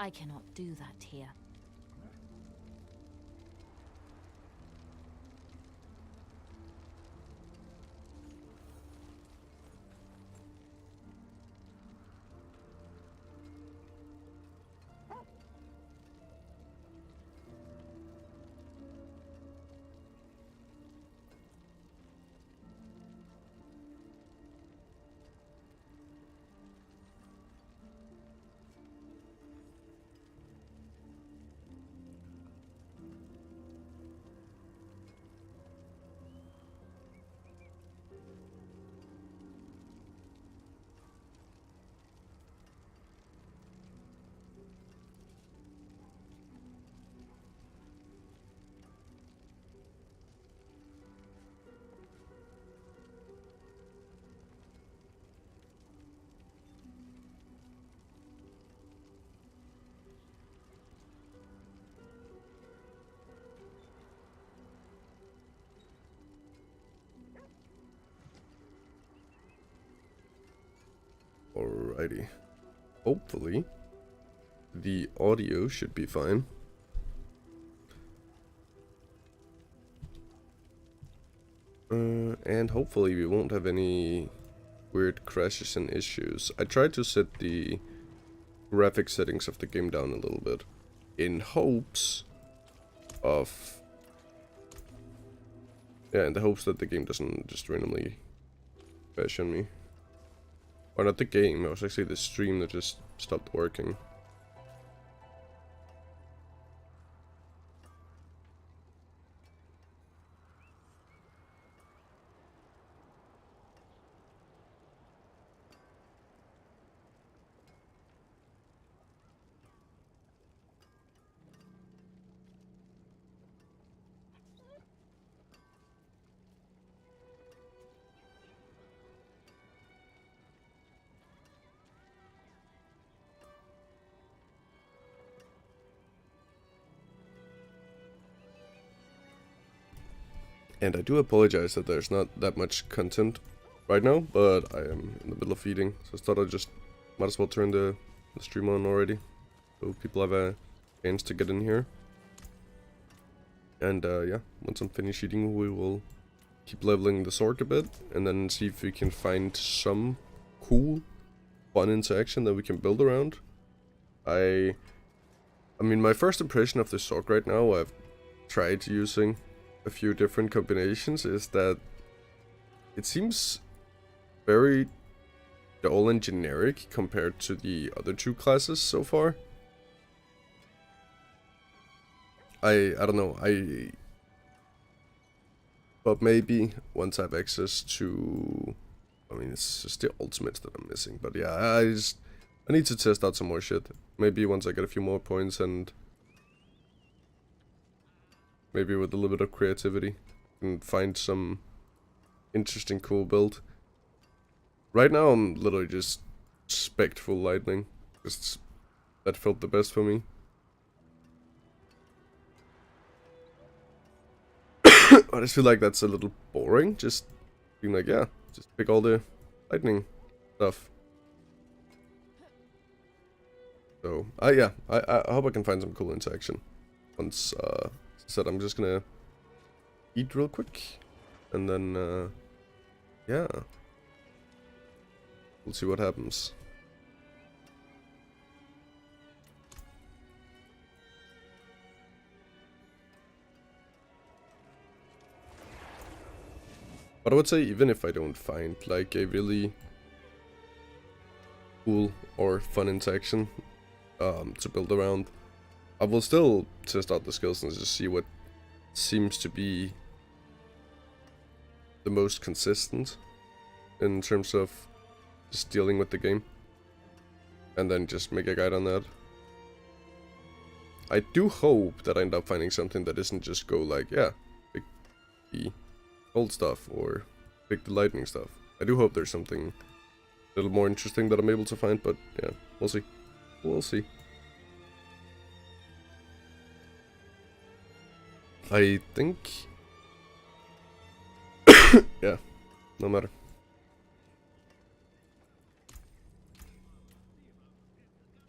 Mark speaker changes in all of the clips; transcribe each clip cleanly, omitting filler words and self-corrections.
Speaker 1: I cannot do that here.
Speaker 2: Alrighty. Hopefully, the audio should be fine. And hopefully we won't have any weird crashes and issues. I tried to set the graphic settings of the game down a little bit in hopes of... Yeah, in the hopes that the game doesn't just randomly crash on me. Or not the game, it was actually the stream that just stopped working. And I do apologize that there's not that much content right now, but I am in the middle of eating, so I thought I just might as well turn the stream on already, so people have a chance to get in here. And yeah, once I'm finished eating, we will keep leveling the sorc a bit, and then see if we can find some cool, fun interaction that we can build around. I mean, my first impression of the sorc right now, I've tried using a few different combinations, is that it seems very dull and generic compared to the other two classes so far. I don't know, but maybe once I have access to, I mean, it's just the ultimates that I'm missing, but yeah, I need to test out some more shit. Maybe once I get a few more points and maybe with a little bit of creativity and find some interesting cool build. Right now I'm literally just spec full lightning, because that felt the best for me. I just feel like that's a little boring, just being like, yeah, just pick all the lightning stuff. So, yeah, I hope I can find some cool interaction. Once, as I said, I'm just gonna eat real quick, and then, yeah, we'll see what happens. But I would say, even if I don't find like a really cool or fun interaction to build around, I will still test out the skills and just see what seems to be the most consistent in terms of just dealing with the game, and then just make a guide on that. I do hope that I end up finding something that isn't just go like, yeah, pick the gold stuff or pick the lightning stuff. I do hope there's something a little more interesting that I'm able to find, but yeah, we'll see. We'll see. I think... yeah, no matter.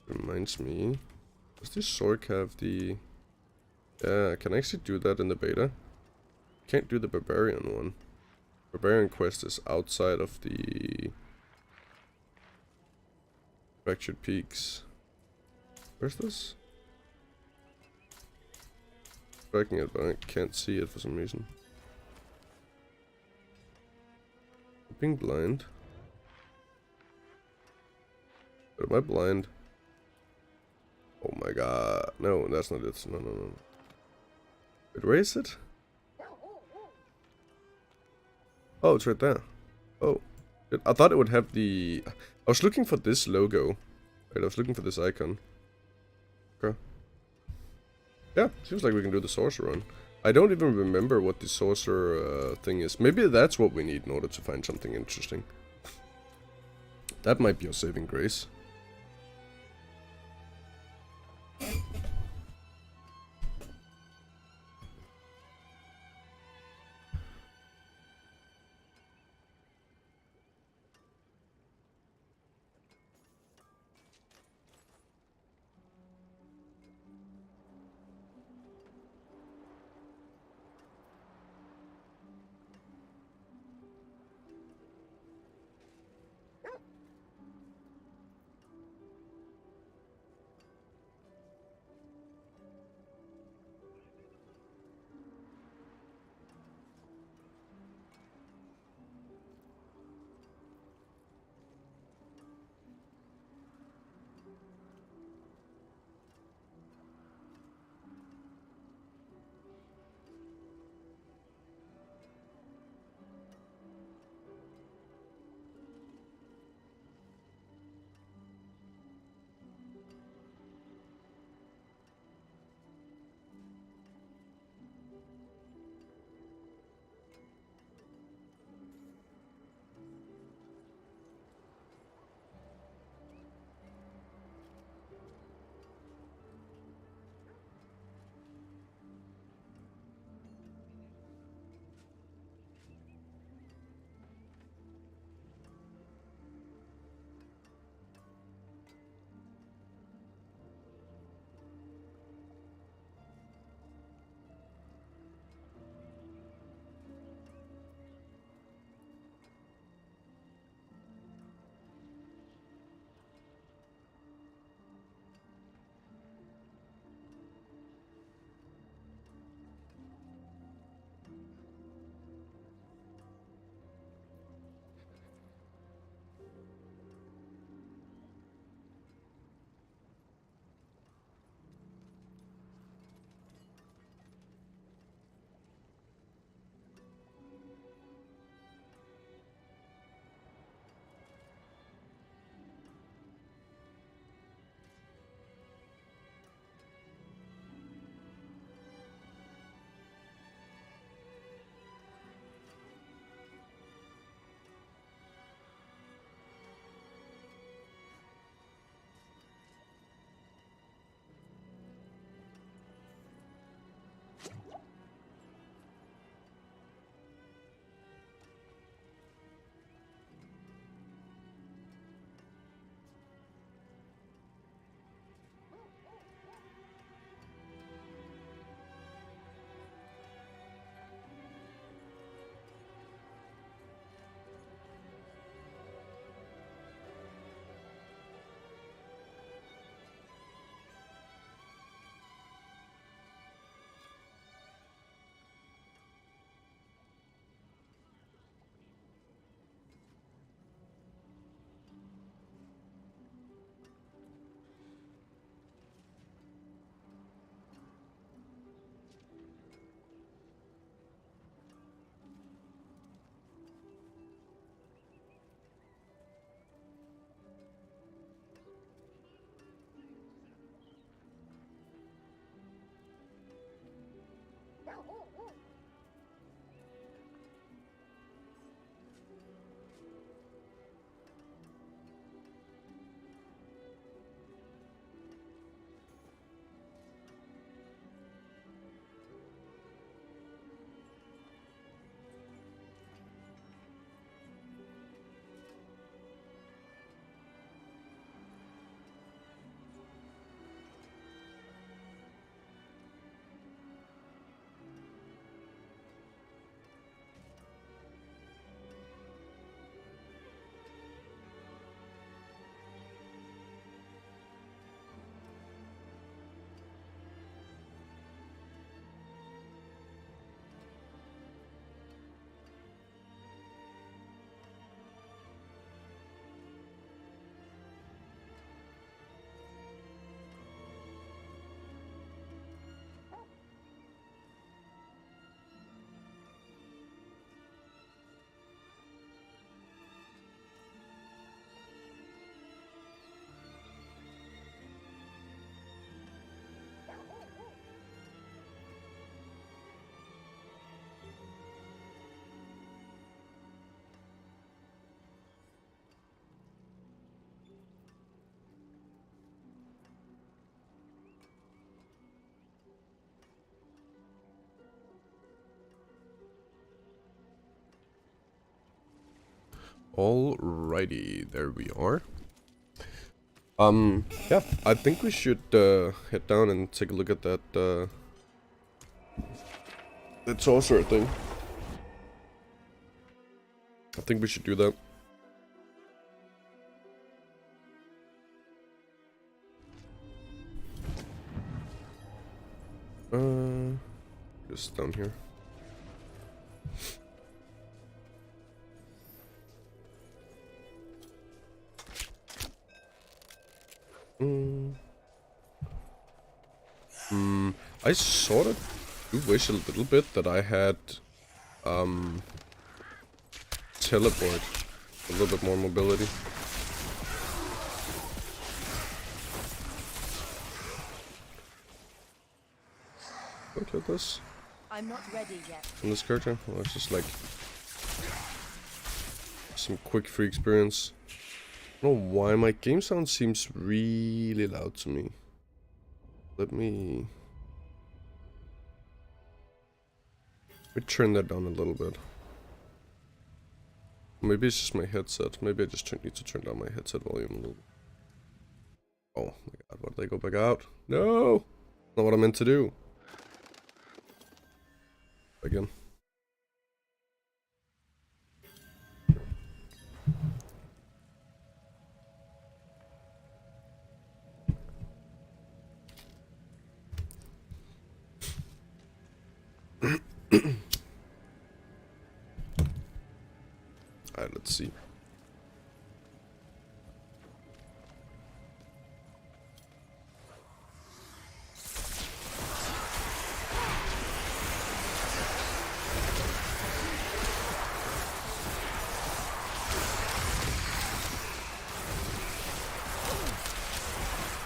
Speaker 2: Reminds me... Does this sorc have the... Yeah, I can actually do that in the beta. Can't do the barbarian one. Barbarian quest is outside of the Fractured Peaks. Where's this? Tracking it, but I can't see it for some reason. I'm being blind. But am I blind? Oh my god. No, that's not it. No, no, no. Wait, where is it? Oh, it's right there. Oh. I thought it would have the... I was looking for this logo. Right, I was looking for this icon. Okay. Yeah, seems like we can do the sorcerer run. I don't even remember what the sorcerer thing is. Maybe that's what we need in order to find something interesting. That might be your saving grace. Alrighty, there we are. Yeah, I think we should head down and take a look at that sorcerer thing. I think we should do that. Just down here. I sort of do wish a little bit that I had teleport, a little bit more mobility. Look at this.
Speaker 1: I'm not ready yet.
Speaker 2: On this character, well, it's just like some quick free experience. I don't know why my game sound seems really loud to me. Let me turn that down a little bit. Maybe it's just my headset. Maybe I just need to turn down my headset volume a little. Oh my god, what did I go back out? No! Not what I meant to do. Again. Alright, let's see.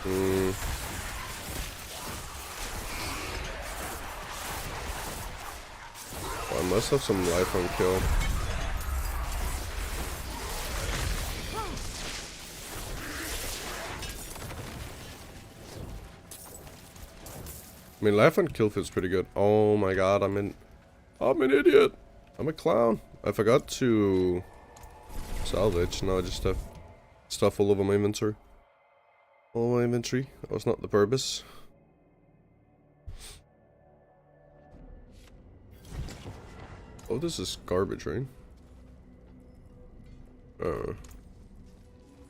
Speaker 2: Oh, I must have some life on kill. I mean, life on kill feels pretty good. Oh my god, I'm an idiot. I'm a clown. I forgot to salvage. Now I just have stuff all over my inventory. All my inventory. That was not the purpose. Oh, this is garbage, right?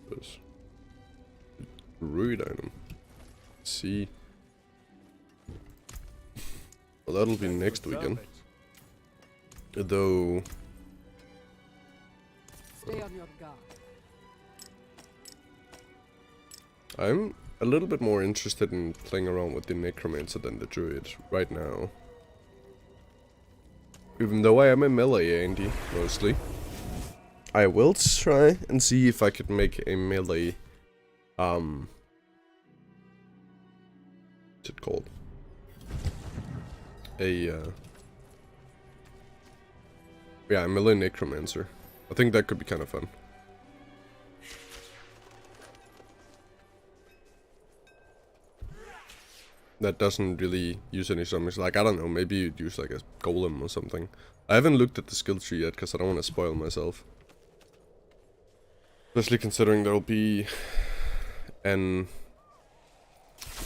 Speaker 2: This druid item. Let's see. Well, that'll be next weekend. Though.
Speaker 3: Stay on your guard.
Speaker 2: I'm a little bit more interested in playing around with the necromancer than the druid right now. Even though I am a melee Andy, mostly. I will try and see if I could make a melee, what's it called? Yeah, a melee necromancer. I think that could be kind of fun. That doesn't really use any summons. Like, I don't know, maybe you'd use like a golem or something. I haven't looked at the skill tree yet because I don't want to spoil myself. Especially considering there'll be an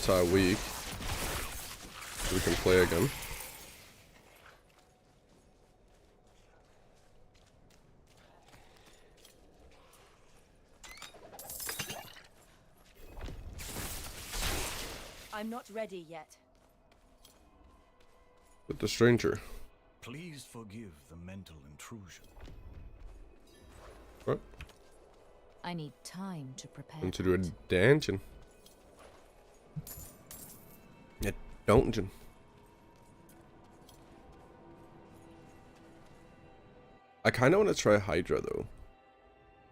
Speaker 2: entire week we can play again.
Speaker 1: I'm not ready yet.
Speaker 2: With the stranger.
Speaker 4: Please forgive the mental intrusion.
Speaker 2: What?
Speaker 1: I need time to prepare.
Speaker 2: And to do a dungeon. A dungeon. I kind of want to try Hydra though.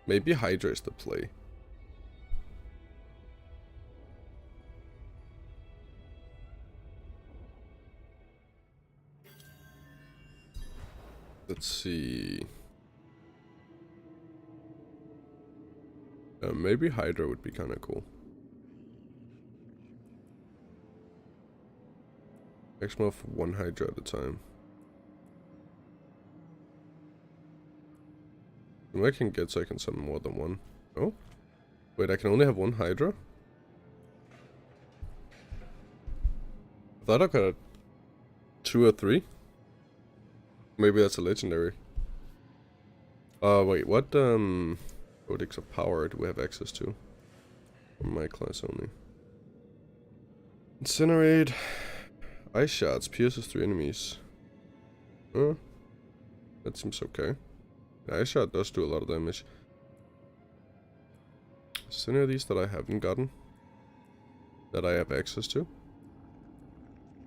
Speaker 2: Maybe Hydra is the play. Let's see. Maybe Hydra would be kind of cool. Maximum of 1 Hydra at a time. I can get so I can summon more than one. Oh? Wait, I can only have one Hydra? I thought I got 2 or 3. Maybe that's a legendary. Wait, what, Codex of Power do we have access to? For my class only. Incinerate. Ice Shots. Pierces 3 enemies. That seems okay. Ice Shot does do a lot of damage. Is there any of these that I haven't gotten? That I have access to?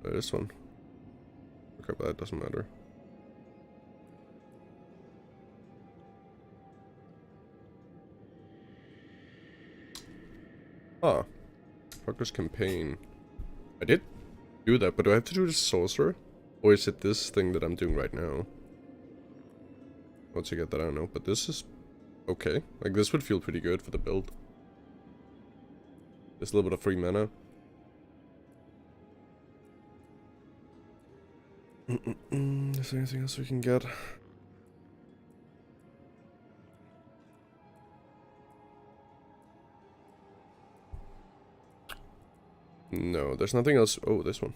Speaker 2: This one. Okay, but that doesn't matter. Ah. Progress campaign. I did do that, but do I have to do the sorcerer? Or is it this thing that I'm doing right now? Once you get that, I don't know. But this is okay. Like, this would feel pretty good for the build. There's a little bit of free mana. Is there anything else we can get? No, there's nothing else. Oh, this one.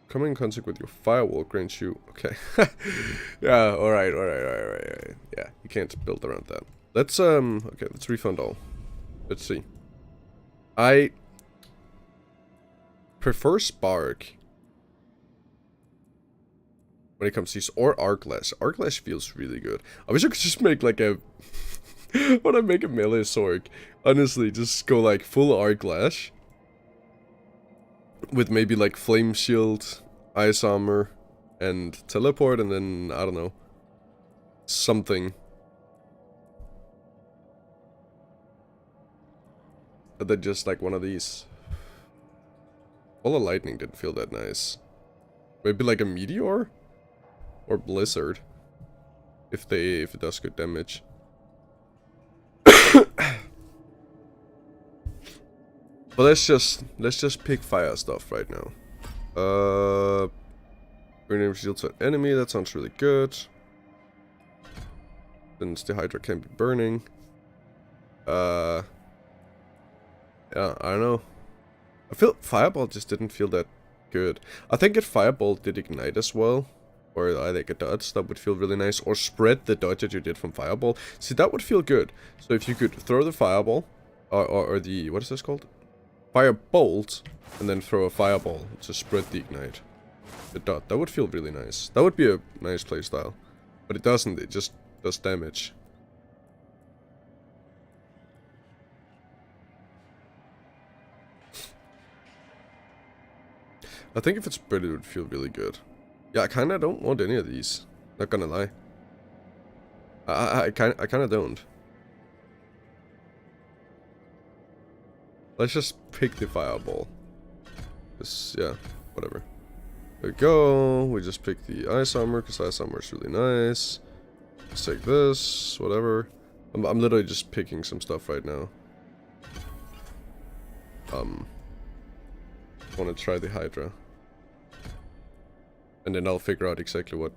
Speaker 2: Coming in contact with your firewall grants you... Okay. Yeah, alright. Yeah, you can't build around that. Let's, okay, let's refund all. Let's see. I prefer Spark when it comes to these, or Arclash. Arclash feels really good. I wish I could just make like a... when I make a melee sorc, honestly, just go like full Arclash. With maybe like Flame Shield, Ice Armor, and Teleport, and then, I don't know, something. And then just like one of these. All the lightning didn't feel that nice. Maybe like a Meteor? Or Blizzard. If it does good damage. But let's just pick fire stuff right now. Burning shield to an enemy, that sounds really good. Since the Hydra can't be burning. Yeah, I don't know. I feel Fireball just didn't feel that good. I think if Fireball did ignite as well, or like a dodge, that would feel really nice. Or spread the dodge that you did from Fireball. See, that would feel good. So if you could throw the Fireball, or the, what is this called? Firebolt, and then throw a Fireball to spread the ignite. The dot, that would feel really nice. That would be a nice playstyle. But it doesn't, it just does damage. I think if it's spread, it would feel really good. Yeah, I kinda don't want any of these. Not gonna lie. I kinda don't. Let's just pick the Fireball. This, yeah, whatever. There we go. We just pick the Ice Armor, because Ice Armor is really nice. Let's take this, whatever. I'm literally just picking some stuff right now. I want to try the Hydra. And then I'll figure out exactly what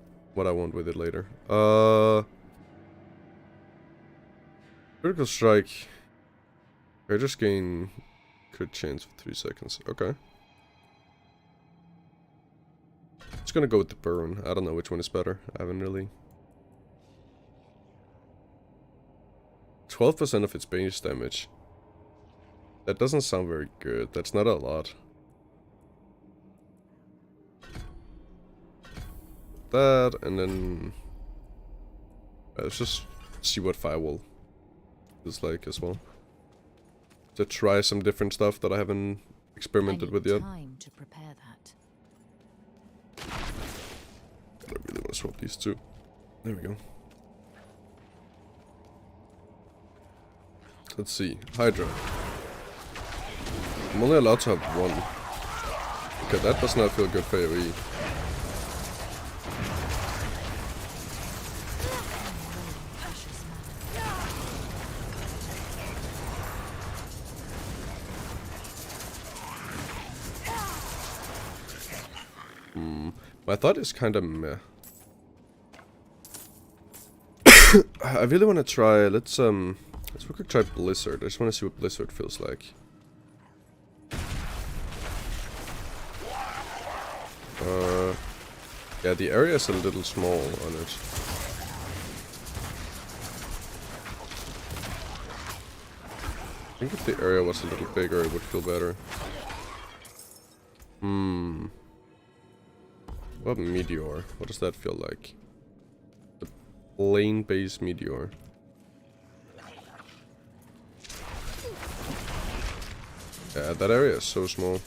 Speaker 2: I want with it later. Critical Strike. I just gain crit chance for 3 seconds. Okay. Just gonna go with the Burn. I don't know which one is better. I haven't really... 12% of its base damage. That doesn't sound very good. That's not a lot. That, and then... let's just see what Firewall is like as well. To try some different stuff that I haven't experimented with yet.
Speaker 1: Time to prepare that.
Speaker 2: I really want to swap these two. There we go. Let's see. Hydra. I'm only allowed to have one. Okay, that does not feel good for AoE. My thought is kind of meh. I really want to try. Let's we could try Blizzard. I just want to see what Blizzard feels like. Yeah, the area is a little small on it. I think if the area was a little bigger, it would feel better. What about Meteor? What does that feel like? The plane-based Meteor. Yeah, that area is so small.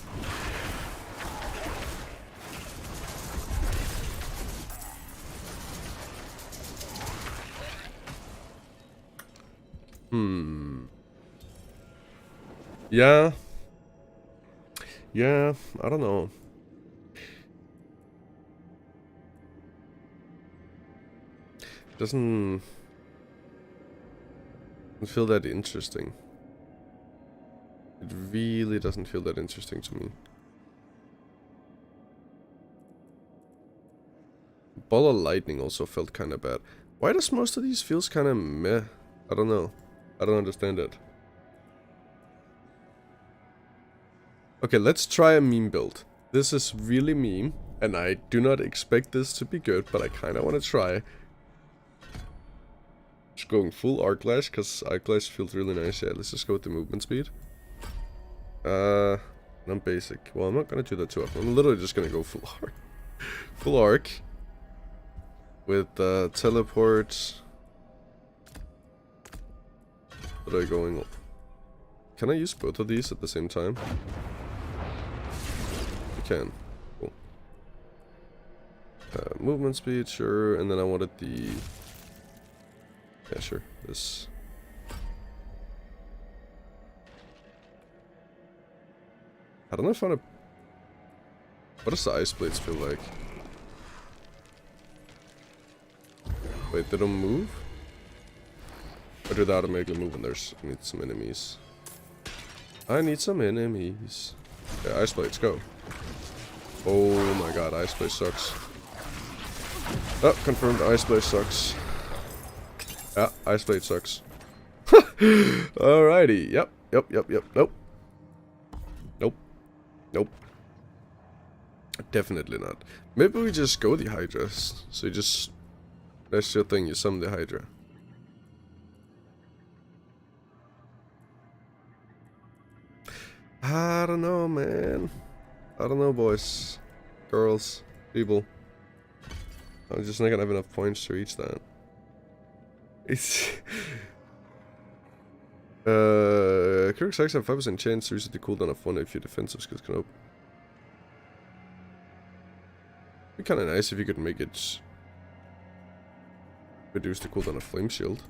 Speaker 2: Yeah. Yeah, I don't know. Doesn't feel that interesting. It really doesn't feel that interesting to me. Ball of Lightning also felt kind of bad. Why does most of these feels kind of meh? I don't know. I don't understand it. Okay, let's try a meme build. This is really meme, and I do not expect this to be good, but I kind of want to try. Just going full Arc Lash, because Arc Lash feels really nice. Yeah, let's just go with the movement speed. I'm basic. Well, I'm not gonna do that too often. I'm literally just gonna go full arc. Full arc. With teleport. What are I going? Can I use both of these at the same time? I can. Cool. Movement speed, sure. And then I wanted the... Yeah, sure. This... I don't know if I want to... What does the Ice Blades feel like? Wait, they don't move? Or do they automatically move when there's... I need some enemies. I need some enemies. Yeah, Ice Blades, go. Oh my god, Ice Blade sucks. Oh, confirmed, Ice Blade sucks. Yeah, Ice Blade sucks. Alrighty, yep. Nope. Nope. Definitely not. Maybe we just go the Hydra. So you just... That's your thing, you summon the Hydra. I don't know, man. I don't know, boys. Girls. People. I'm just not gonna have enough points to reach that. It's... Crit attacks have 5% chance to reset the cooldown of one if your defensive skills can open. It'd be kinda nice if you could make it... reduce the cooldown of Flame Shield.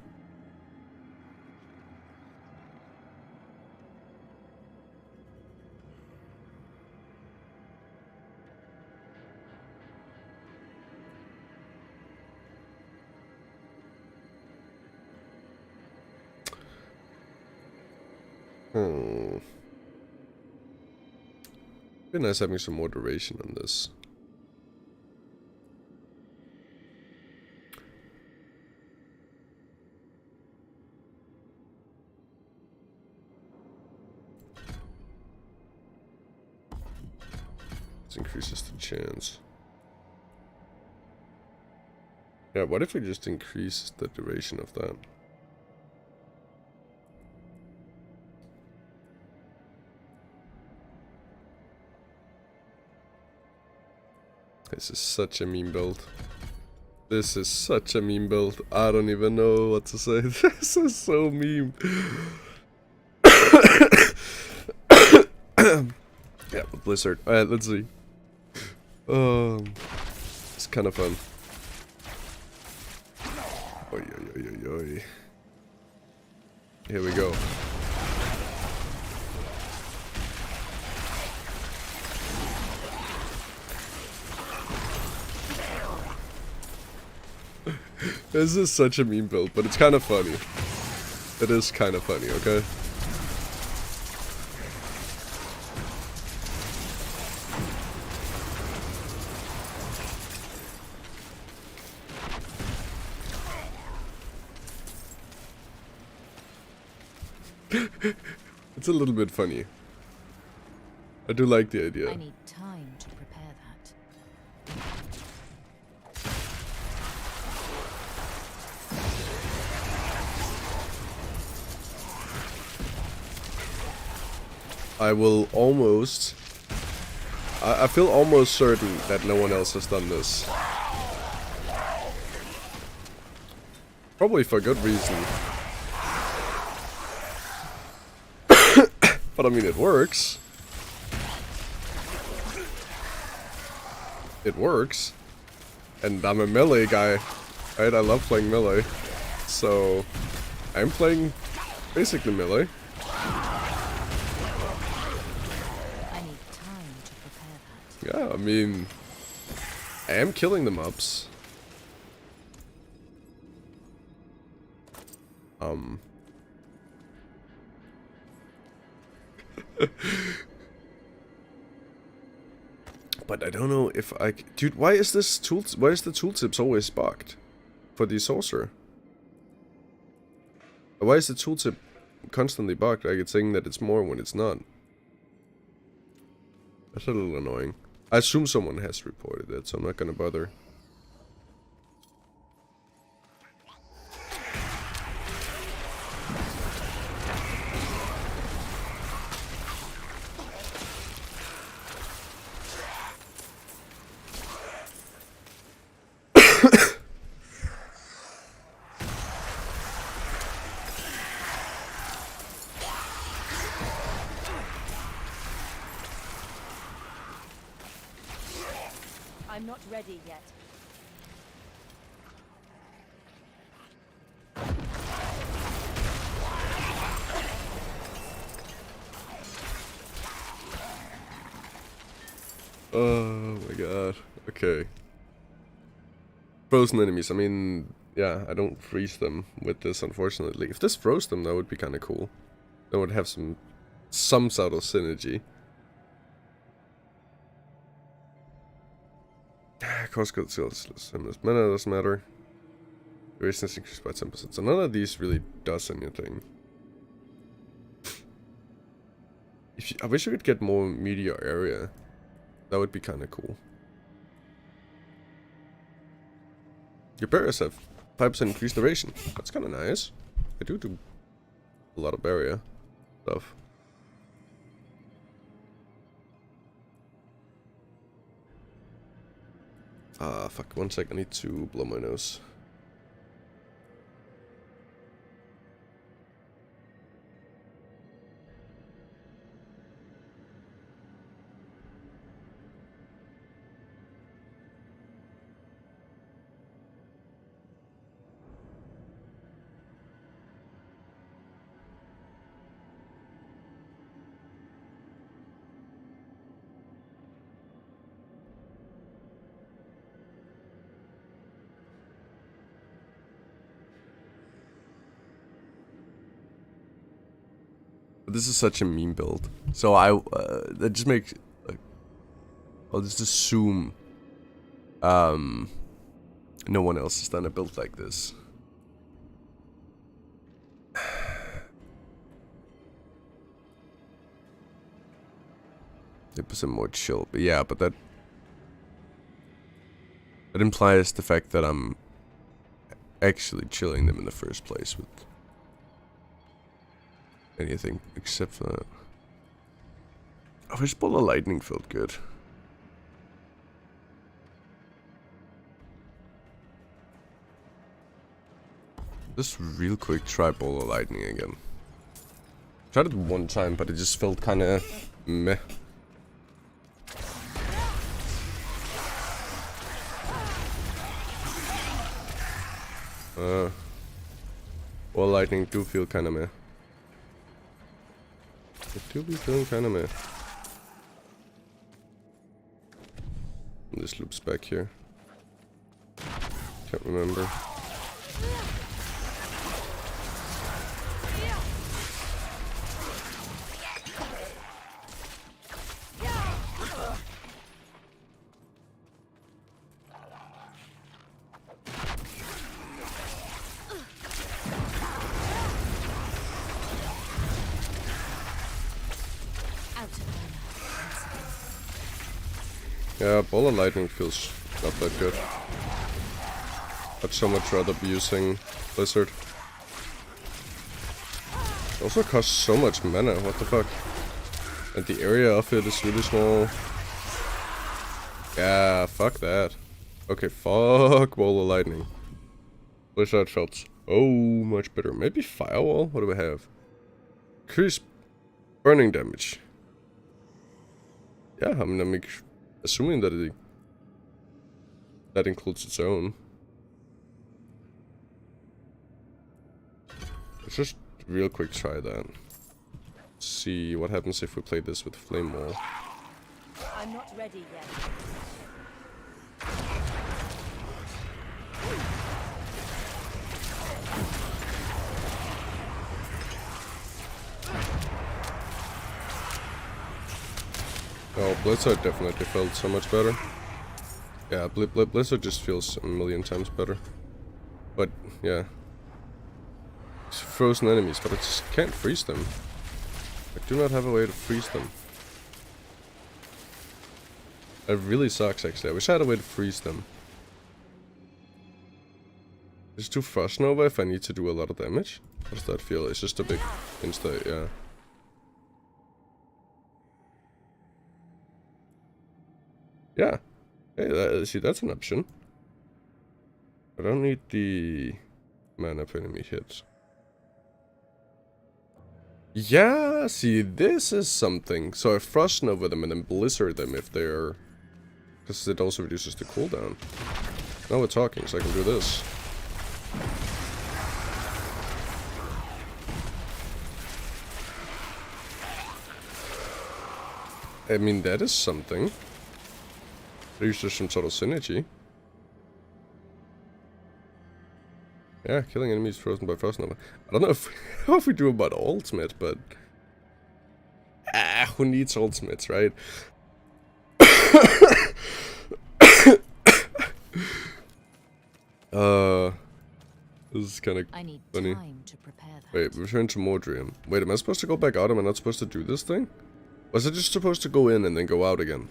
Speaker 2: Be nice having some more duration on this. This increases the chance. Yeah, what if we just increase the duration of that? This is such a meme build. This is such a meme build. I don't even know what to say. This is so meme. Yeah, with Blizzard. Alright, let's see. It's kind of fun. Oi, oi, oi, oi, oi. Here we go. This is such a meme build, but it's kind of funny. It is kind of funny, okay? It's a little bit funny. I do like the
Speaker 1: I
Speaker 2: idea.
Speaker 1: need time to prepare that.
Speaker 2: I will almost... I feel almost certain that no one else has done this. Probably for good reason. But I mean, it works. It works. And I'm a melee guy, right? I love playing melee. So, I'm playing basically melee.
Speaker 1: I need time to prepare that.
Speaker 2: Yeah, I mean, I am killing the mobs. But I don't know if dude, why is this why is the tooltips always bugged for the sorcerer? Why is the tooltip constantly bugged? Like, it's saying that it's more when it's not. That's a little annoying. I assume someone has reported it, so I'm not gonna bother.
Speaker 1: I'm not ready yet.
Speaker 2: Oh my god. Okay. Frozen enemies. I mean, yeah, I don't freeze them with this, unfortunately. If this froze them, that would be kind of cool. That would have some sort of synergy. Cost good skills. Mana doesn't matter. Resistance increased by 10%. So none of these really does anything. I wish I could get more meteor area. That would be kind of cool. Your barriers have 5% increased duration. That's kind of nice. I do a lot of barrier stuff. Ah, fuck. 1 sec. I need to blow my nose. This is such a meme build. So that just makes like, I'll just assume no one else has done a build like this. 8% more chill, but yeah, but that implies the fact that I'm actually chilling them in the first place with anything except for that. I wish Ball of Lightning felt good. Just real quick, try Ball of Lightning again. Tried it one time, but it just felt kinda meh. Ball of Lightning do feel kinda meh. It do be feeling kinda meh. This loops back here. Can't remember. Yeah, Ball of Lightning feels not that good. I'd so much rather be using Blizzard. It also costs so much mana, what the fuck? And the area of it is really small. Yeah, fuck that. Okay, fuck Ball of Lightning. Blizzard felt so much better. Maybe Firewall? What do we have? Increase burning damage. Yeah, I mean, I'm assuming that that includes its own. Let's just real quick try that. See what happens if we play this with Flame Wall.
Speaker 1: I'm not ready yet.
Speaker 2: Oh, Blizzard definitely felt so much better. Yeah, Blizzard just feels a million times better. But, yeah. It's frozen enemies, but I just can't freeze them. I do not have a way to freeze them. It really sucks, actually. I wish I had a way to freeze them. Just do Frost Nova if I need to do a lot of damage. How does that feel? It's just a big insta, yeah. Yeah. Hey, see, that's an option. I don't need the mana per enemy hits. Yeah, see, this is something. So I Frost Nova them and then Blizzard them if they're... Because it also reduces the cooldown. Now we're talking, so I can do this. I mean, that is something. There's just some sort of synergy. Yeah, killing enemies frozen by Frost Nova. I don't know if, how if we do about ultimate, but... who needs ultimates, right? This is kind of funny.
Speaker 1: Time to prepare that.
Speaker 2: Wait, return to Mordrium. Wait, am I supposed to go back out? Am I not supposed to do this thing? Was I just supposed to go in and then go out again?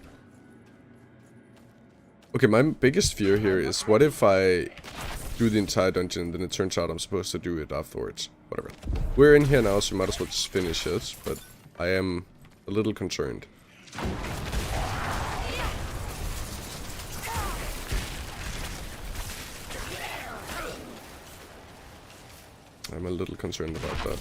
Speaker 2: Okay, my biggest fear here is, what if I do the entire dungeon and then it turns out I'm supposed to do it afterwards? Whatever. We're in here now, so we might as well just finish it, but I am a little concerned. I'm a little concerned about that.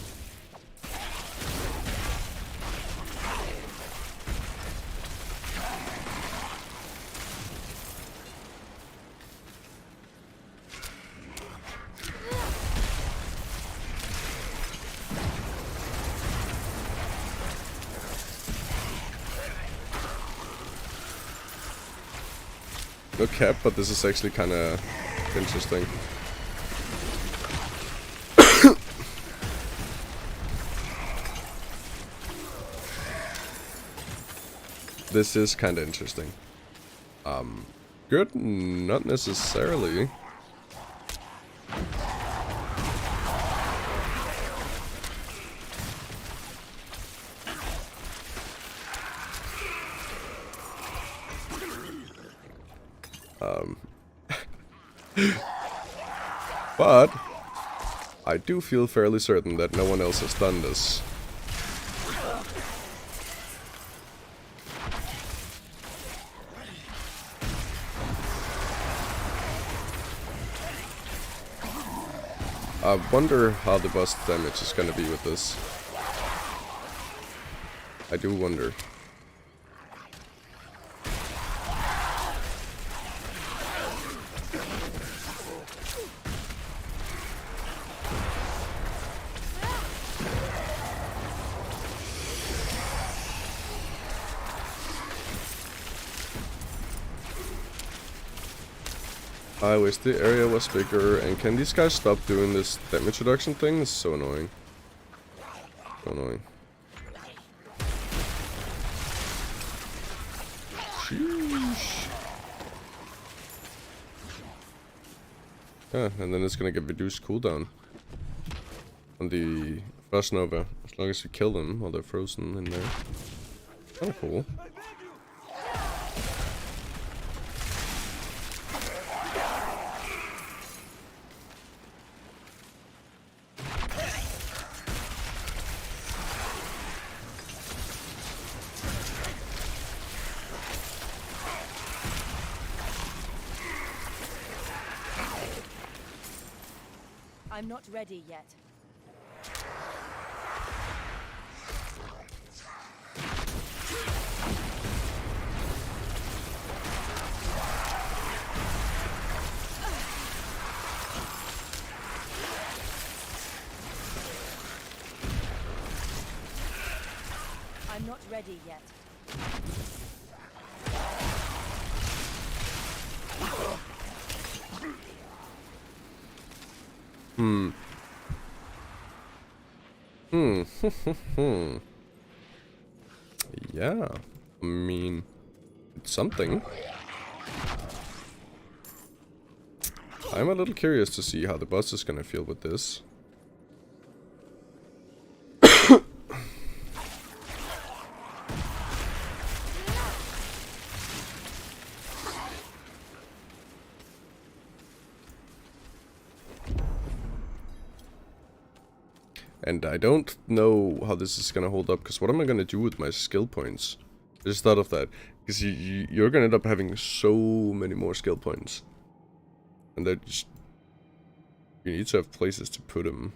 Speaker 2: No cap, but this is actually kind of interesting. This is kind of interesting. Good? Not necessarily. But I do feel fairly certain that no one else has done this. I wonder how the boss damage is gonna be with this. I do wonder. I wish the area was bigger, and can these guys stop doing this damage reduction thing? This is so annoying. So annoying. Sheesh. Yeah, and then it's gonna get reduced cooldown on the Frost Nova, as long as you kill them while they're frozen in there. Kinda cool.
Speaker 1: I'm not ready yet. I'm not ready yet.
Speaker 2: Yeah. I mean, it's something. I'm a little curious to see how the boss is gonna feel with this. And I don't know how this is gonna hold up, because what am I gonna do with my skill points? I just thought of that. Because you're gonna end up having so many more skill points. And they're just... You need to have places to put them.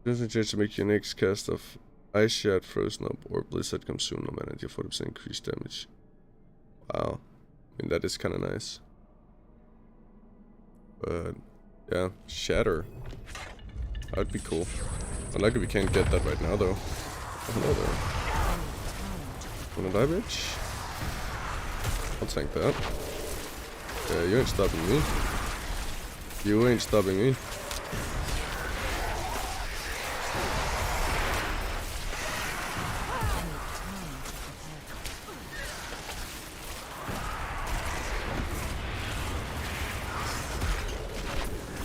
Speaker 2: Doesn't change to make your next cast of Ice Shard, Frozen Up, or Blizzard consume no mana and you 40% increased damage. Wow. I mean, that is kind of nice. But, yeah, Shatter. That would be cool. Unlucky we can't get that right now, though. Oh, hello there. Wanna die, bitch? I'll tank that. Yeah, you ain't stopping me. You ain't stopping me.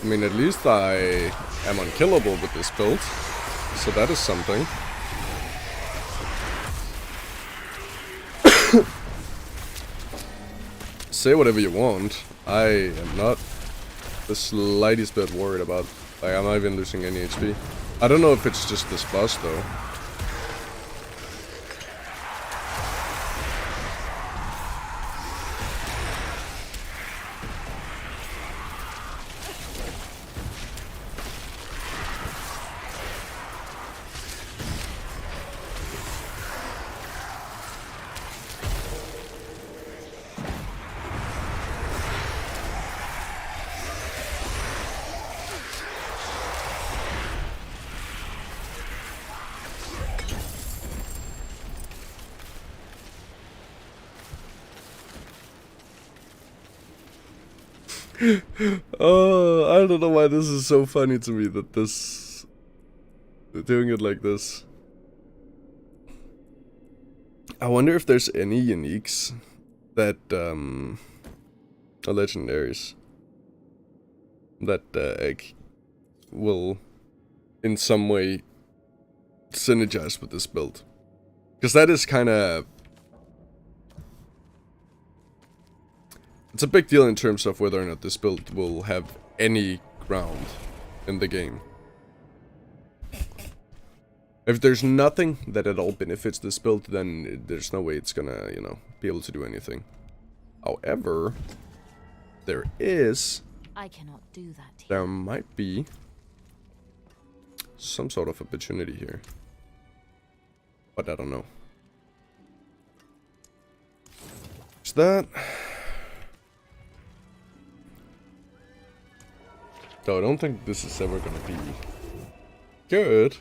Speaker 2: I mean, at least I am unkillable with this build, so that is something. Say whatever you want, I am not the slightest bit worried about, like, I'm not even losing any HP. I don't know if it's just this boss, though. Oh, I don't know why this is so funny to me that this... doing it like this. I wonder if there's any uniques that, or legendaries that, will in some way synergize with this build. Because that is kind of... It's a big deal in terms of whether or not this build will have any ground in the game. If there's nothing that at all benefits this build, then there's no way it's gonna, you know, be able to do anything. However, there is...
Speaker 1: I cannot do that here.
Speaker 2: There might be some sort of opportunity here. But I don't know. Is that... So I don't think this is ever gonna be good.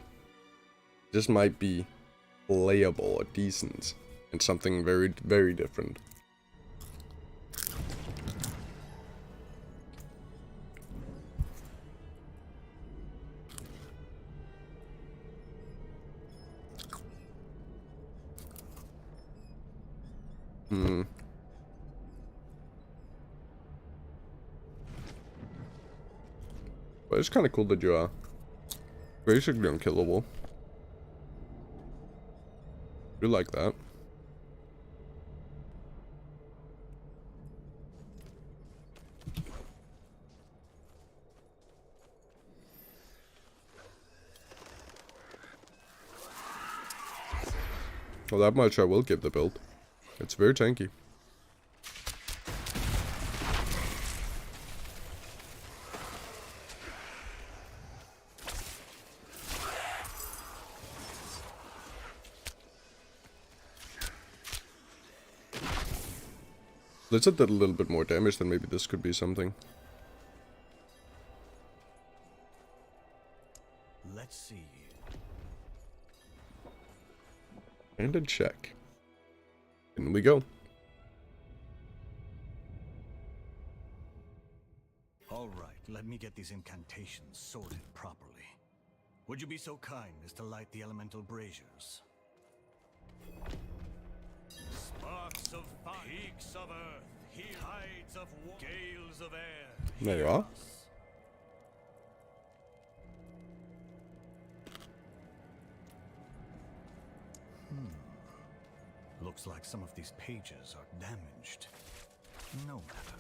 Speaker 2: This might be playable or decent and something very, very different. But it's kind of cool that you are basically unkillable. You like that. Well, that much I will give the build. It's very tanky. Blizzard did a little bit more damage, then maybe this could be something.
Speaker 4: Let's see.
Speaker 2: And a check. In we go.
Speaker 4: All right, let me get these incantations sorted properly. Would you be so kind as to light the elemental braziers? Sparks of fire, peaks of earth, tides of water, gales of air.
Speaker 2: There you are.
Speaker 4: Looks like some of these pages are damaged. No matter.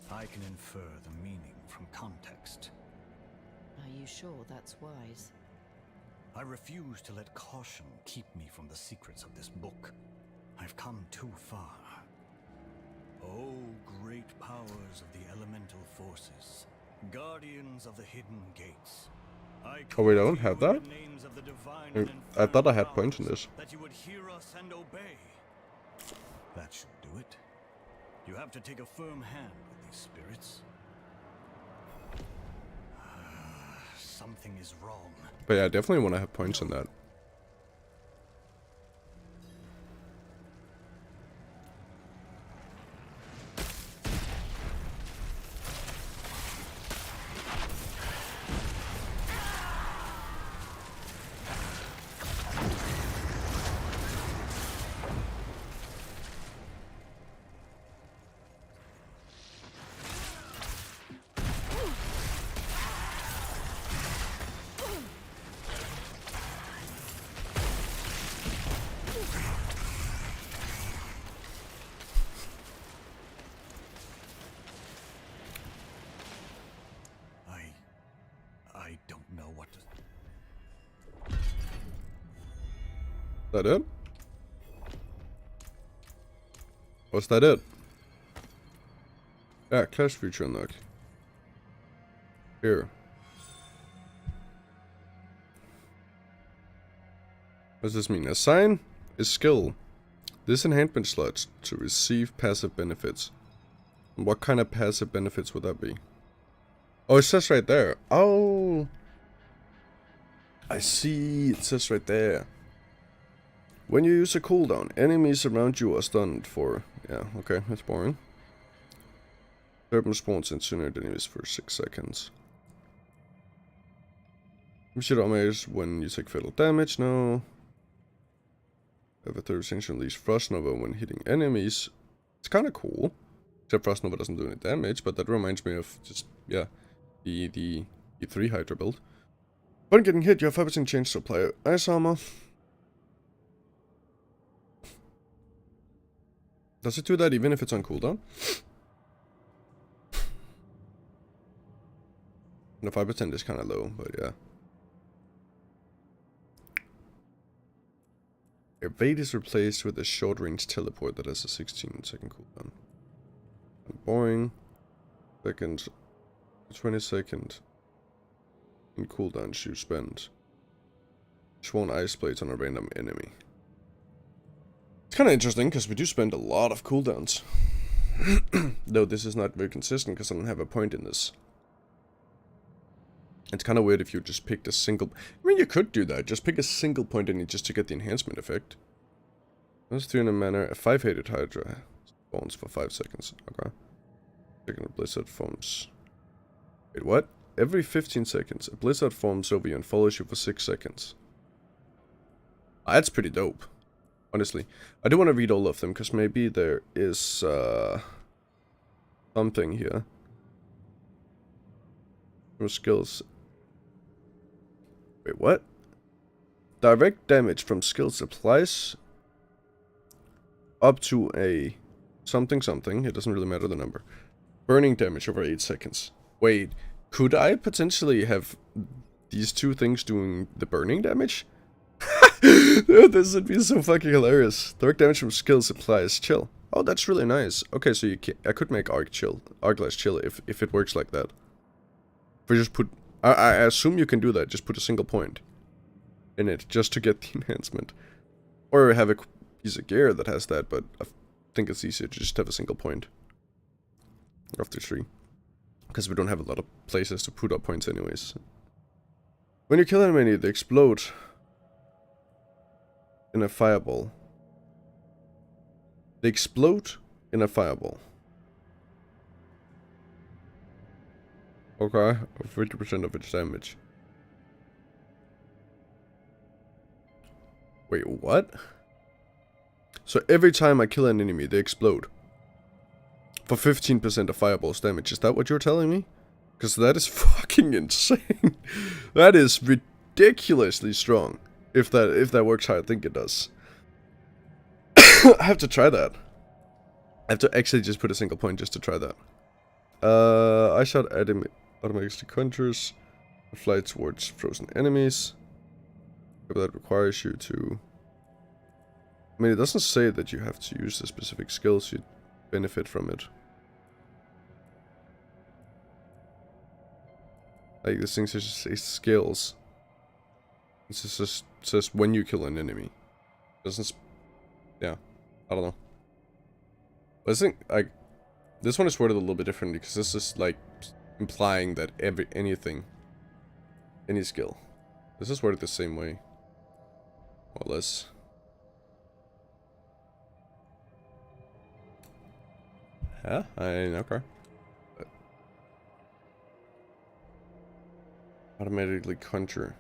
Speaker 4: I can infer the meaning from context.
Speaker 1: Are you sure that's wise?
Speaker 4: I refuse to let caution keep me from the secrets of this book. I've come too far. Oh, great powers of the elemental forces, guardians of the hidden gates.
Speaker 2: Oh, we don't have that? I thought I had points in this.
Speaker 4: That you would hear us and obey. That should do it. You have to take a firm hand with these spirits. Something is wrong.
Speaker 2: But yeah, I definitely want to have points in that.
Speaker 4: I don't know what to...
Speaker 2: That it? Was that it? Yeah, clash feature unlock. Here. What does this mean? Assign a skill. This enhancement slot to receive passive benefits. What kind of passive benefits would that be? Oh, it says right there. Oh, I see. It says right there. When you use a cooldown, enemies around you are stunned for... Yeah, okay, that's boring. Serpent spawns incinerate enemies for 6 seconds. You should damage when you take fatal damage. No. Have a 30% unleash Frost Nova when hitting enemies. It's kind of cool. Except Frost Nova doesn't do any damage, but that reminds me of just, yeah, the E3 Hydra build. When getting hit, you have 5% chance to apply ice armor. Does it do that even if it's on cooldown? The 5% is kind of low, but yeah. Evade is replaced with a short-range teleport that has a 16-second cooldown. Boring. Second. 20-second. In cooldowns you spend. Sworn ice plates on a random enemy. It's kind of interesting because we do spend a lot of cooldowns. Though this is not very consistent because I don't have a point in this. It's kind of weird if you just picked a single... I mean, you could do that. Just pick a single point in it just to get the enhancement effect. That's 3 in a manner. A 5-headed Hydra spawns for 5 seconds. Okay. Second Blizzard forms. Wait, what? Every 15 seconds, a Blizzard forms over you and follows you for 6 seconds. That's pretty dope. Honestly. I do want to read all of them because maybe there is something here. Your skills. Wait, what? Direct damage from skills applies up to a something something. It doesn't really matter the number. Burning damage over 8 seconds. Wait, could I potentially have these two things doing the burning damage? Dude, this would be so fucking hilarious. Direct damage from skills applies chill. Oh, that's really nice. Okay, so I could make arc glass chill if it works like that. If we just put, I assume you can do that. Just put a single point in it just to get the enhancement, or have a piece of gear that has that. But I think it's easier to just have a single point after 3, because we don't have a lot of places to put our points anyways. When you kill an enemy, they explode in a fireball. They explode in a fireball. Okay, 50% of its damage. Wait, what? So every time I kill an enemy, they explode. For 15% of fireball's damage. Is that what you're telling me? Because that is fucking insane. That is ridiculously strong. If that works how I think it does. I have to try that. I have to actually just put a single point just to try that. I shot automatically conjures and fly towards frozen enemies. But that requires you to... I mean, it doesn't say that you have to use the specific skills you benefit from it. Like, this thing says skills. It says when you kill an enemy. Doesn't... Yeah. I don't know. But I think, like... This one is worded a little bit differently, because this is, like, implying that any skill. This is worded the same way. More or less. Yeah, okay. Automatically conjure.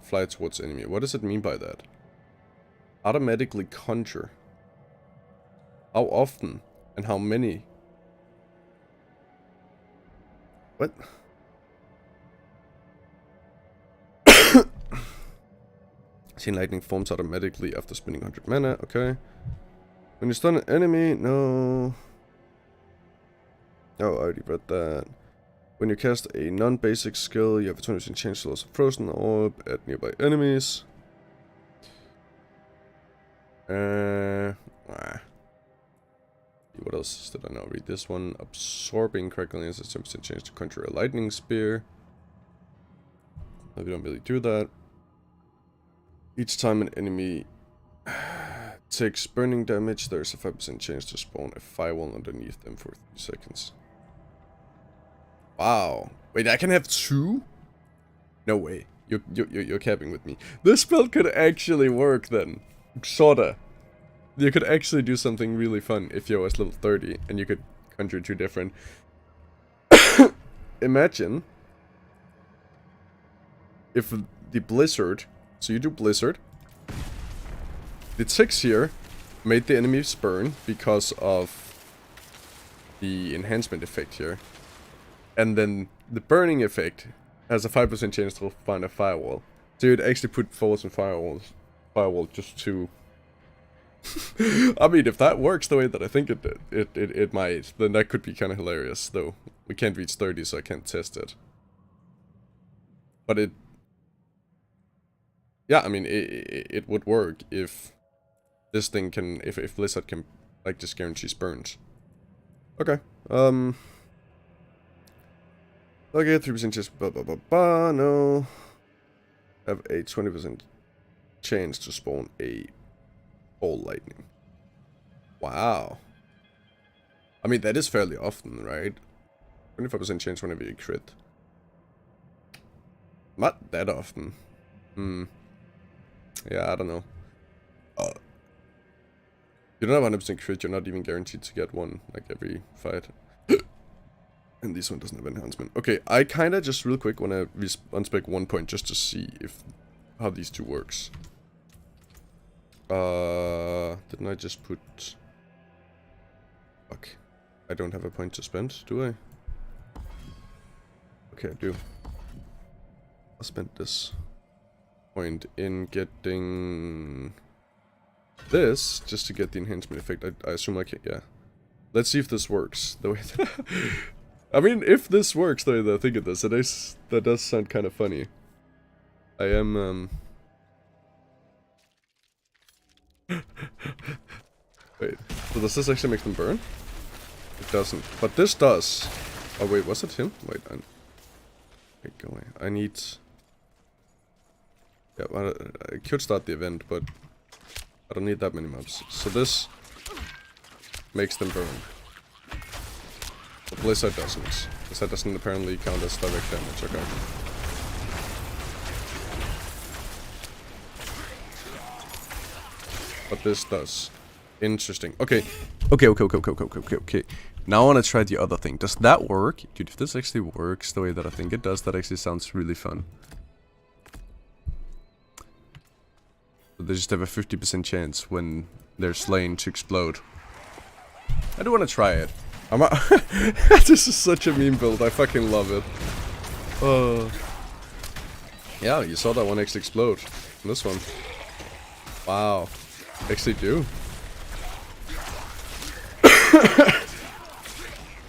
Speaker 2: Fly towards enemy. What does it mean by that? Automatically conjure. How often? And how many? What? Chain lightning forms automatically after spending 100 mana. Okay. When you stun an enemy, no. Oh, I already read that. When you cast a non-basic skill, you have a 20% chance to lose a frozen orb at nearby enemies. What else did I not read? This one. Absorbing crackling is a 10% chance to conjure a lightning spear. We don't really do that. Each time an enemy takes burning damage, there's a 5% chance to spawn a firewall underneath them for 3 seconds. Wow. Wait, I can have 2? No way. You're capping with me. This spell could actually work then. Sorta. You could actually do something really fun if you was level 30 and you could conjure 2 different. Imagine if the blizzard, so you do blizzard, the ticks here made the enemies burn because of the enhancement effect here, and then the burning effect has a 5% chance to find a firewall. So you'd actually put forwards and firewall just to I mean, if that works the way that I think it might, then that could be kind of hilarious, though we can't reach 30, so I can't test it. But yeah, I mean, it would work if this thing can, if Blizzard can, like, just guarantees burns. Okay, okay, 3% chance, no. Have a 20% chance to spawn a ball lightning. Wow. I mean, that is fairly often, right? 25% chance whenever you crit. Not that often. Yeah, I don't know. You don't have 100% crit, you're not even guaranteed to get one, like, every fight. And this one doesn't have enhancement. Okay, I kinda just real quick wanna unspec 1 point just to see how these two works. Didn't I just put... Fuck. I don't have a point to spend, do I? Okay, I do. I'll spend this point in getting this, just to get the enhancement effect. I assume I can, yeah. Let's see if this works. The way that I mean, if this works the way that I think it does, that does sound kind of funny. I am, Wait, so does this actually make them burn? It doesn't, but this does. Oh wait, was it him? Wait, wait, go away. I need... Yeah, well, I could start the event, but I don't need that many mobs. So this makes them burn. But Blizzard doesn't. Blizzard doesn't apparently count as direct damage, okay. But this does. Interesting. Okay. Okay. Now I want to try the other thing. Does that work? Dude, if this actually works the way that I think it does, that actually sounds really fun. So they just have a 50% chance when they're slain to explode. I do want to try it. This is such a meme build. I fucking love it. Yeah, you saw that one actually explode. And this one. Wow. Actually do.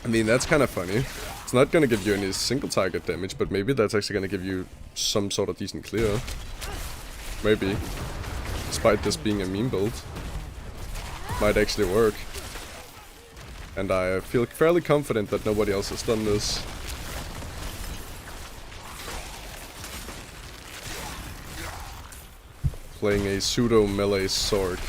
Speaker 2: I mean, that's kind of funny. It's not gonna give you any single target damage, but maybe that's actually gonna give you some sort of decent clear. Maybe. Despite this being a meme build. Might actually work. And I feel fairly confident that nobody else has done this. Playing a pseudo melee sorc.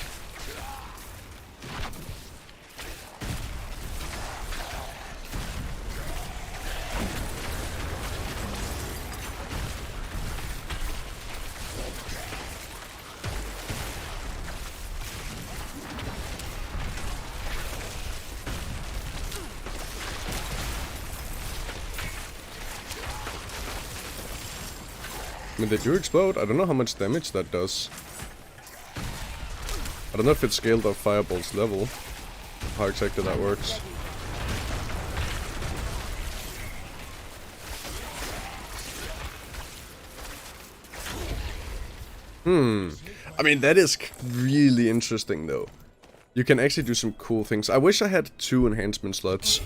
Speaker 2: I mean, they do explode. I don't know how much damage that does. I don't know if it's scaled off Fireball's level. How exactly that works. I mean, that is really interesting, though. You can actually do some cool things. I wish I had 2 enhancement slots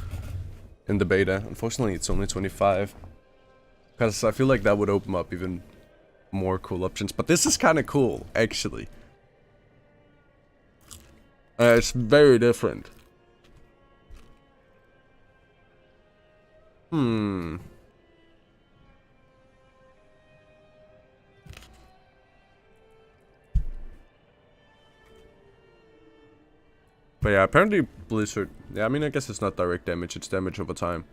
Speaker 2: in the beta. Unfortunately, it's only 25. Because I feel like that would open up even more cool options. But this is kind of cool, actually. It's very different. But yeah, apparently Blizzard... Yeah, I mean, I guess it's not direct damage, it's damage over time.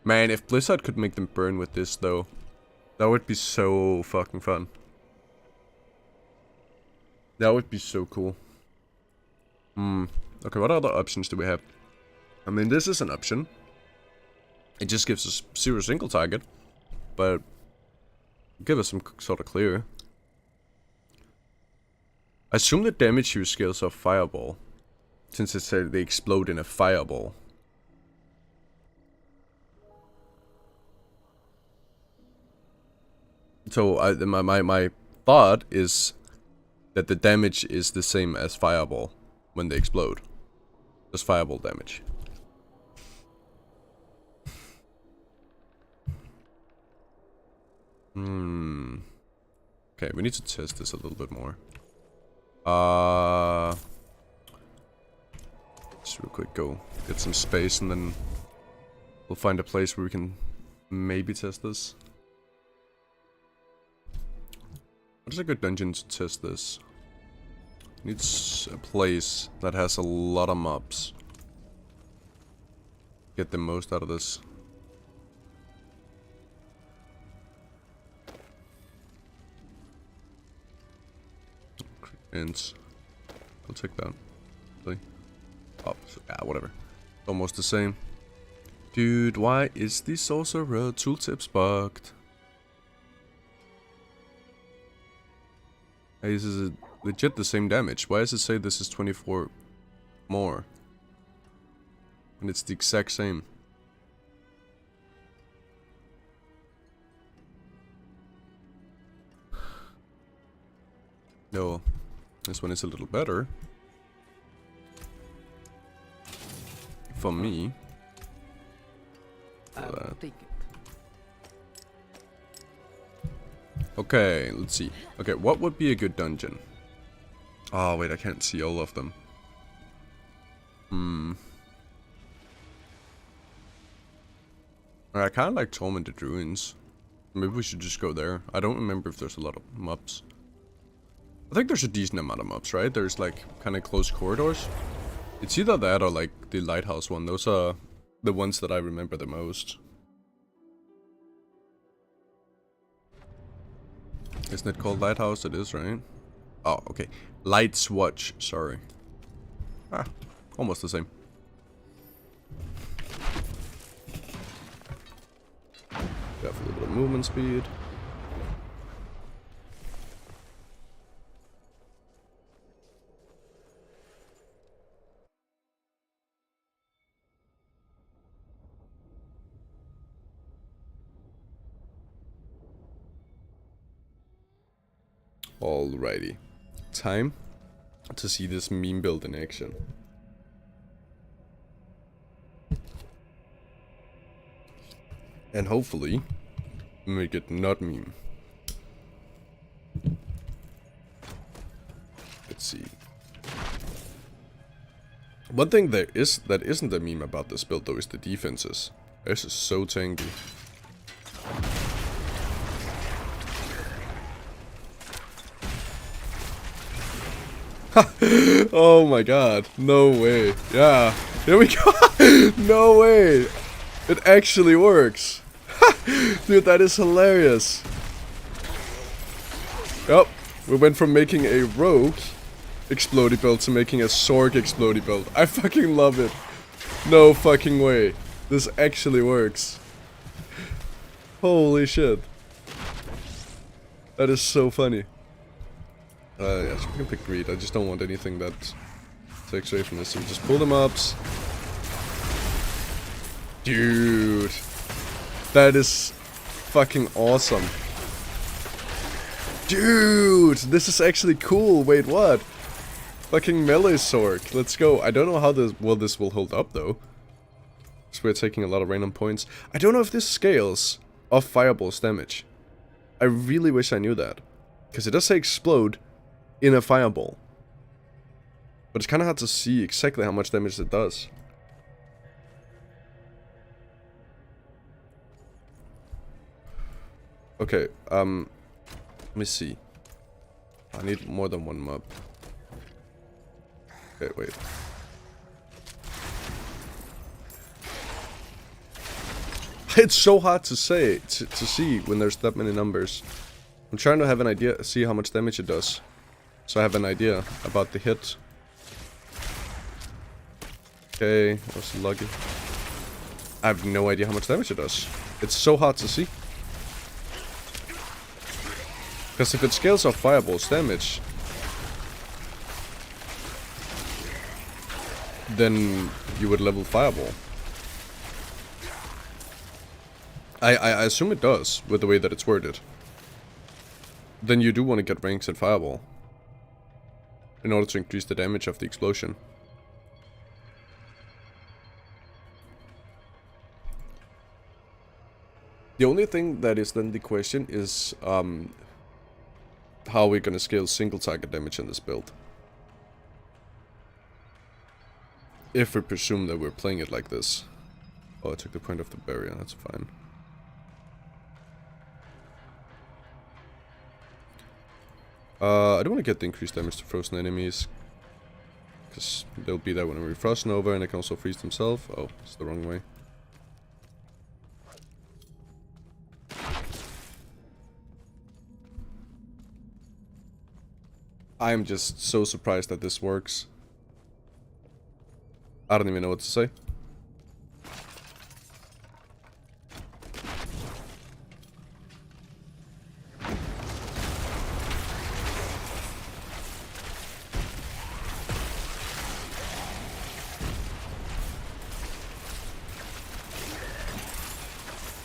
Speaker 2: Man, if Blizzard could make them burn with this, though, that would be so fucking fun. That would be so cool. Okay, what other options do we have? I mean, this is an option. It just gives us 0 single target, but give us some sort of clear. I assume the damage use scales off Fireball, since it said they explode in a fireball. So my thought is that the damage is the same as Fireball when they explode. Just Fireball damage. Okay, we need to test this a little bit more. Just real quick, go get some space, and then we'll find a place where we can maybe test this. What is a good dungeon to test this? Needs a place that has a lot of mobs. Get the most out of this. And I'll take that. Really? Oh, yeah, whatever. Almost the same. Dude, why is the sorcerer tooltips bugged? Hey, this is legit the same damage. Why does it say this is 24 more? And it's the exact same. No, this one is a little better. For me.
Speaker 3: I'll take it.
Speaker 2: Okay, let's see. Okay, what would be a good dungeon? Oh, wait, I can't see all of them. I kind of like Tormented Ruins. Maybe we should just go there. I don't remember if there's a lot of mobs. I think there's a decent amount of mobs, right? There's like kind of close corridors. It's either that or like the lighthouse one. Those are the ones that I remember the most. Isn't it called Lighthouse? It is, right? Oh, okay. Light's Watch, sorry. Ah, almost the same. Got a little bit of movement speed. Alrighty. Time to see this meme build in action. And hopefully make it not meme. Let's see. One thing that isn't a meme about this build though is the defenses. This is so tanky. Oh my god. No way. Yeah. Here we go. No way. It actually works. Dude, that is hilarious. Yep. We went from making a rogue explodey build to making a sorc explodey build. I fucking love it. No fucking way. This actually works. Holy shit. That is so funny. Yeah, so we can pick greed. I just don't want anything that takes away from this. So we just pull them up. Dude. That is fucking awesome. Dude, this is actually cool. Wait, what? Fucking melee sorc. Let's go. I don't know how this will hold up though. Because we're taking a lot of random points. I don't know if this scales off fireball's damage. I really wish I knew that. Because it does say explode in a fireball. But it's kind of hard to see exactly how much damage it does. Okay, let me see. I need more than one mob. Okay, wait. It's so hard to say, to see when there's that many numbers. I'm trying to have an idea, see how much damage it does. So I have an idea about the hit. Okay, that was lucky. I have no idea how much damage it does. It's so hard to see. Because if it scales off fireball's damage, then you would level fireball. I assume it does, with the way that it's worded. Then you do want to get ranks at fireball. In order to increase the damage of the explosion. The only thing that is then the question is how we're gonna scale single target damage in this build. If we presume that we're playing it like this. Oh, I took the point of the barrier, that's fine. I don't want to get the increased damage to frozen enemies. Because they'll be there when we're frozen over and they can also freeze themselves. Oh, it's the wrong way. I'm just so surprised that this works. I don't even know what to say.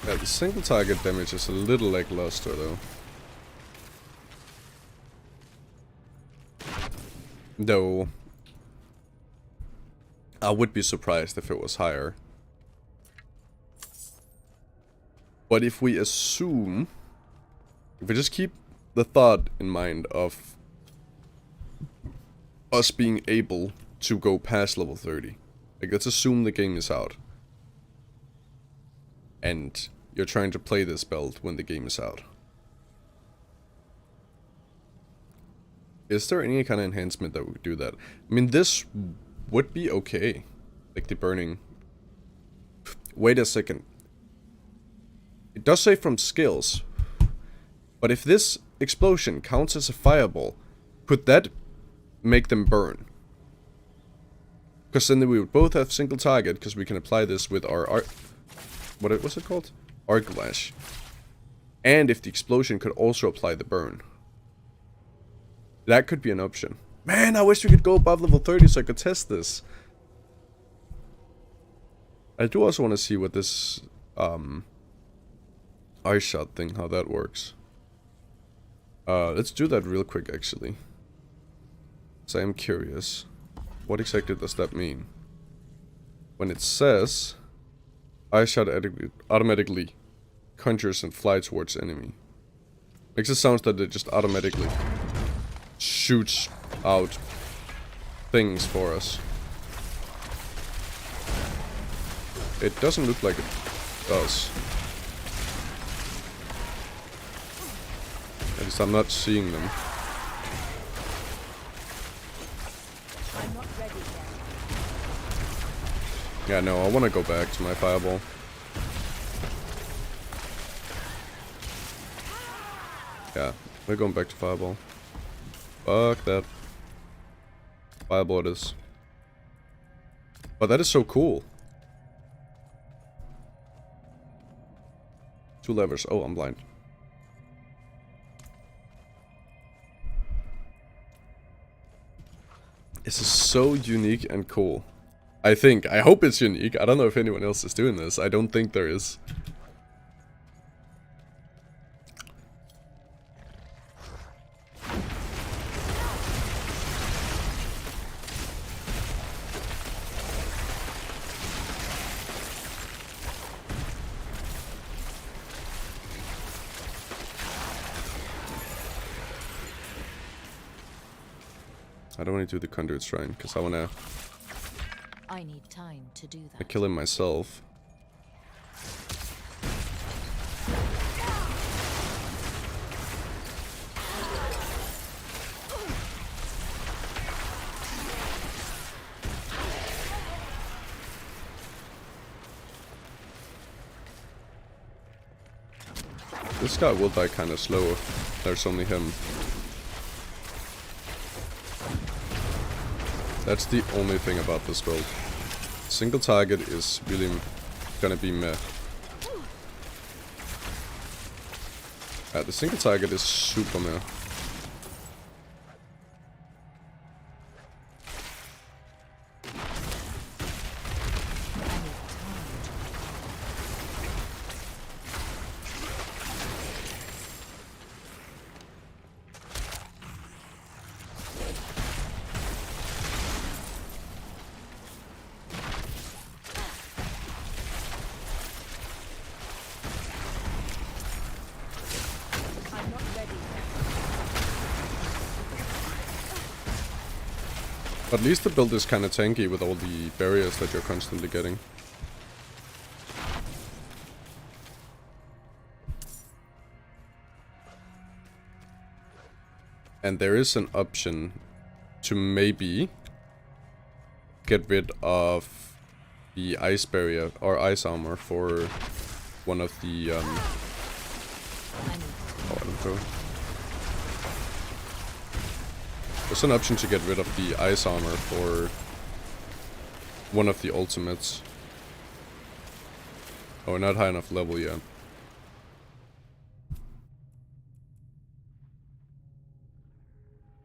Speaker 2: Yeah, the single target damage is a little lackluster though. Though, I would be surprised if it was higher. But if we assume, if we just keep the thought in mind of us being able to go past level 30. Like, let's assume the game is out. And you're trying to play this build when the game is out. Is there any kind of enhancement that would do that? I mean, this would be okay. Like the burning. Wait a second. It does say from skills. But if this explosion counts as a fireball, could that make them burn? Because then we would both have single target, because we can apply this with our what was it called? Arc Lash. And if the explosion could also apply the burn. That could be an option. Man, I wish we could go above level 30 so I could test this. I do also want to see what this ice shot thing, how that works. Let's do that real quick actually. So I am curious. What exactly does that mean? When it says ice shot automatically conjures and fly towards enemy. Makes it sound that it just automatically shoots out things for us. It doesn't look like it does. At least I'm not seeing them.
Speaker 1: I'm not ready yet.
Speaker 2: Yeah, no, I want to go back to my fireball. Yeah, we're going back to fireball. Fuck that. Fireball it is. But that is so cool. 2 levers. Oh, I'm blind. This is so unique and cool. I think. I hope it's unique. I don't know if anyone else is doing this. I don't think there is. I don't want to do the Conduit Shrine, because I want to
Speaker 1: I need time to do that.
Speaker 2: kill him myself. This guy will die kind of slow if there's only him. That's the only thing about this build. Single target is really gonna be meh. The single target is super meh.
Speaker 1: I'm not ready yet.
Speaker 2: At least the build is kind of tanky with all the barriers that you're constantly getting. And there is an option to maybe get rid of the ice barrier or ice armor for one of the
Speaker 1: I need
Speaker 2: oh, I don't know. There's an option to get rid of the ice armor for one of the ultimates. Oh, we're not high enough level yet.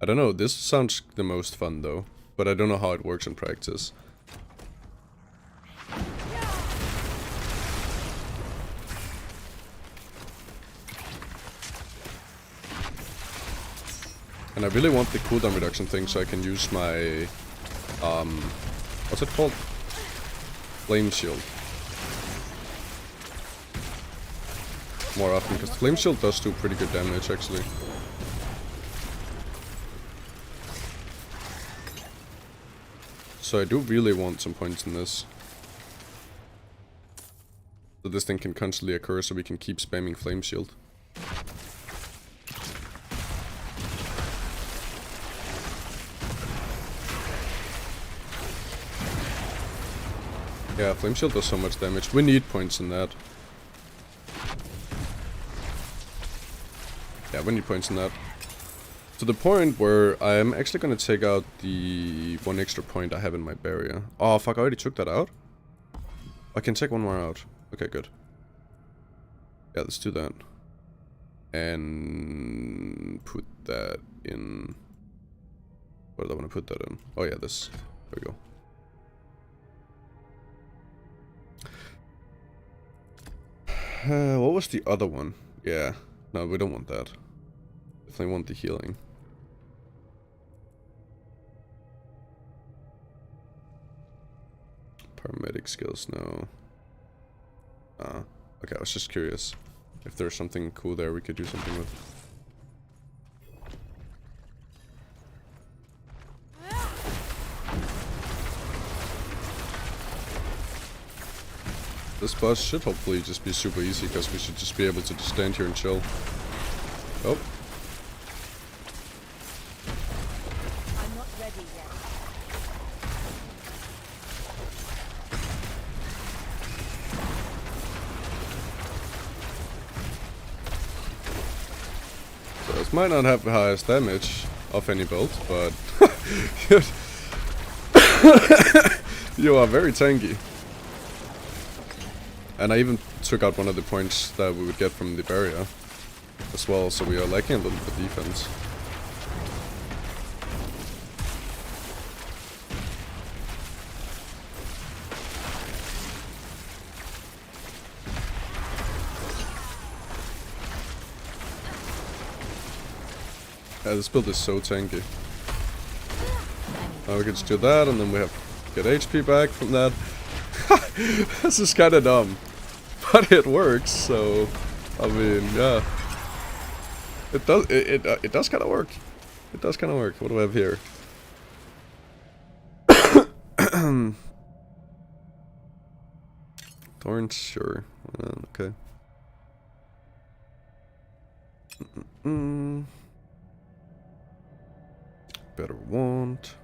Speaker 2: I don't know, this sounds the most fun though, but I don't know how it works in practice. And I really want the cooldown reduction thing so I can use my, what's it called? Flame Shield. More often, because the Flame Shield does do pretty good damage actually. So I do really want some points in this. So this thing can constantly occur so we can keep spamming Flame Shield. Yeah, Flame Shield does so much damage. We need points in that. Yeah, we need points in that. To the point where I am actually going to take out the one extra point I have in my barrier. Oh, fuck, I already took that out? I can take one more out. Okay, good. Yeah, let's do that. And put that in... Where do I want to put that in? Oh yeah, this. There we go. What was the other one? Yeah. No, we don't want that. Definitely want the healing. Paramedic skills, no. Okay, I was just curious if there's something cool there we could do something with. This boss should hopefully just be super easy, because we should just be able to just stand here and chill. Oh.
Speaker 1: I'm not ready yet.
Speaker 2: So this might not have the highest damage of any build, but you are very tanky. And I even took out one of the points that we would get from the barrier as well, so we are lacking a little bit of defense. Yeah, this build is so tanky. Now we can just do that, and then we have get HP back from that. This is kind of dumb, but it works. So, I mean, yeah, it does. It does kind of work. It does kind of work. What do I have here? Thorns, sure. Okay. Better want.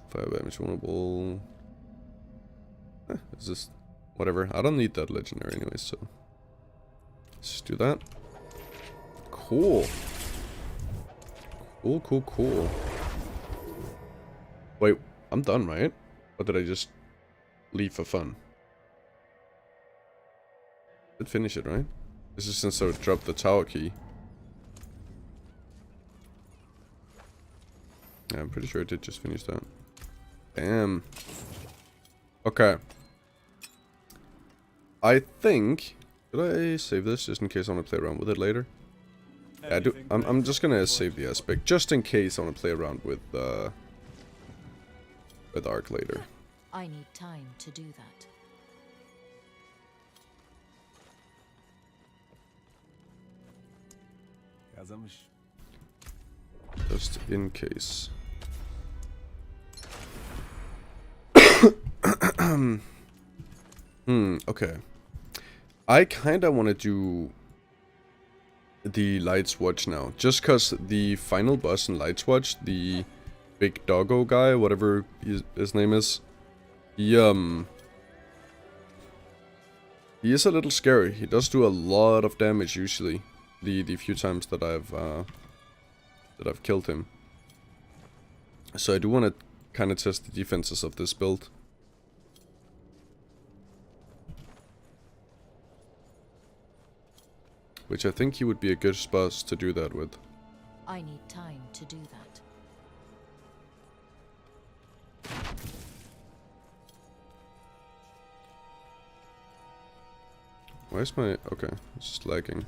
Speaker 2: Fire damage vulnerable. Is this whatever? I don't need that legendary anyway, so let's just do that. Cool. Cool. Wait, I'm done, right? Or did I just leave for fun? Did finish it, right? This is since I dropped the tower key. Yeah, I'm pretty sure I did just finish that. Damn. Okay. I think... Did I save this just in case I want to play around with it later? Yeah, I do. I'm just gonna save the aspect just in case I want to play around with Arc later.
Speaker 1: I need time to do that.
Speaker 2: Just in case. Okay. I kinda wanna do the Lights Watch now. Just cause the final boss in Lights Watch, the big doggo guy, whatever his name is, he is a little scary. He does do a lot of damage usually. The few times that I've killed him. So I do want to kind of test the defenses of this build. Which I think he would be a good boss to do that with.
Speaker 1: I need time to do that.
Speaker 2: Why is my... Okay, it's just lagging.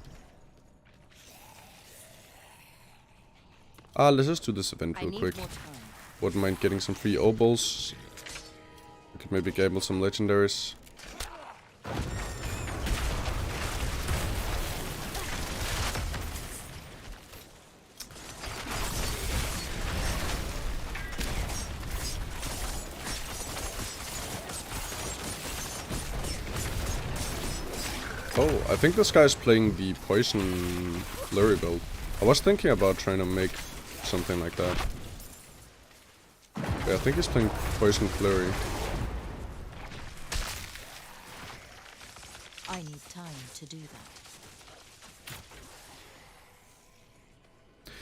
Speaker 2: Let's just do this event real quick. Wouldn't mind getting some free obols. We could maybe gamble some legendaries. Oh, I think this guy's playing the poison flurry build. I was thinking about trying to make something like that. Yeah, I think he's playing poison flurry.
Speaker 1: I need time to do that.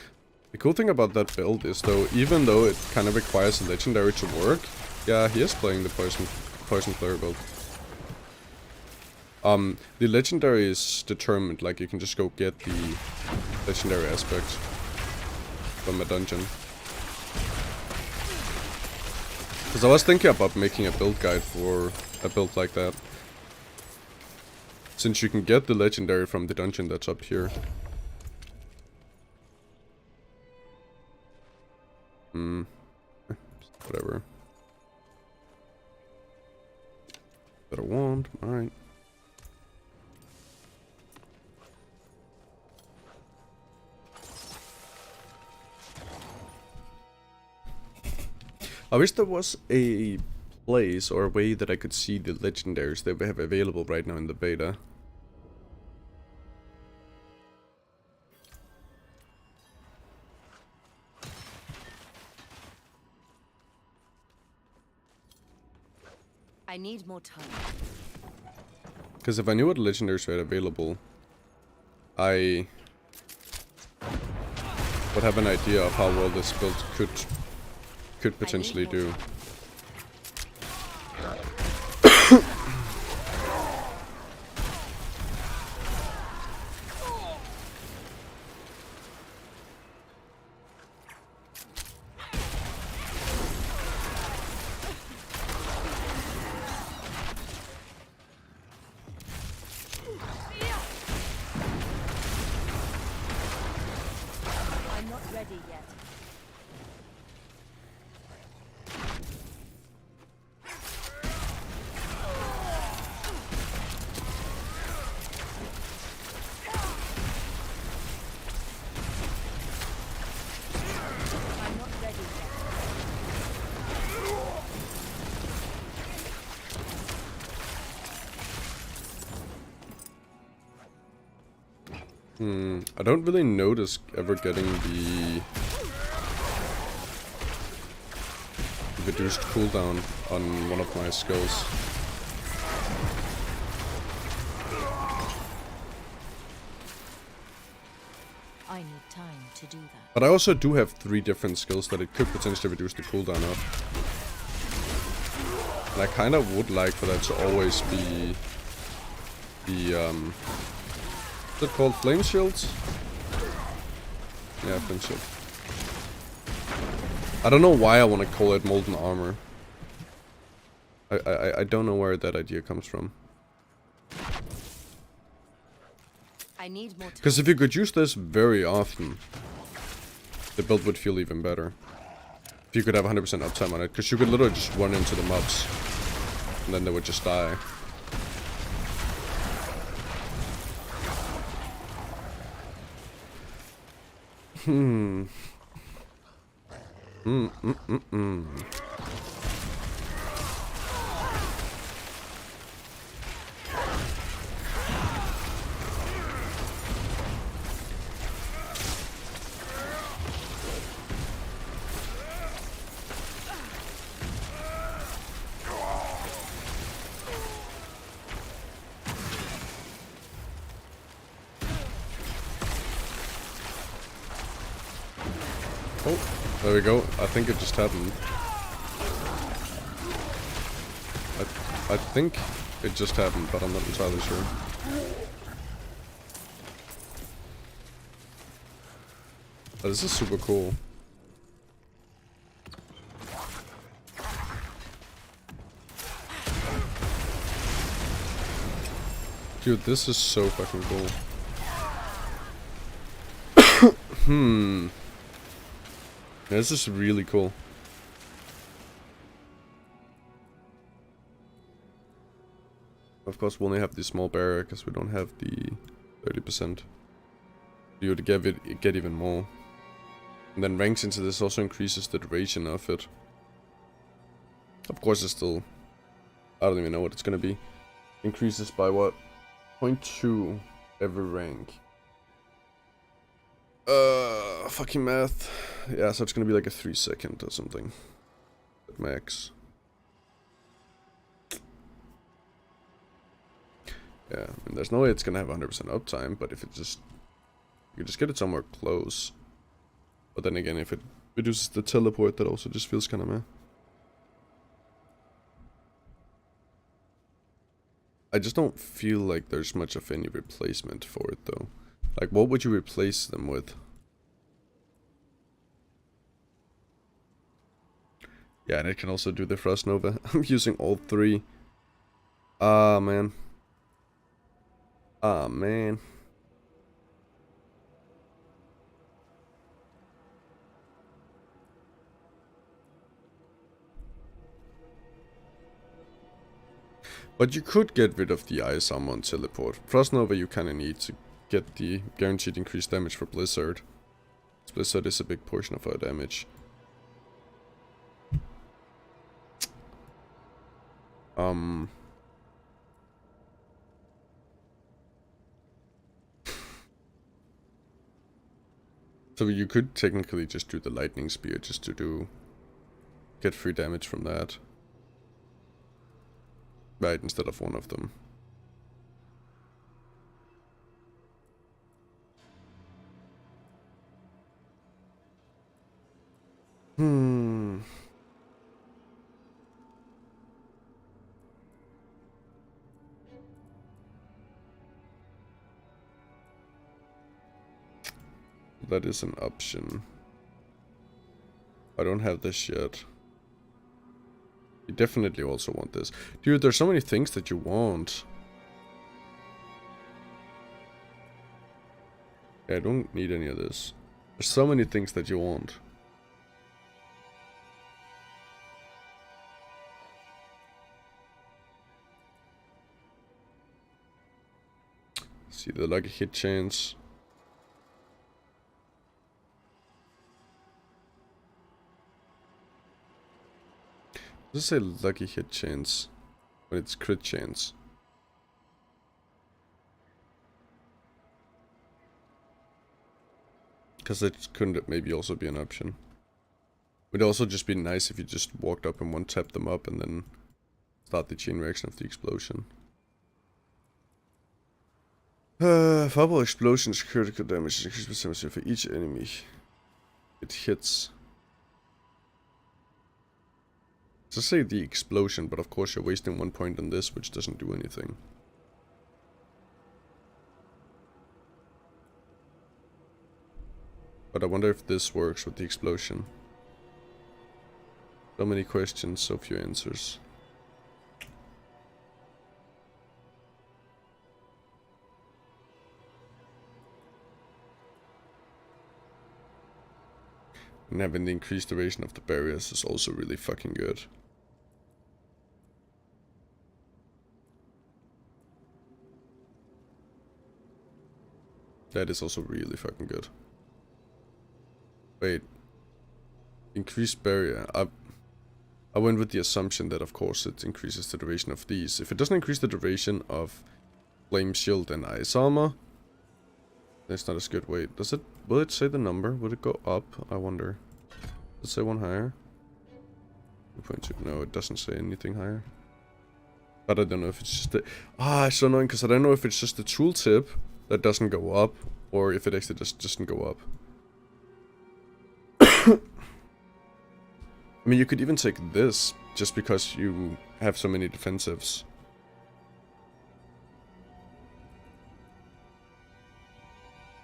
Speaker 2: The cool thing about that build is, though, even though it kind of requires a legendary to work, yeah, he is playing the poison flurry build. The legendary is determined, like you can just go get the legendary aspects from a dungeon. Because I was thinking about making a build guide for a build like that. Since you can get the legendary from the dungeon that's up here. Whatever. Got a wand, alright. I wish there was a place or a way that I could see the legendaries that we have available right now in the beta.
Speaker 1: I need more time.
Speaker 2: Because if I knew what legendaries we had available, I would have an idea of how well this build could potentially do.
Speaker 1: I'm not ready yet. I'm not ready yet.
Speaker 2: I don't really notice ever getting the reduced cooldown on one of my skills.
Speaker 1: I need time to do that.
Speaker 2: But I also do have 3 different skills that it could potentially reduce the cooldown of. And I kind of would like for that to always be the, is it called flame shields? Yeah, flame shield. I don't know why I want to call it molten armor. I don't know where that idea comes from.
Speaker 1: I need more time.
Speaker 2: Because if you could use this very often, the build would feel even better. If you could have 100% uptime on it, because you could literally just run into the mobs, and then they would just die. Oh, there we go. I think it just happened. I think it just happened, but I'm not entirely sure. Oh, this is super cool. Dude, this is so fucking cool. Yeah, this is really cool. Of course, we only have the small barrier because we don't have the 30%. You would get even more. And then ranks into this also increases the duration of it. Of course, it's still... I don't even know what it's gonna be. Increases by what? 0.2 every rank. Fucking math. Yeah, so it's gonna be like a 3-second or something. At max. Yeah, and there's no way it's gonna have 100% uptime, but if it just... You just get it somewhere close. But then again, if it reduces the teleport, that also just feels kinda meh. I just don't feel like there's much of any replacement for it, though. Like, what would you replace them with? Yeah, and it can also do the Frost Nova. I'm using all three. Ah, man. Ah, man. But you could get rid of the Ice Armor and Teleport. Frost Nova you kinda need to get the guaranteed increased damage for Blizzard. Blizzard is a big portion of our damage. So you could technically just do the Lightning Spear just to get free damage from that. Right, instead of one of them. That is an option. I don't have this yet. You definitely also want this. Dude, there's so many things that you want. Yeah, I don't need any of this. There's so many things that you want. See the lucky hit chance. Does it say lucky hit chance when it's crit chance? Because that couldn't maybe also be an option. Would also just be nice if you just walked up and one-tapped them up and then start the chain reaction of the explosion. Fireball explosions critical damage is increased percentage for each enemy it hits. So say the explosion, but of course you're wasting 1 point on this, which doesn't do anything. But I wonder if this works with the explosion. So many questions, so few answers. And having the increased duration of the barriers is also really fucking good. That is also really fucking good. Wait. Increased barrier. I went with the assumption that of course it increases the duration of these. If it doesn't increase the duration of Flame Shield and Ice Armor, that's not as good. Wait, does it... Will it say the number? Would it go up? I wonder. Does it say one higher? 2.2. No, it doesn't say anything higher. But I don't know if it's just the... it's so annoying because I don't know if it's just the tooltip that doesn't go up, or if it actually just doesn't go up. I mean, you could even take this, just because you have so many defensives.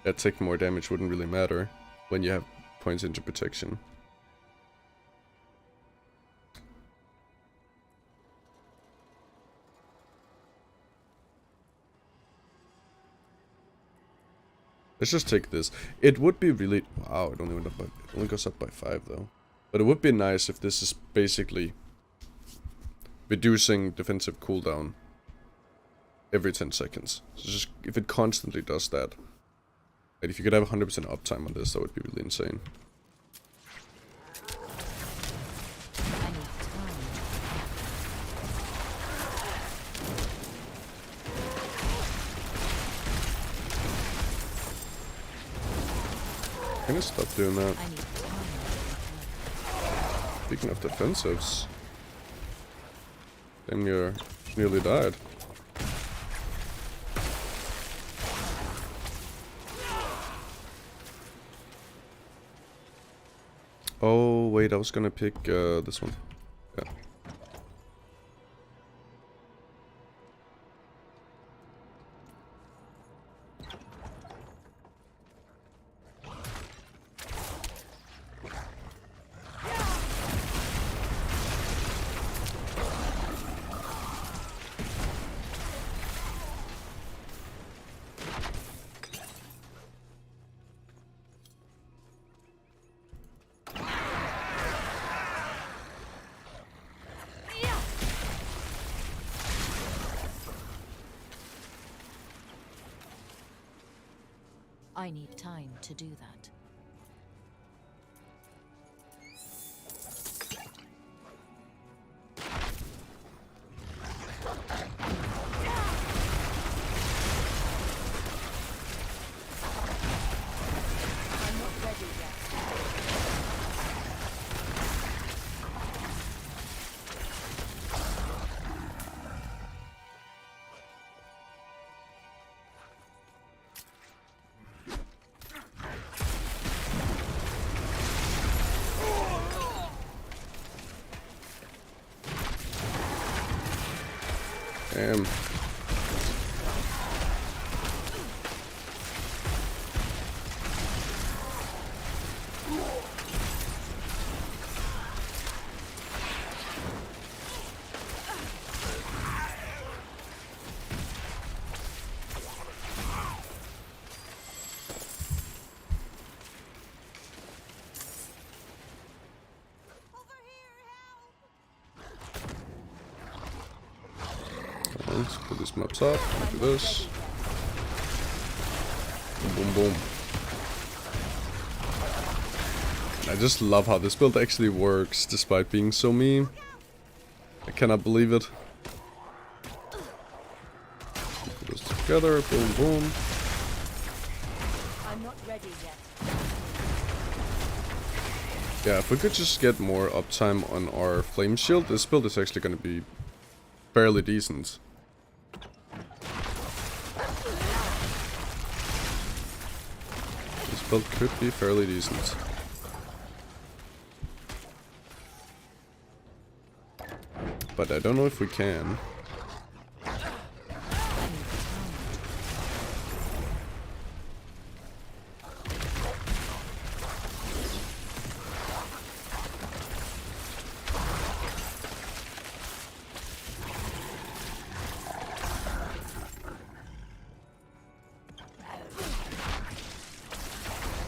Speaker 2: That taking more damage wouldn't really matter when you have points into protection. Let's just take this. It would be really... Wow, it only went up by... It only goes up by 5 though. But it would be nice if this is basically reducing defensive cooldown every 10 seconds. So just if it constantly does that. And if you could have 100% uptime on this, that would be really insane. Can I stop doing that?
Speaker 1: I need time to prepare.
Speaker 2: Speaking of defensives, damn near nearly died. Oh wait, I was gonna pick this one. Yeah.
Speaker 1: I need time to do that. I'm not ready yet.
Speaker 2: Damn. Let's put these maps up. Do this. Boom, boom, boom. I just love how this build actually works, despite being so mean. I cannot believe it. Put this together. Boom, boom.
Speaker 1: I'm not ready yet.
Speaker 2: Yeah, if we could just get more uptime on our flame shield, this build is actually going to be fairly decent. This build could be fairly decent. But I don't know if we can.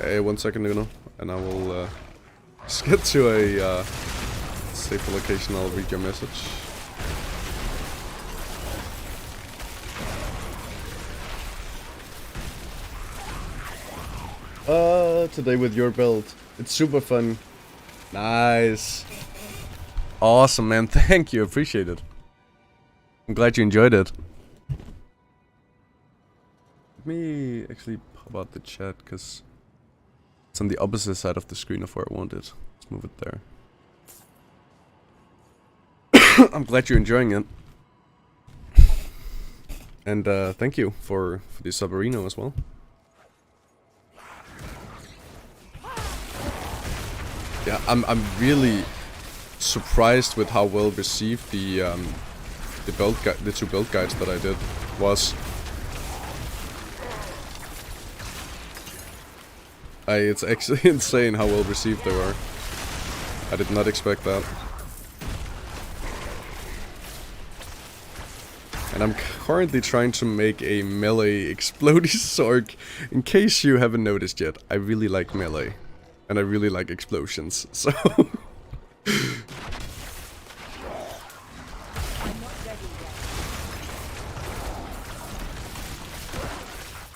Speaker 2: Hey, 1 second, Nuno, and I will just get to a safer location. I'll read your message. Today with your build. It's super fun. Nice. Awesome, man. Thank you. Appreciate it. I'm glad you enjoyed it. Let me actually pop out the chat, because it's on the opposite side of the screen of where I want it. Let's move it there. I'm glad you're enjoying it. And thank you for the Sabarino as well. Yeah, I'm really surprised with how well received the two build guides that I did was. It's actually insane how well received they were. I did not expect that. And I'm currently trying to make a melee explodey sorc. In case you haven't noticed yet, I really like melee. And I really like explosions, so...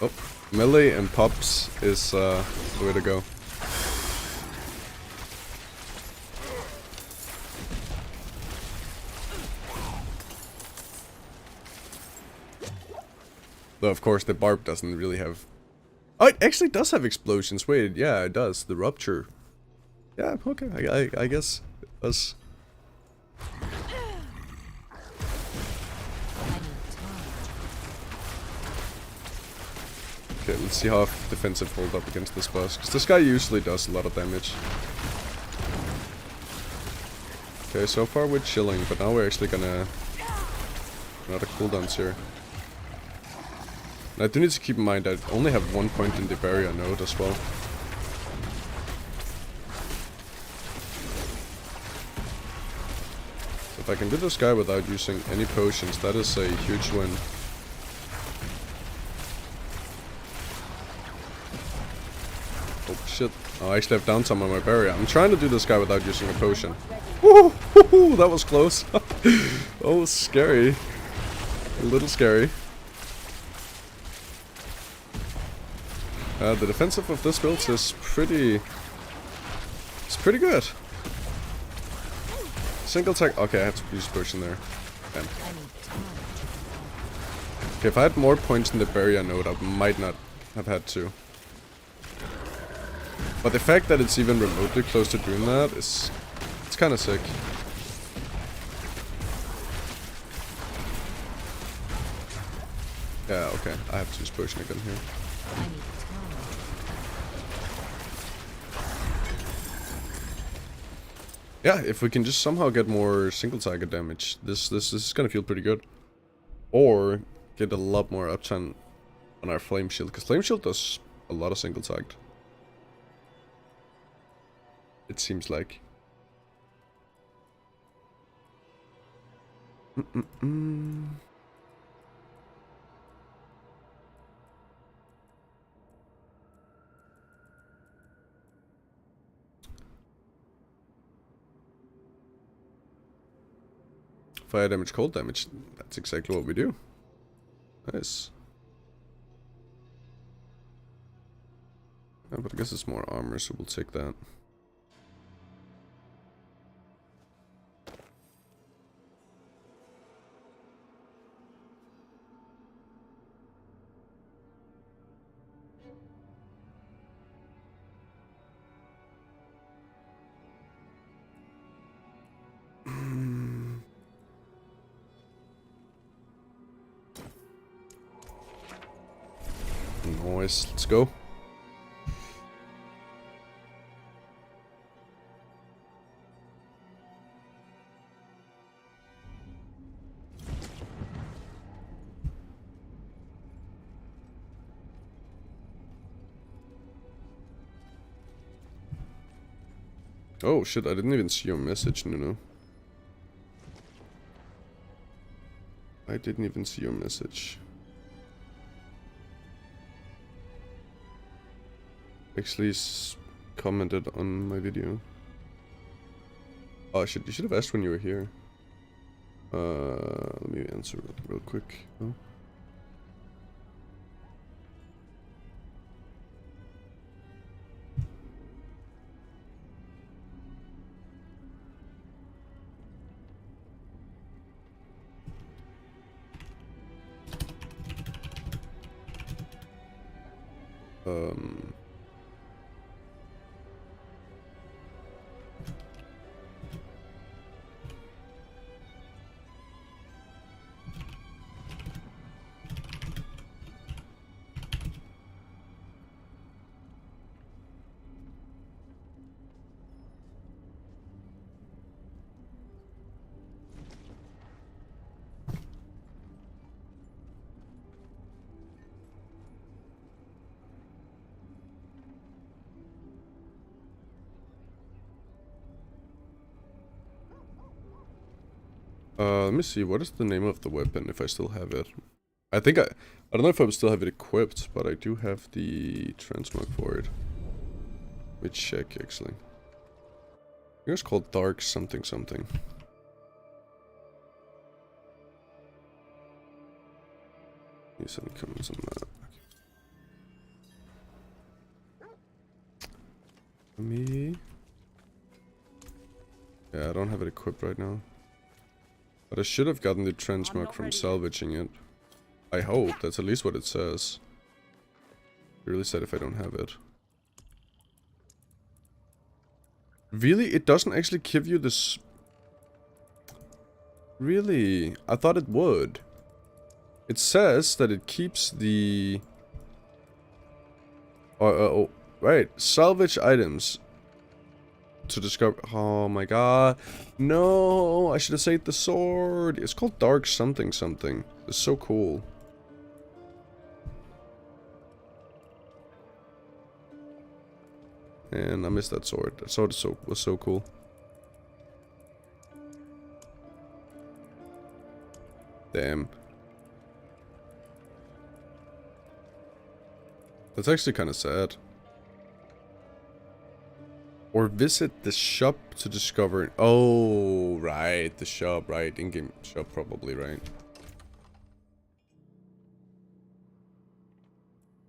Speaker 2: Oh, melee and pops is the way to go. Though of course the barb doesn't really have Oh, it actually does have explosions. Wait, yeah, it does. The rupture. Yeah, okay. I guess it was.
Speaker 1: I need time.
Speaker 2: Okay, let's see how defensive hold up against this boss. Because this guy usually does a lot of damage. Okay, so far we're chilling, but now we're actually gonna... Another cooldowns here. And I do need to keep in mind I only have 1 point in the barrier node as well. So if I can do this guy without using any potions, that is a huge win. Oh shit. Oh, I actually have downtime on my barrier. I'm trying to do this guy without using a potion. Woo! That was close. Oh, scary. A little scary. The defensive of this build is pretty... It's pretty good. Single attack... Okay, I have to use potion there. Damn. Okay, if I had more points in the barrier node, I might not have had to. But the fact that it's even remotely close to doing that is... It's kinda sick. Yeah, okay. I have to use potion again here.
Speaker 1: I need time.
Speaker 2: Yeah, if we can just somehow get more single target damage, this is gonna feel pretty good. Or get a lot more uptime on our flame shield, because flame shield does a lot of single target. It seems like. Fire damage, cold damage. That's exactly what we do. Nice. Yeah, but I guess it's more armor, so we'll take that. Nice, let's go. Oh shit, I didn't even see your message, no. I didn't even see your message. Actually commented on my video. Oh shit, you should have asked when you were here. Let me answer real quick. Oh. Let me see, what is the name of the weapon, if I still have it? I think I don't know if I still have it equipped, but I do have the transmog for it. Let me check, actually. I think it's called Dark something something. Use any comments on that. Okay. Me. Yeah, I don't have it equipped right now. But I should have gotten the transmog from salvaging it. I hope, that's at least what it says. Really sad if I don't have it. Really? It doesn't actually give you this... Really? I thought it would. It says that it keeps the... Oh, right. Salvage items. To discover... Oh my god. No! I should have saved the sword. It's called Dark something something. It's so cool. And I missed that sword. That sword was so cool. Damn. That's actually kind of sad. Or visit the shop to discover... Oh, right. The shop, right. In-game shop, probably, right.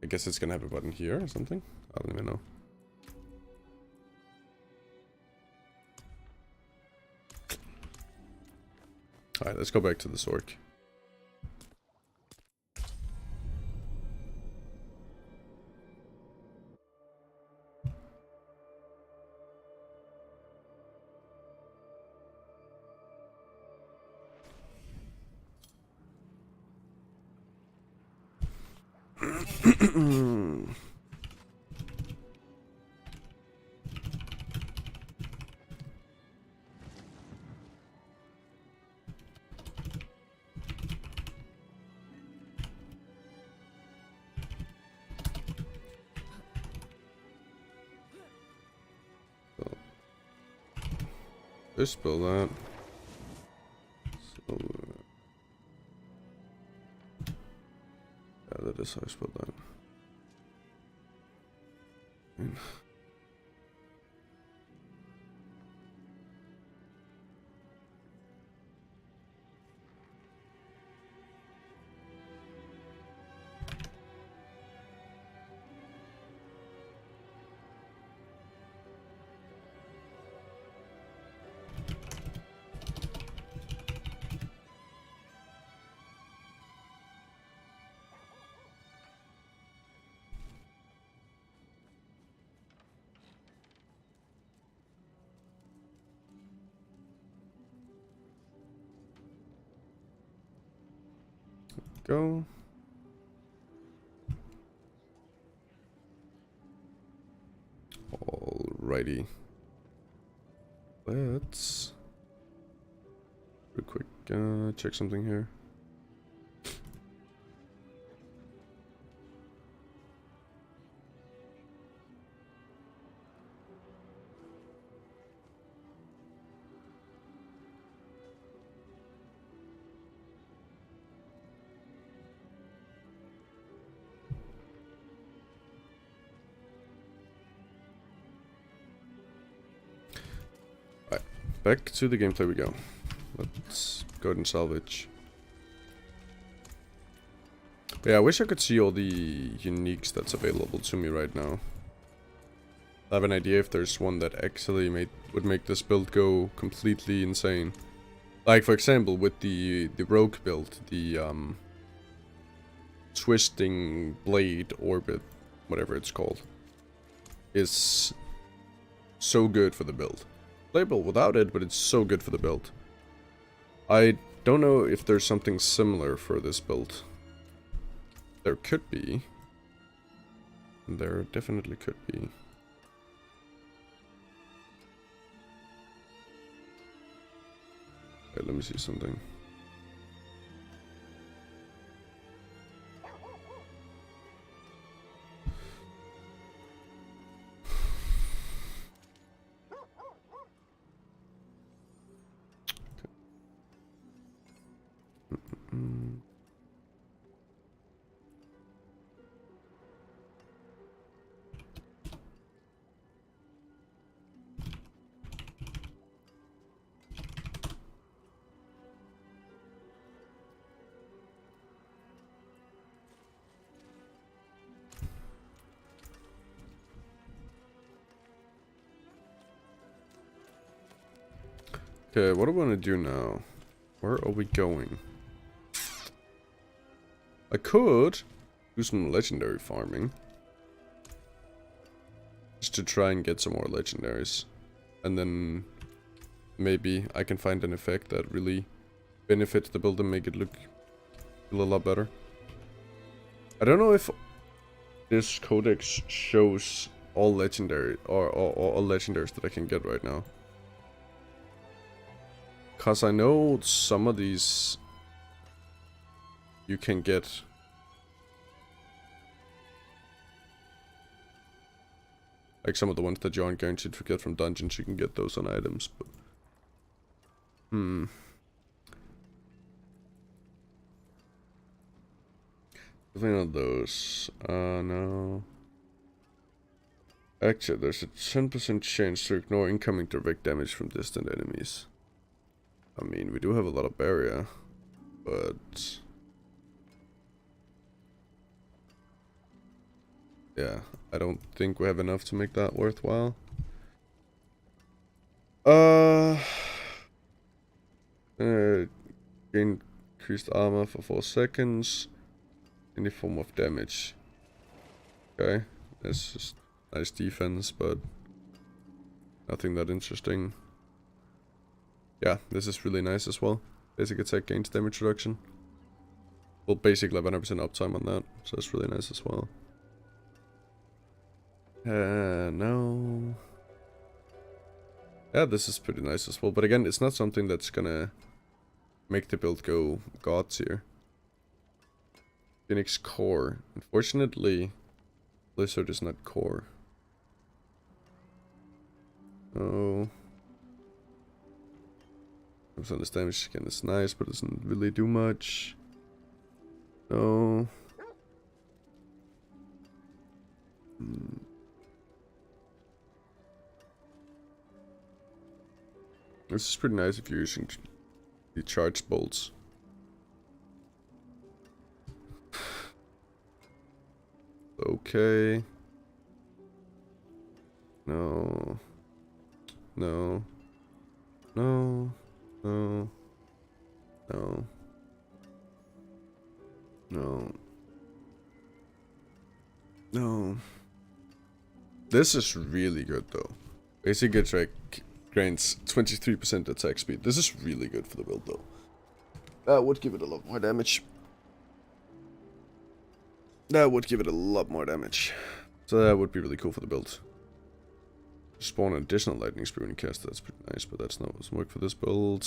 Speaker 2: I guess it's gonna have a button here or something. I don't even know. Alright, let's go back to the sorc. Dispel that. So, yeah, that is how I spell that. Go. Alrighty. Let's real quick check something here. Back to the gameplay we go. Let's go ahead and salvage. But yeah, I wish I could see all the uniques that's available to me right now. I have an idea if there's one that actually would make this build go completely insane. Like, for example, with the rogue build, the twisting blade orbit, whatever it's called, is so good for the build. Playable without it, but it's so good for the build. I don't know if there's something similar for this build. There could be. There definitely could be. Okay, let me see something. Okay, what do I want to do now? Where are we going? I could do some legendary farming. just to try and get some more legendaries. And then maybe I can find an effect that really benefits the build and make it look a lot better. I don't know if this codex shows all legendary or all legendaries that I can get right now. Cause I know some of these you can get. Like some of the ones that you aren't guaranteed to get from dungeons, you can get those on items, but... Definitely not those. No. Actually, there's a 10% chance to ignore incoming direct damage from distant enemies. I mean, we do have a lot of barrier, but... Yeah, I don't think we have enough to make that worthwhile. Increased armor for 4 seconds. Any form of damage. Okay, that's just nice defense, but nothing that interesting. Yeah, this is really nice as well. Basic attack gains damage reduction. Well, basically 100% uptime on that, so that's really nice as well. No. Yeah, this is pretty nice as well, but again, it's not something that's gonna make the build go god tier. Phoenix core. Unfortunately, Blizzard is not core. Oh. Some this damage again is nice, but doesn't really do much. No. This is pretty nice if you're using the charge bolts. Okay. No. No. No. No. No. No. No. This is really good though. Basic attack grants 23% attack speed. This is really good for the build though. That would give it a lot more damage. That would give it a lot more damage. So that would be really cool for the build. Spawn an additional lightning spear when you cast. That's pretty nice, but that's not what's work for this build.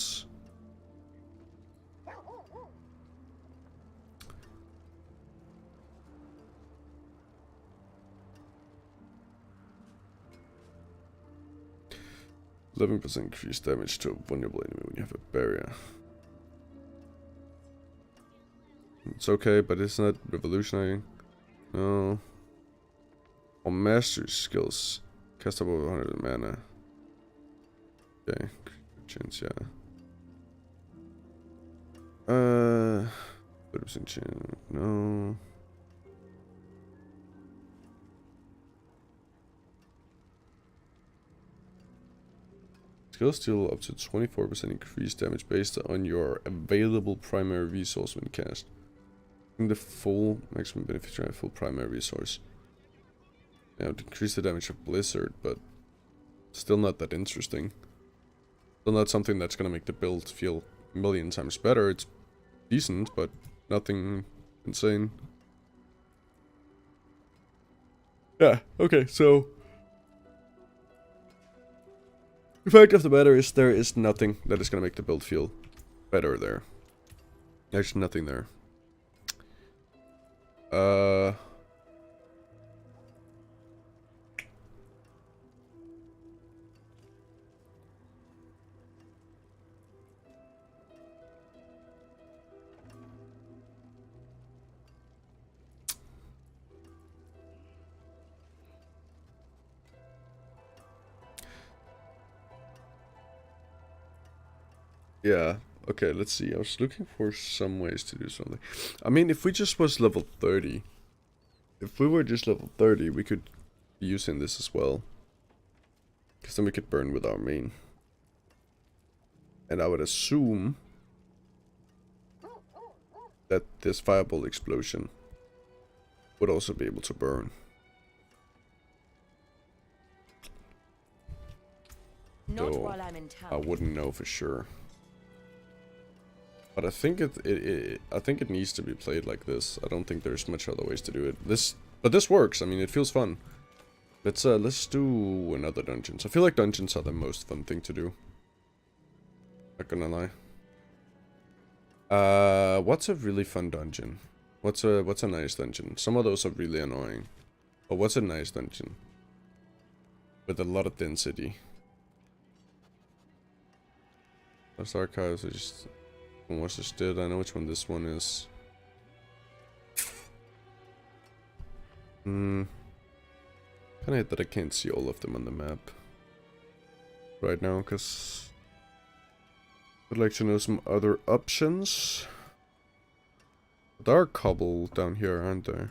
Speaker 2: 11% increased damage to a vulnerable enemy when you have a barrier. It's okay, but it's not revolutionary. No. Or mastery skills. Cast up over 100 mana. Okay, chance, yeah. 30% chance, no. Skills deal up to 24% increased damage based on your available primary resource when cast. In the full maximum benefit, try full primary resource. Now decrease the damage of Blizzard, but still not that interesting. Still not something that's gonna make the build feel a million times better. It's decent, but nothing insane. Yeah, okay, so the fact of the matter is there is nothing that is gonna make the build feel better there. There's nothing there. Yeah, okay, let's see. I was looking for some ways to do something. I mean, if we just was level 30, if we were just level 30, we could be using this as well. Because then we could burn with our main. And I would assume that this fireball explosion would also be able to burn.
Speaker 1: Not
Speaker 2: though
Speaker 1: while I'm in
Speaker 2: I
Speaker 1: town.
Speaker 2: wouldn't know for sure. But I think I think it needs to be played like this. I don't think there's much other ways to do it. But this works. I mean, it feels fun. Let's do another dungeons. I feel like dungeons are the most fun thing to do. Not gonna lie. What's a really fun dungeon? What's a nice dungeon? Some of those are really annoying. But what's a nice dungeon? With a lot of density. Those archives are just... What's this did? I know which one this one is. Kinda hate that I can't see all of them on the map right now, because I'd like to know some other options. There are a couple down here, aren't there?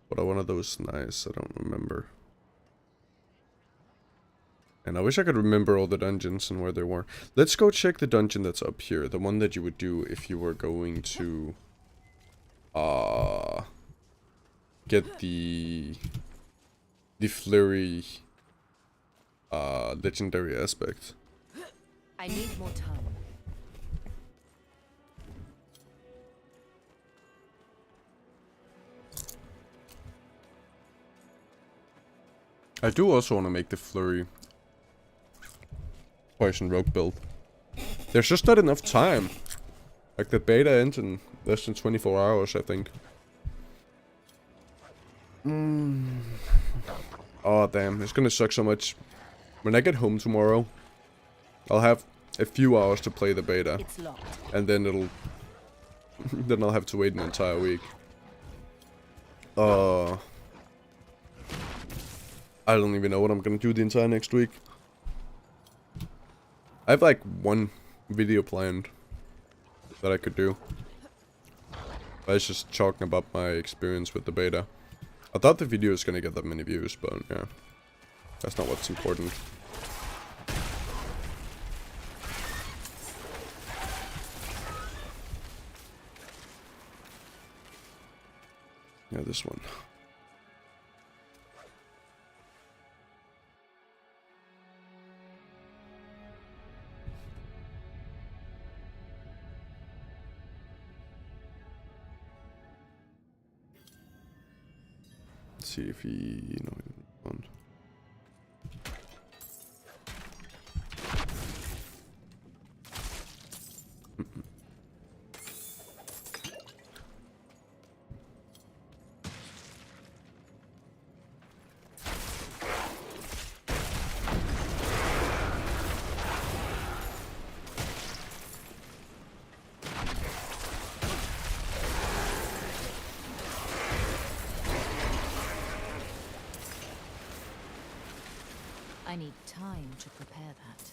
Speaker 2: But are one of those nice? I don't remember. And I wish I could remember all the dungeons and where they were. Let's go check the dungeon that's up here. The one that you would do if you were going to... get the flurry... legendary aspect.
Speaker 1: I need more time.
Speaker 2: I do also want to make the flurry poison rogue build. There's just not enough time. Like, the beta ends in less than 24 hours, I think. Oh, damn. It's gonna suck so much. When I get home tomorrow, I'll have a few hours to play the beta.
Speaker 1: It's locked.
Speaker 2: And then it'll... then I'll have to wait an entire week. I don't even know what I'm gonna do the entire next week. I have like one video planned that I could do. I was just talking about my experience with the beta. I thought the video was gonna get that many views, but yeah. That's not what's important. Yeah, this one. Let's see if he, you know, on.
Speaker 1: I need time to prepare that.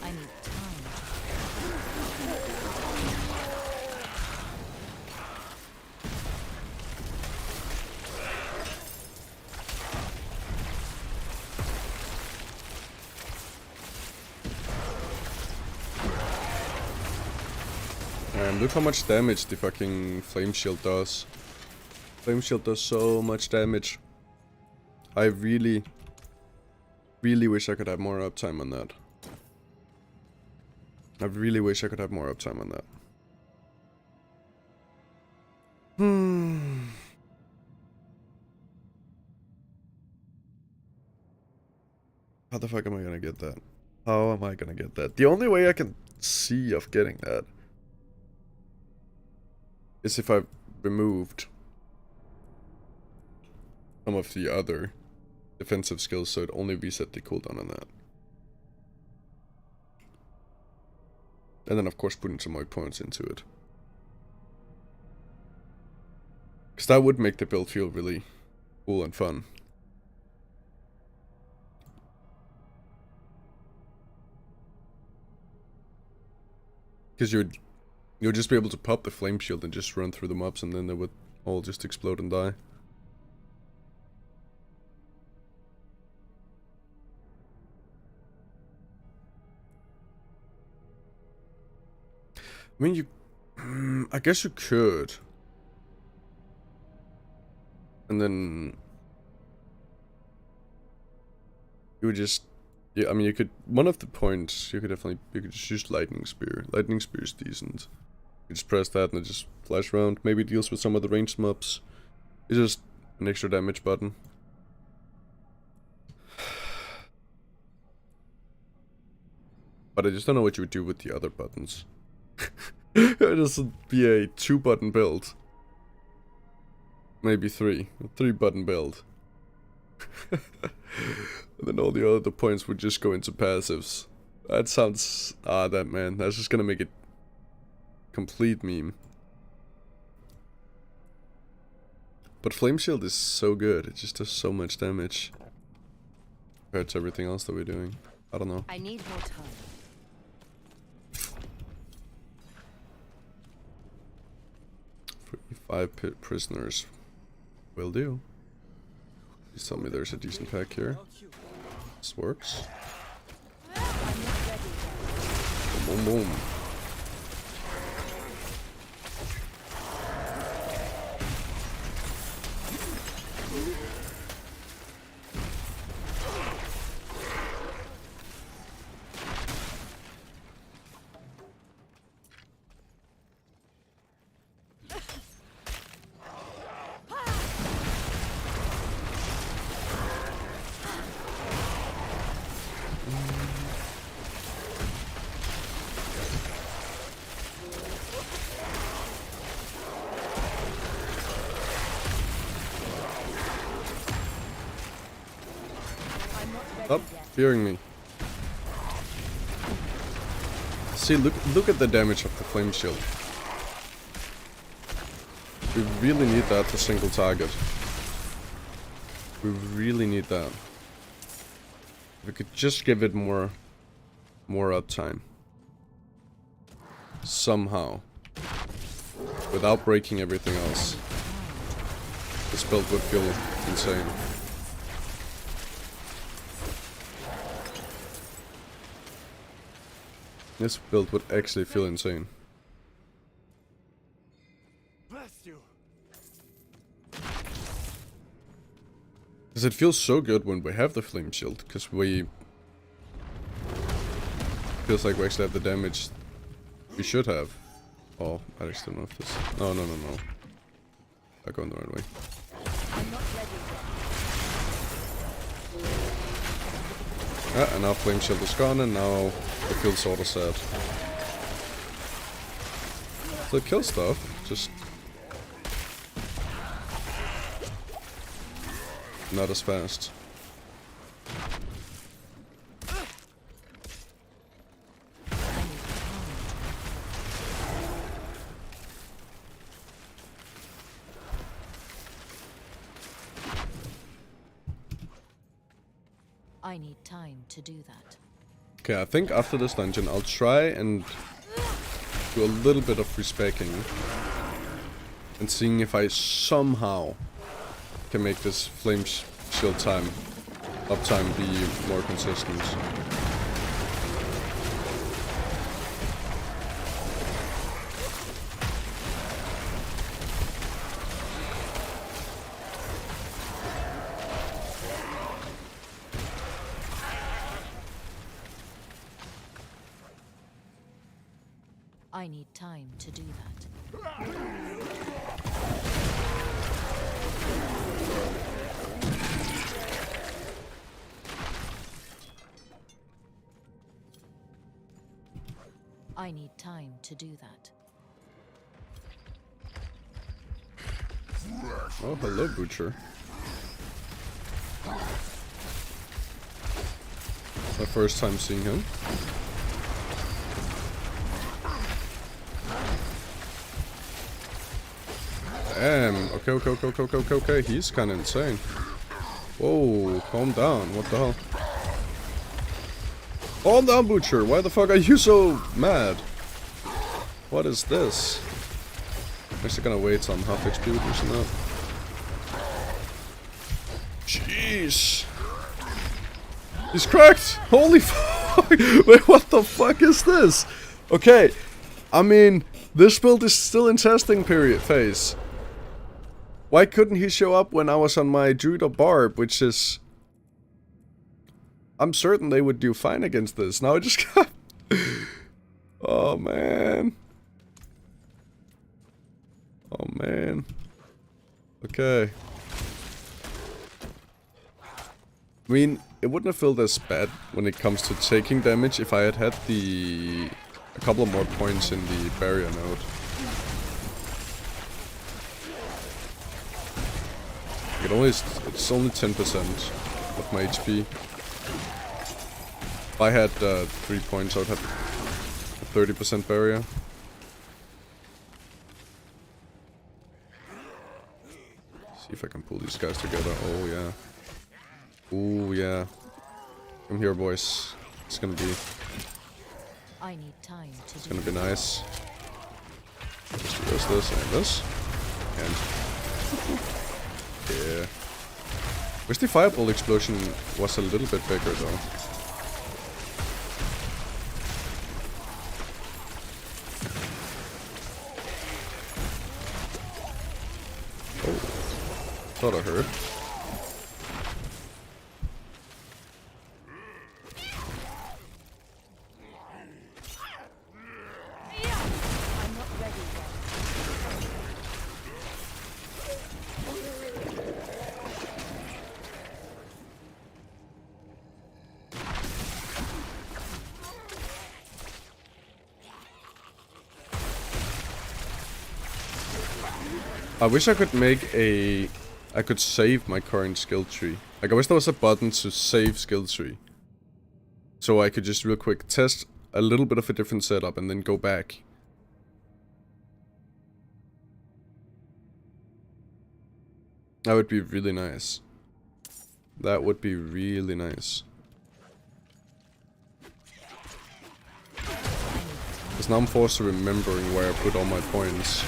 Speaker 1: I need time to
Speaker 2: Look how much damage the fucking flame shield does. Flame shield does so much damage. I really wish I could have more uptime on that. I really wish I could have more uptime on that. How the fuck am I gonna get that? How am I gonna get that? The only way I can see of getting that is if I've removed some of the other defensive skills, so it only reset the cooldown on that. And then of course putting some more points into it. Because that would make the build feel really cool and fun. Because you'd just be able to pop the flame shield and just run through the mobs, and then they would all just explode and die. I mean, I guess you could. And then you would just, yeah, I mean, you could, one of the points, you could just use Lightning Spear. Lightning Spear is decent. You just press that and it just flies around. Maybe it deals with some of the ranged mobs. It's just an extra damage button. But I just don't know what you would do with the other buttons. It would be a 2-button build. Maybe 3. A 3-button build. And then all the other points would just go into passives. That sounds... that's just gonna make it complete meme. But Flame Shield is so good, it just does so much damage compared to everything else that we're doing. I don't know.
Speaker 1: I need more time.
Speaker 2: 5 prisoners. Will do. Please tell me there's a decent pack here. This works. Boom, boom, boom. Stop fearing me. See, look at the damage of the flame shield. We really need that to single target. We really need that. If we could just give it more uptime. Somehow. Without breaking everything else. This build would feel insane. This build would actually feel insane.
Speaker 4: Bless you.
Speaker 2: Because it feels so good when we have the flame shield, because feels like we actually have the damage we should have. Oh, I just don't know if this... No. I'm going the right way. And now flame shield is gone, and now I feel sort of sad. So it kills stuff, just not as fast.
Speaker 1: I need time to do that.
Speaker 2: Okay, I think after this dungeon I'll try and do a little bit of respecking and seeing if I somehow can make this flame shield uptime be more consistent.
Speaker 1: I need time to do that. I need time to do that.
Speaker 2: Oh, hello, Butcher. My first time seeing him. Damn. Okay. He's kind of insane. Whoa, calm down. What the hell? Calm down, Butcher. Why the fuck are you so mad? What is this? I'm actually gonna wait some half XP with using that. Jeez. He's cracked! Holy fuck! Wait, what the fuck is this? Okay, I mean, this build is still in testing phase. Why couldn't he show up when I was on my Druid or Barb, which is... I'm certain they would do fine against this. Now I just got... Oh, man. Oh, man. Okay. I mean, it wouldn't have felt as bad when it comes to taking damage if I had had a couple of more points in the barrier node. It's only 10% of my HP. If I had 3 points, I would have a 30% barrier. See if I can pull these guys together. Oh yeah. Ooh, yeah. Come here, boys. It's gonna be...
Speaker 1: I need time to
Speaker 2: It's gonna be nice. Just this and this. And... Yeah. Wish the fireball explosion was a little bit bigger, though. Oh. Thought I heard. I wish I could I could save my current skill tree. Like, I wish there was a button to save skill tree. So I could just real quick test a little bit of a different setup and then go back. That would be really nice. That would be really nice. Because now I'm forced to remembering where I put all my points.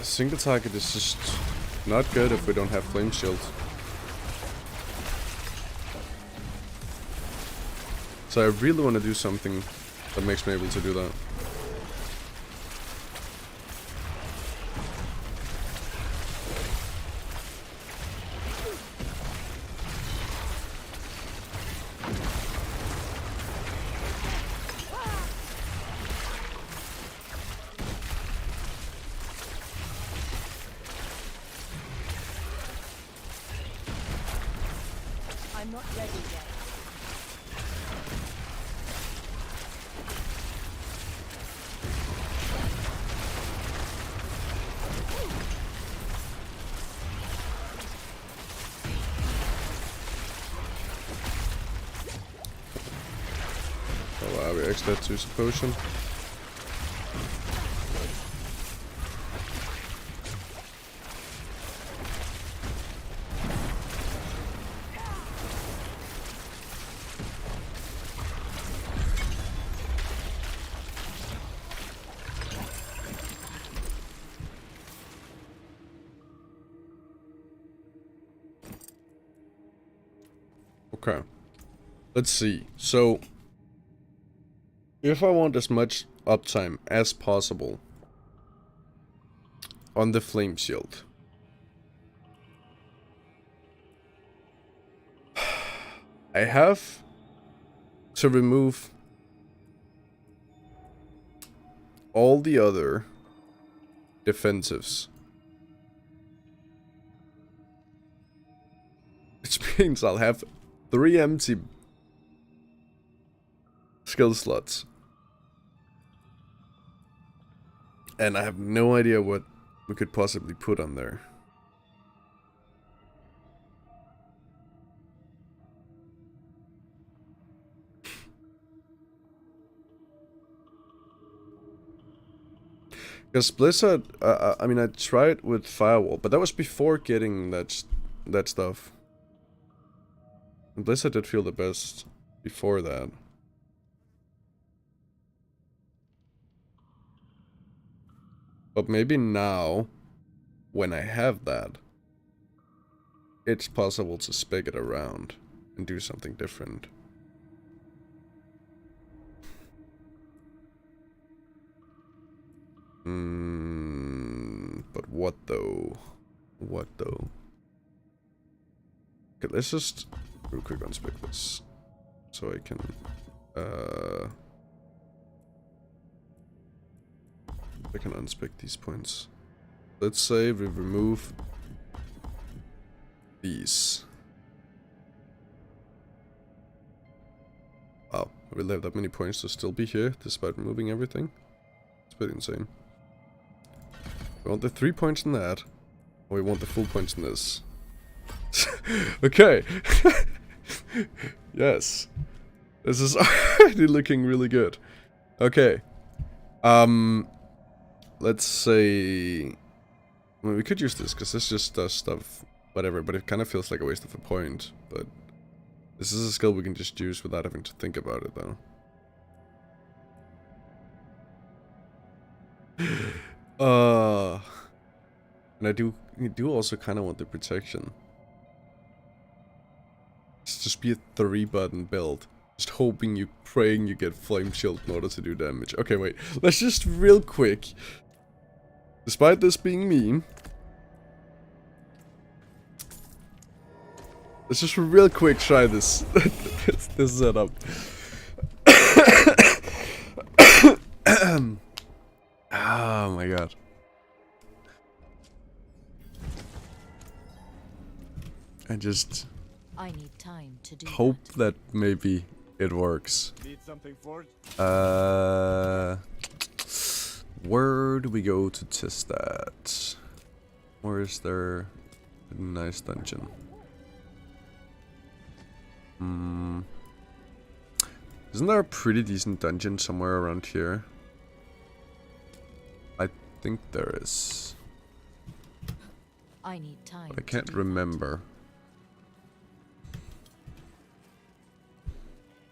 Speaker 2: Single target is just not good if we don't have flame shield. So I really want to do something that makes me able to do that.
Speaker 1: I'm not ready yet.
Speaker 2: Oh wow, we X that to use a potion. Okay. Let's see. So, if I want as much uptime as possible on the flame shield, I have to remove all the other defensives. Which means I'll have 3 empty skill slots. And I have no idea what we could possibly put on there. Because Blizzard, I mean, I tried with Firewall, but that was before getting that stuff. And Blizzard did feel the best before that. But maybe now, when I have that, it's possible to spec it around and do something different. But what though? What though? Okay, let's just real quick unspec this. So I can unspec these points. Let's say we remove these. Wow, I really have that many points to still be here despite removing everything. It's pretty insane. We want the 3 points in that, or we want the full points in this. Okay. Yes. This is already looking really good. Okay. Let's say... I mean, we could use this, because this just does stuff, whatever, but it kind of feels like a waste of a point. But this is a skill we can just use without having to think about it, though. And I do also kind of want the protection. It's just be a 3-button build. Just hoping praying you get Flame Shield in order to do damage. Okay, wait. Let's just real quick. Despite this being me, let's just real quick try this. this setup. Oh my god.
Speaker 1: I need time to do
Speaker 2: hope that maybe it works.
Speaker 3: Need something forged?
Speaker 2: Where do we go to test that? Where is there a nice dungeon? Isn't there a pretty decent dungeon somewhere around here? I think there is.
Speaker 1: I need time.
Speaker 2: But I can't remember.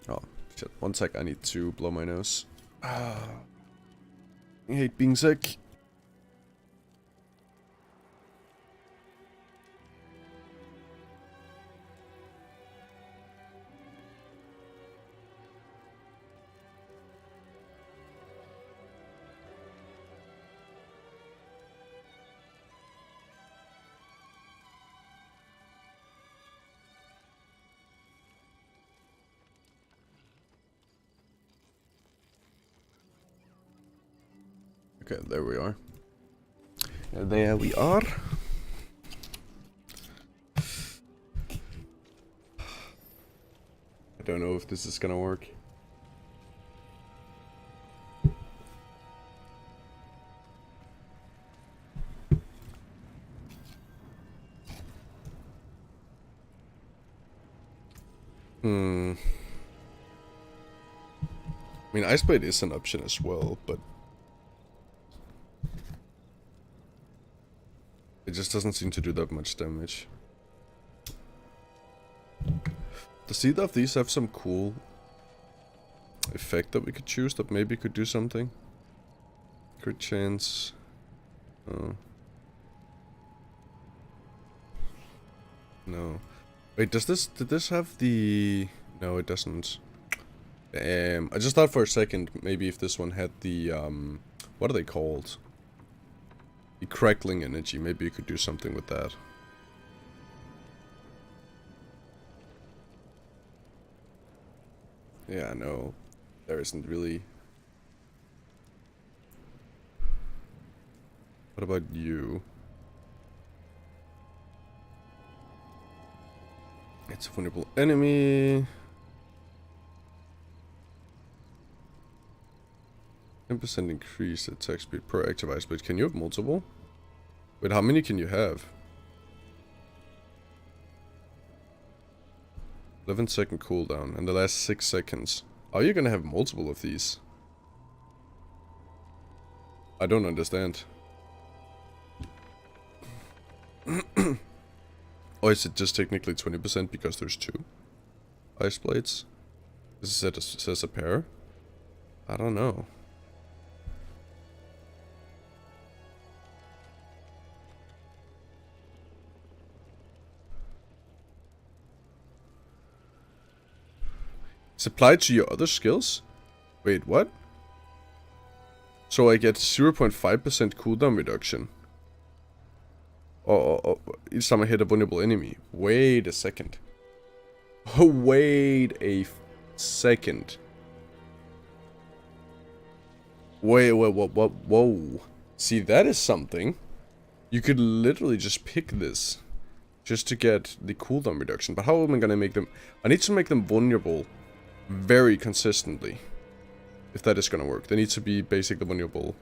Speaker 2: Oh, shit. 1 sec, I need to blow my nose. I hate being sick. Okay, there we are. There we are. I don't know if this is gonna work. I mean, Ice Blade is an option as well, but it just doesn't seem to do that much damage. Does either of these have some cool effect that we could choose that maybe could do something? Crit chance. Oh. No. Wait, did this have the... No, it doesn't. Damn. I just thought for a second maybe if this one had the, what are they called? The crackling energy, maybe you could do something with that. Yeah, no. There isn't really. What about you? It's a vulnerable enemy. 10% increase attack speed per active ice blade. Can you have multiple? Wait, how many can you have? 11-second cooldown and the last 6 seconds. Are you gonna have multiple of these? I don't understand. Or is it just technically 20% because there's 2 ice blades? This says a pair? I don't know. It's applied to your other skills? Wait, what? So I get 0.5% cooldown reduction. Or each time I hit a vulnerable enemy. Wait a second. Oh, wait a second. Wait, whoa. See, that is something. You could literally just pick this. Just to get the cooldown reduction. But how am I gonna make them... I need to make them vulnerable very consistently. If that is gonna work. They need to be basically vulnerable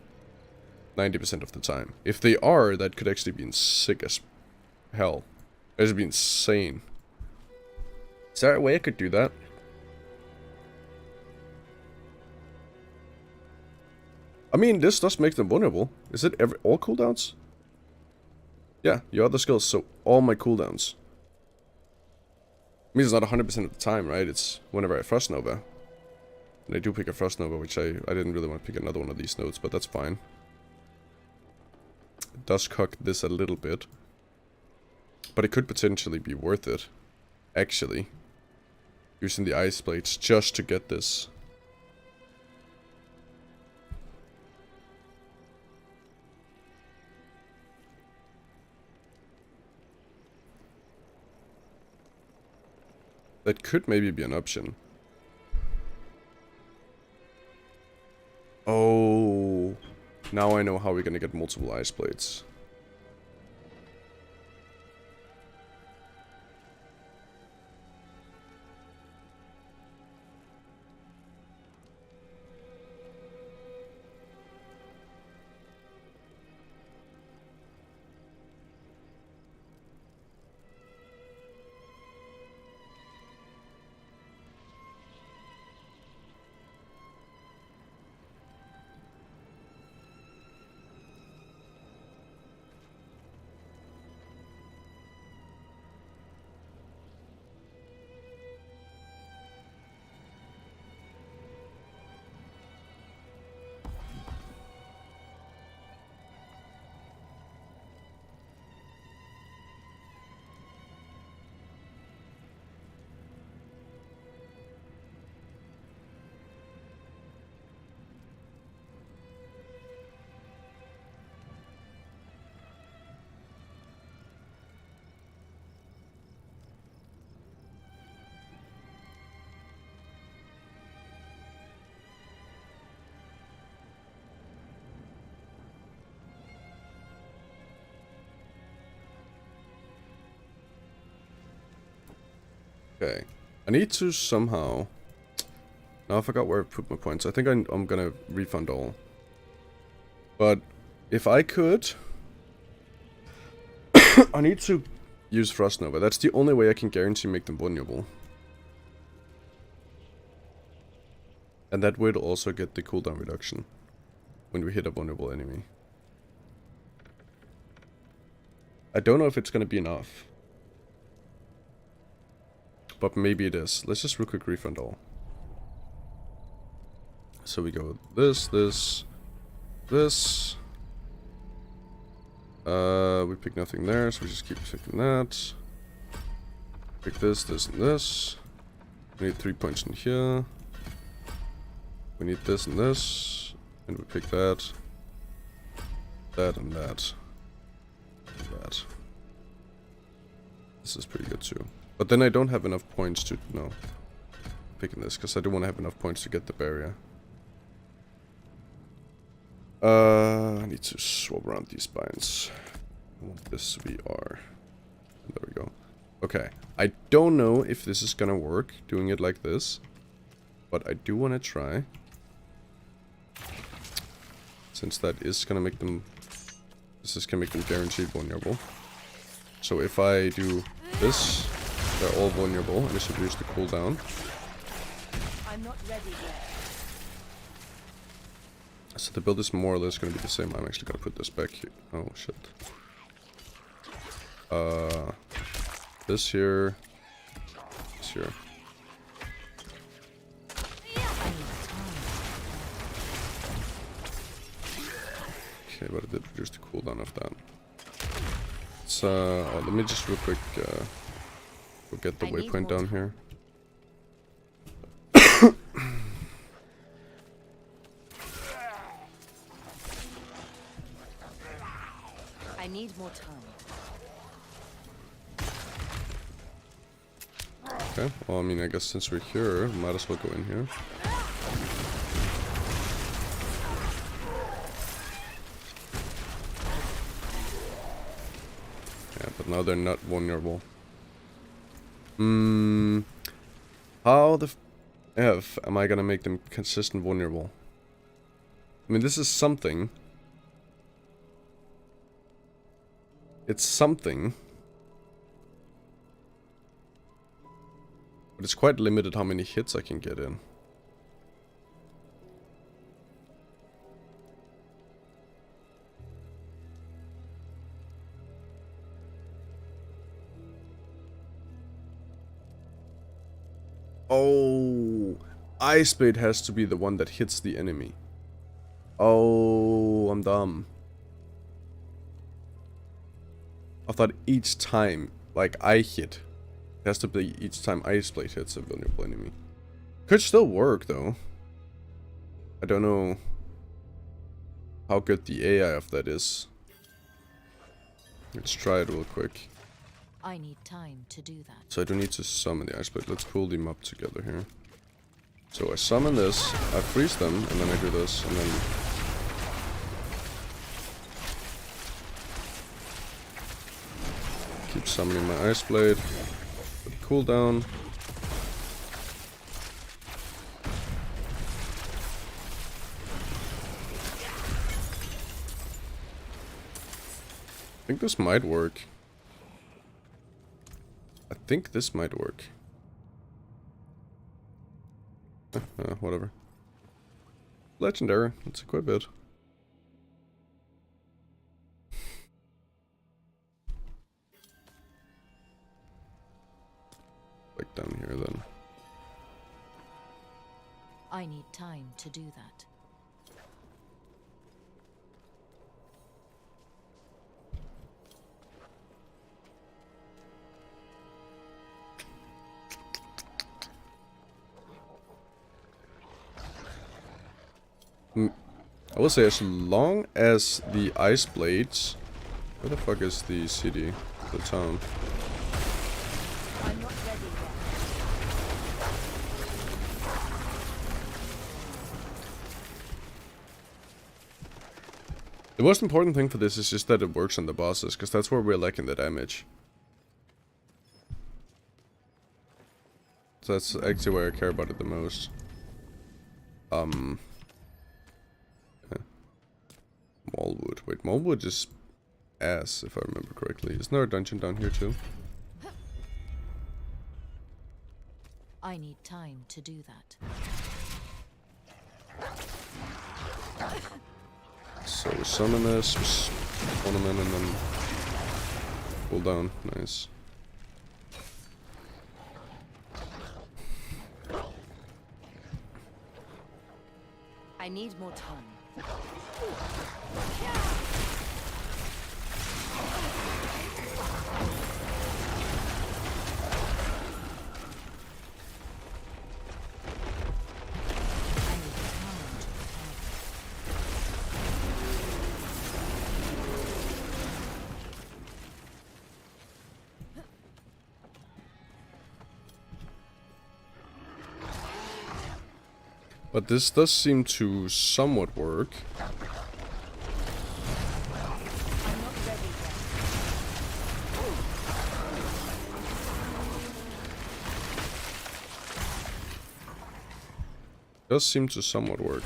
Speaker 2: 90% of the time. If they are, that could actually be sick as hell. That would be insane. Is there a way I could do that? I mean, this does make them vulnerable. Is it all cooldowns? Yeah, your other skills, so all my cooldowns. I mean, it's not 100% of the time, right? It's whenever I Frost Nova. And I do pick a Frost Nova, which I didn't really want to pick another one of these nodes, but that's fine. It does cock this a little bit. But it could potentially be worth it. Actually. Using the ice blades just to get this. That could maybe be an option. Oh, now I know how we're gonna get multiple ice blades. Okay. I need to somehow... Now I forgot where I put my points. I think I'm gonna refund all. But if I could... I need to use Frost Nova. That's the only way I can guarantee make them vulnerable. And that would also get the cooldown reduction. When we hit a vulnerable enemy. I don't know if it's gonna be enough. But maybe it is. Let's just real quick refund all. So we go this. We pick nothing there, so we just keep picking that. Pick this, and this. We need 3 points in here. We need this and this. And we pick that. That and that. And that. This is pretty good too. But then I don't have enough points to... No. picking this because I do want to have enough points to get the barrier. I need to swap around these spines. I want this to be R. There we go. Okay. I don't know if this is gonna work, doing it like this. But I do want to try. Since that is gonna make them... This is gonna make them guaranteed vulnerable. So if I do this, they're all vulnerable, and it should reduce the cooldown.
Speaker 1: I'm not ready yet.
Speaker 2: So the build is more or less gonna be the same. I'm actually gonna put this back here. Oh shit. This here. This here. Okay, but it did reduce the cooldown of that. It's oh, let me just real quick go get the waypoint down here.
Speaker 1: I need more time.
Speaker 2: Okay, well, I mean, I guess since we're here, we might as well go in here. Yeah, but now they're not vulnerable. How the F am I gonna make them consistent vulnerable? I mean, this is something. It's something. But it's quite limited how many hits I can get in. Oh, Ice Blade has to be the one that hits the enemy. Oh, I'm dumb. I thought each time, like, I hit, it has to be each time Ice Blade hits a vulnerable enemy. Could still work, though. I don't know how good the AI of that is. Let's try it real quick.
Speaker 1: I need time to do that.
Speaker 2: So I do need to summon the Ice Blade. Let's pull them up together here. So I summon this, I freeze them, and then I do this, and then... Keep summoning my Ice Blade. Put cooldown. I think this might work. I think this might work. Whatever. Legendary. Let's equip it. Like down here then.
Speaker 1: I need time to do that.
Speaker 2: I will say, as long as the Ice Blades... Where the fuck is the city? The town?
Speaker 1: I'm not ready yet.
Speaker 2: The most important thing for this is just that it works on the bosses, because that's where we're lacking the damage. So that's actually where I care about it the most. Mallwood. Wait, Mallwood is ass, if I remember correctly. Isn't there a dungeon down here too?
Speaker 1: I need time to do that.
Speaker 2: So we summon this, we spawn them in, and then pull down. Nice.
Speaker 1: I need more time.
Speaker 2: But this does seem to somewhat work.
Speaker 1: I'm not ready yet.
Speaker 2: Does seem to somewhat work.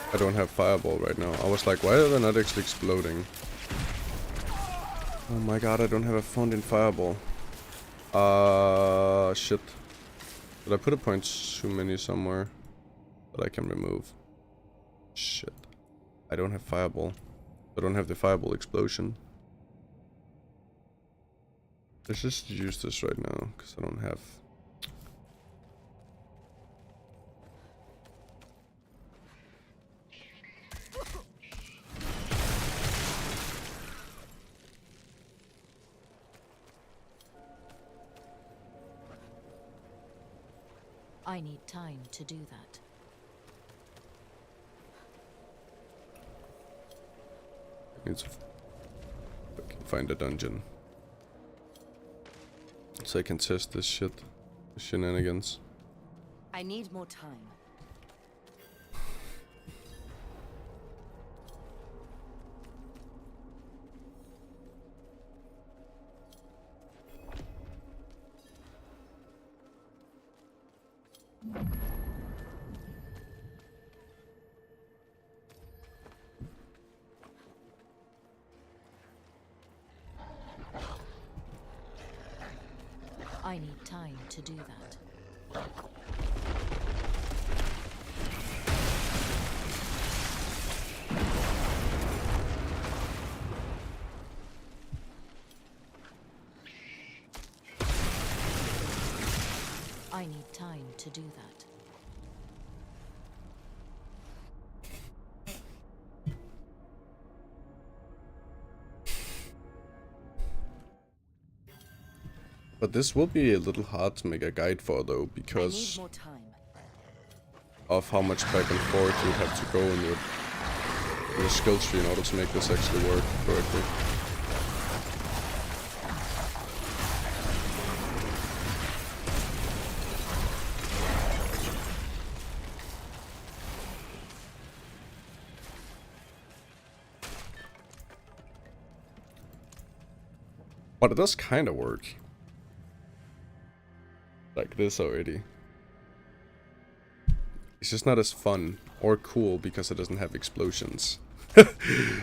Speaker 2: I don't have fireball right now. I was like, why are they not actually exploding? Oh my god, I don't have a fountain fireball. Shit. Did I put a point too many somewhere that I can remove? Shit. I don't have fireball. I don't have the fireball explosion. Let's just use this right now, because I don't have...
Speaker 1: I need time to do that.
Speaker 2: I need to find a dungeon. So I can test this shit. The shenanigans.
Speaker 1: I need more time. I need time to do that. I need time to do that.
Speaker 2: But this will be a little hard to make a guide for though,
Speaker 1: I need
Speaker 2: because
Speaker 1: more time.
Speaker 2: of how much back and forth you have to go in your skill tree in order to make this actually work correctly. But it does kind of work. Like this already. It's just not as fun or cool because it doesn't have explosions.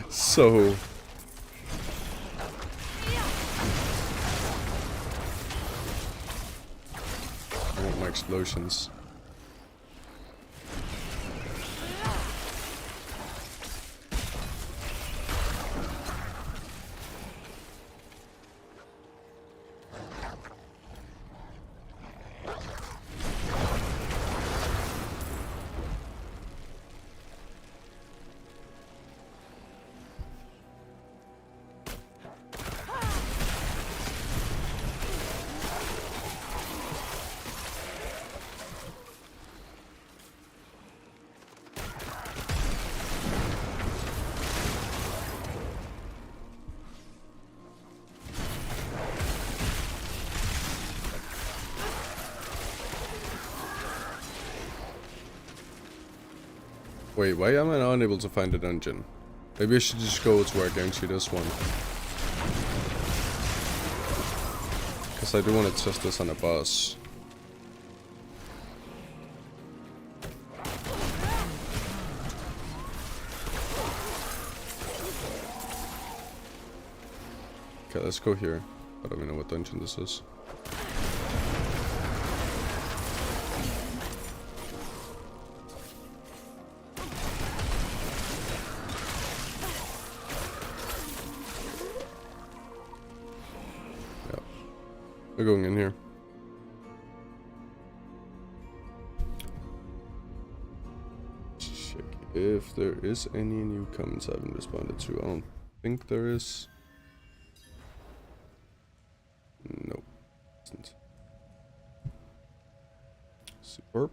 Speaker 2: So... I want my explosions. Wait, why am I not unable to find a dungeon? Maybe I should just go to where I guarantee this one. Because I do want to test this on a boss. Okay, let's go here. I don't even know what dungeon this is. We're going in here. Check if there is any new comments I haven't responded to. I don't think there is. Orb.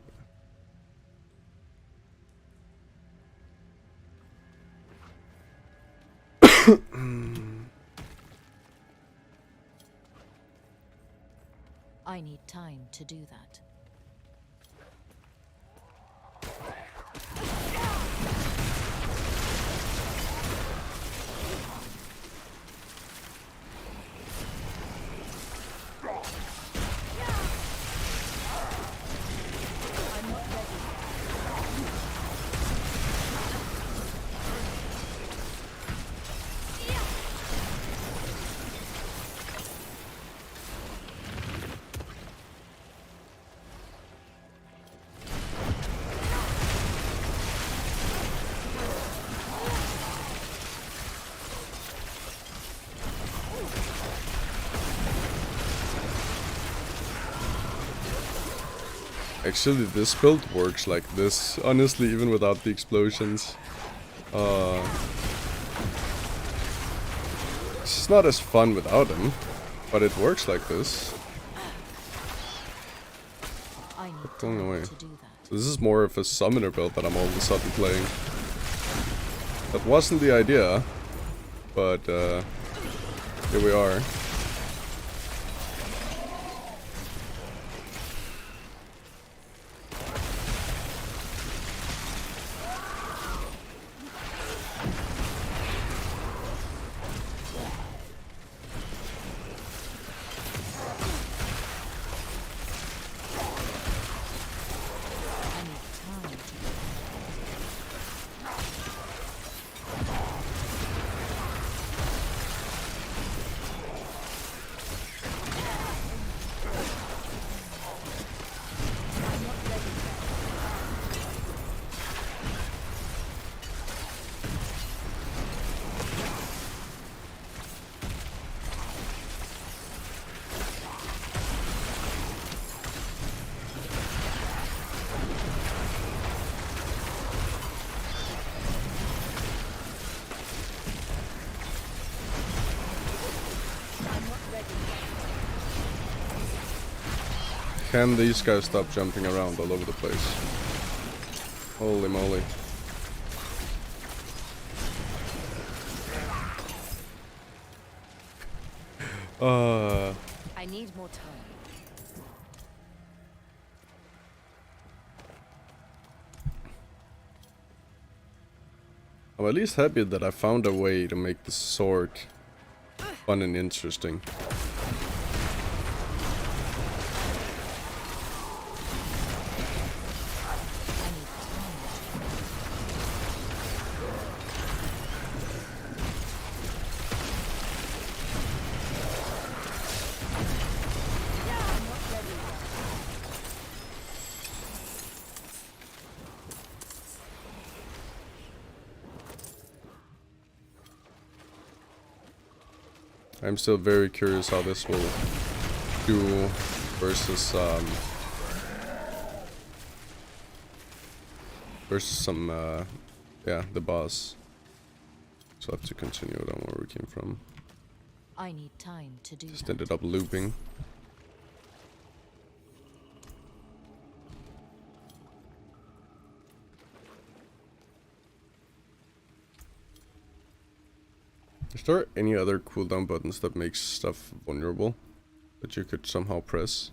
Speaker 1: I need time to do that.
Speaker 2: Actually, this build works like this, honestly, even without the explosions. It's not as fun without them, but it works like this.
Speaker 1: I need
Speaker 2: Going
Speaker 1: time
Speaker 2: away.
Speaker 1: to do that.
Speaker 2: So this is more of a summoner build that I'm all of a sudden playing. That wasn't the idea, but here we are.
Speaker 1: I need time to
Speaker 2: Can these guys stop jumping around all over the place? Holy moly.
Speaker 1: I need more time.
Speaker 2: I'm at least happy that I found a way to make the sword fun and interesting.
Speaker 1: I need time.
Speaker 2: I'm still very curious how this will do versus some yeah, the boss. So I have to continue down where we came from.
Speaker 1: I need time to do
Speaker 2: Just
Speaker 1: that.
Speaker 2: ended up looping. Is there any other cooldown buttons that makes stuff vulnerable that you could somehow press?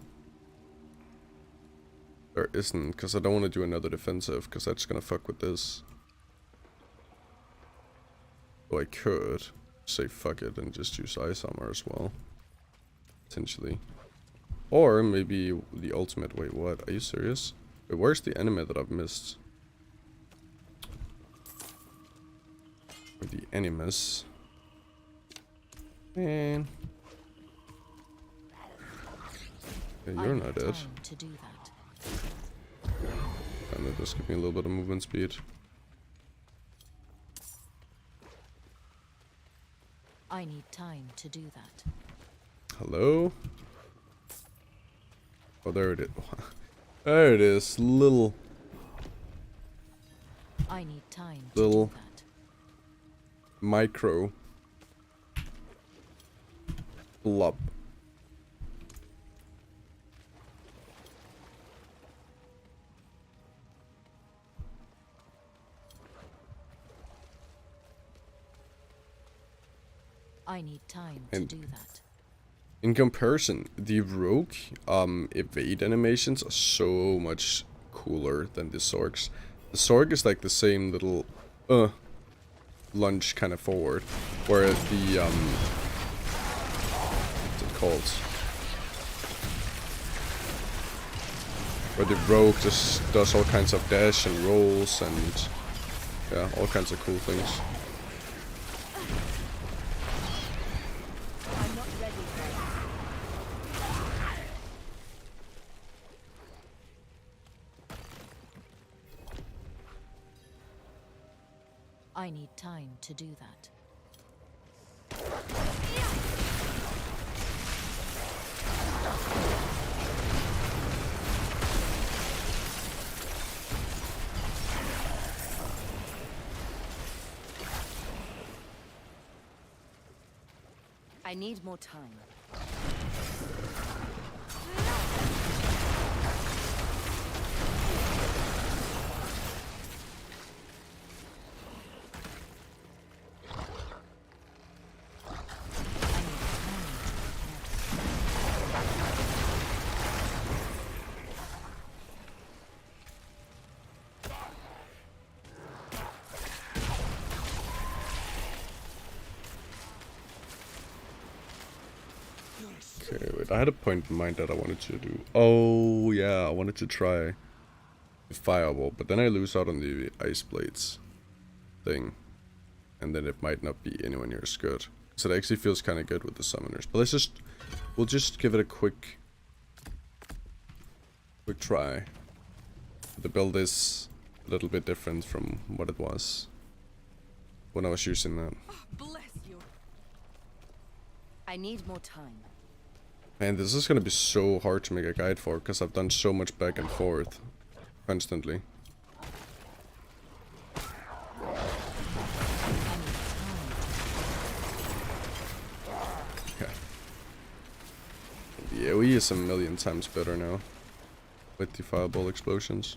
Speaker 2: There isn't, because I don't want to do another defensive, because that's gonna fuck with this. So I could say fuck it and just use ice armor as well. Potentially. Or maybe the ultimate. Wait, what? Are you serious? Wait, where's the enemy that I've missed? Or the enemies. Man. Yeah,
Speaker 1: I
Speaker 2: you're
Speaker 1: need
Speaker 2: not dead.
Speaker 1: time to do that.
Speaker 2: And that does give me a little bit of movement speed.
Speaker 1: I need time to do that.
Speaker 2: Hello? Oh, there it is. There it is. Little
Speaker 1: I need time
Speaker 2: Little-
Speaker 1: to do that.
Speaker 2: micro blob.
Speaker 1: I need time
Speaker 2: And
Speaker 1: to do that.
Speaker 2: in comparison, the rogue evade animations are so much cooler than the sorcs. The sorc is like the same little lunge kind of forward, where the what's it called? Where the rogue just does all kinds of dash and rolls and yeah, all kinds of cool things.
Speaker 1: I'm not ready for it. I need time to do that.
Speaker 3: I need more time.
Speaker 2: Okay, wait, I had a point in mind that I wanted to do. Oh, yeah, I wanted to try the fireball, but then I lose out on the ice blades thing. And then it might not be anywhere near as good. So it actually feels kind of good with the summoners. But we'll just give it a quick try. The build is a little bit different from what it was when I was using that.
Speaker 3: Bless you. I need more time.
Speaker 2: Man, this is gonna be so hard to make a guide for, because I've done so much back and forth constantly. Yeah. The AoE is a million times better now with the fireball explosions.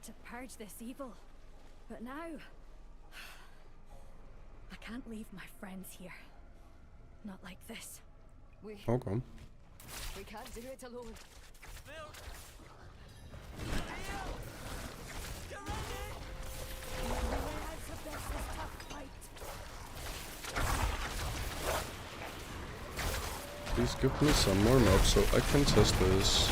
Speaker 5: To purge this evil, but now I can't leave my friends here. Not like this.
Speaker 2: How come?
Speaker 3: We can't do it alone.
Speaker 2: Please give me some more mobs so I can test this.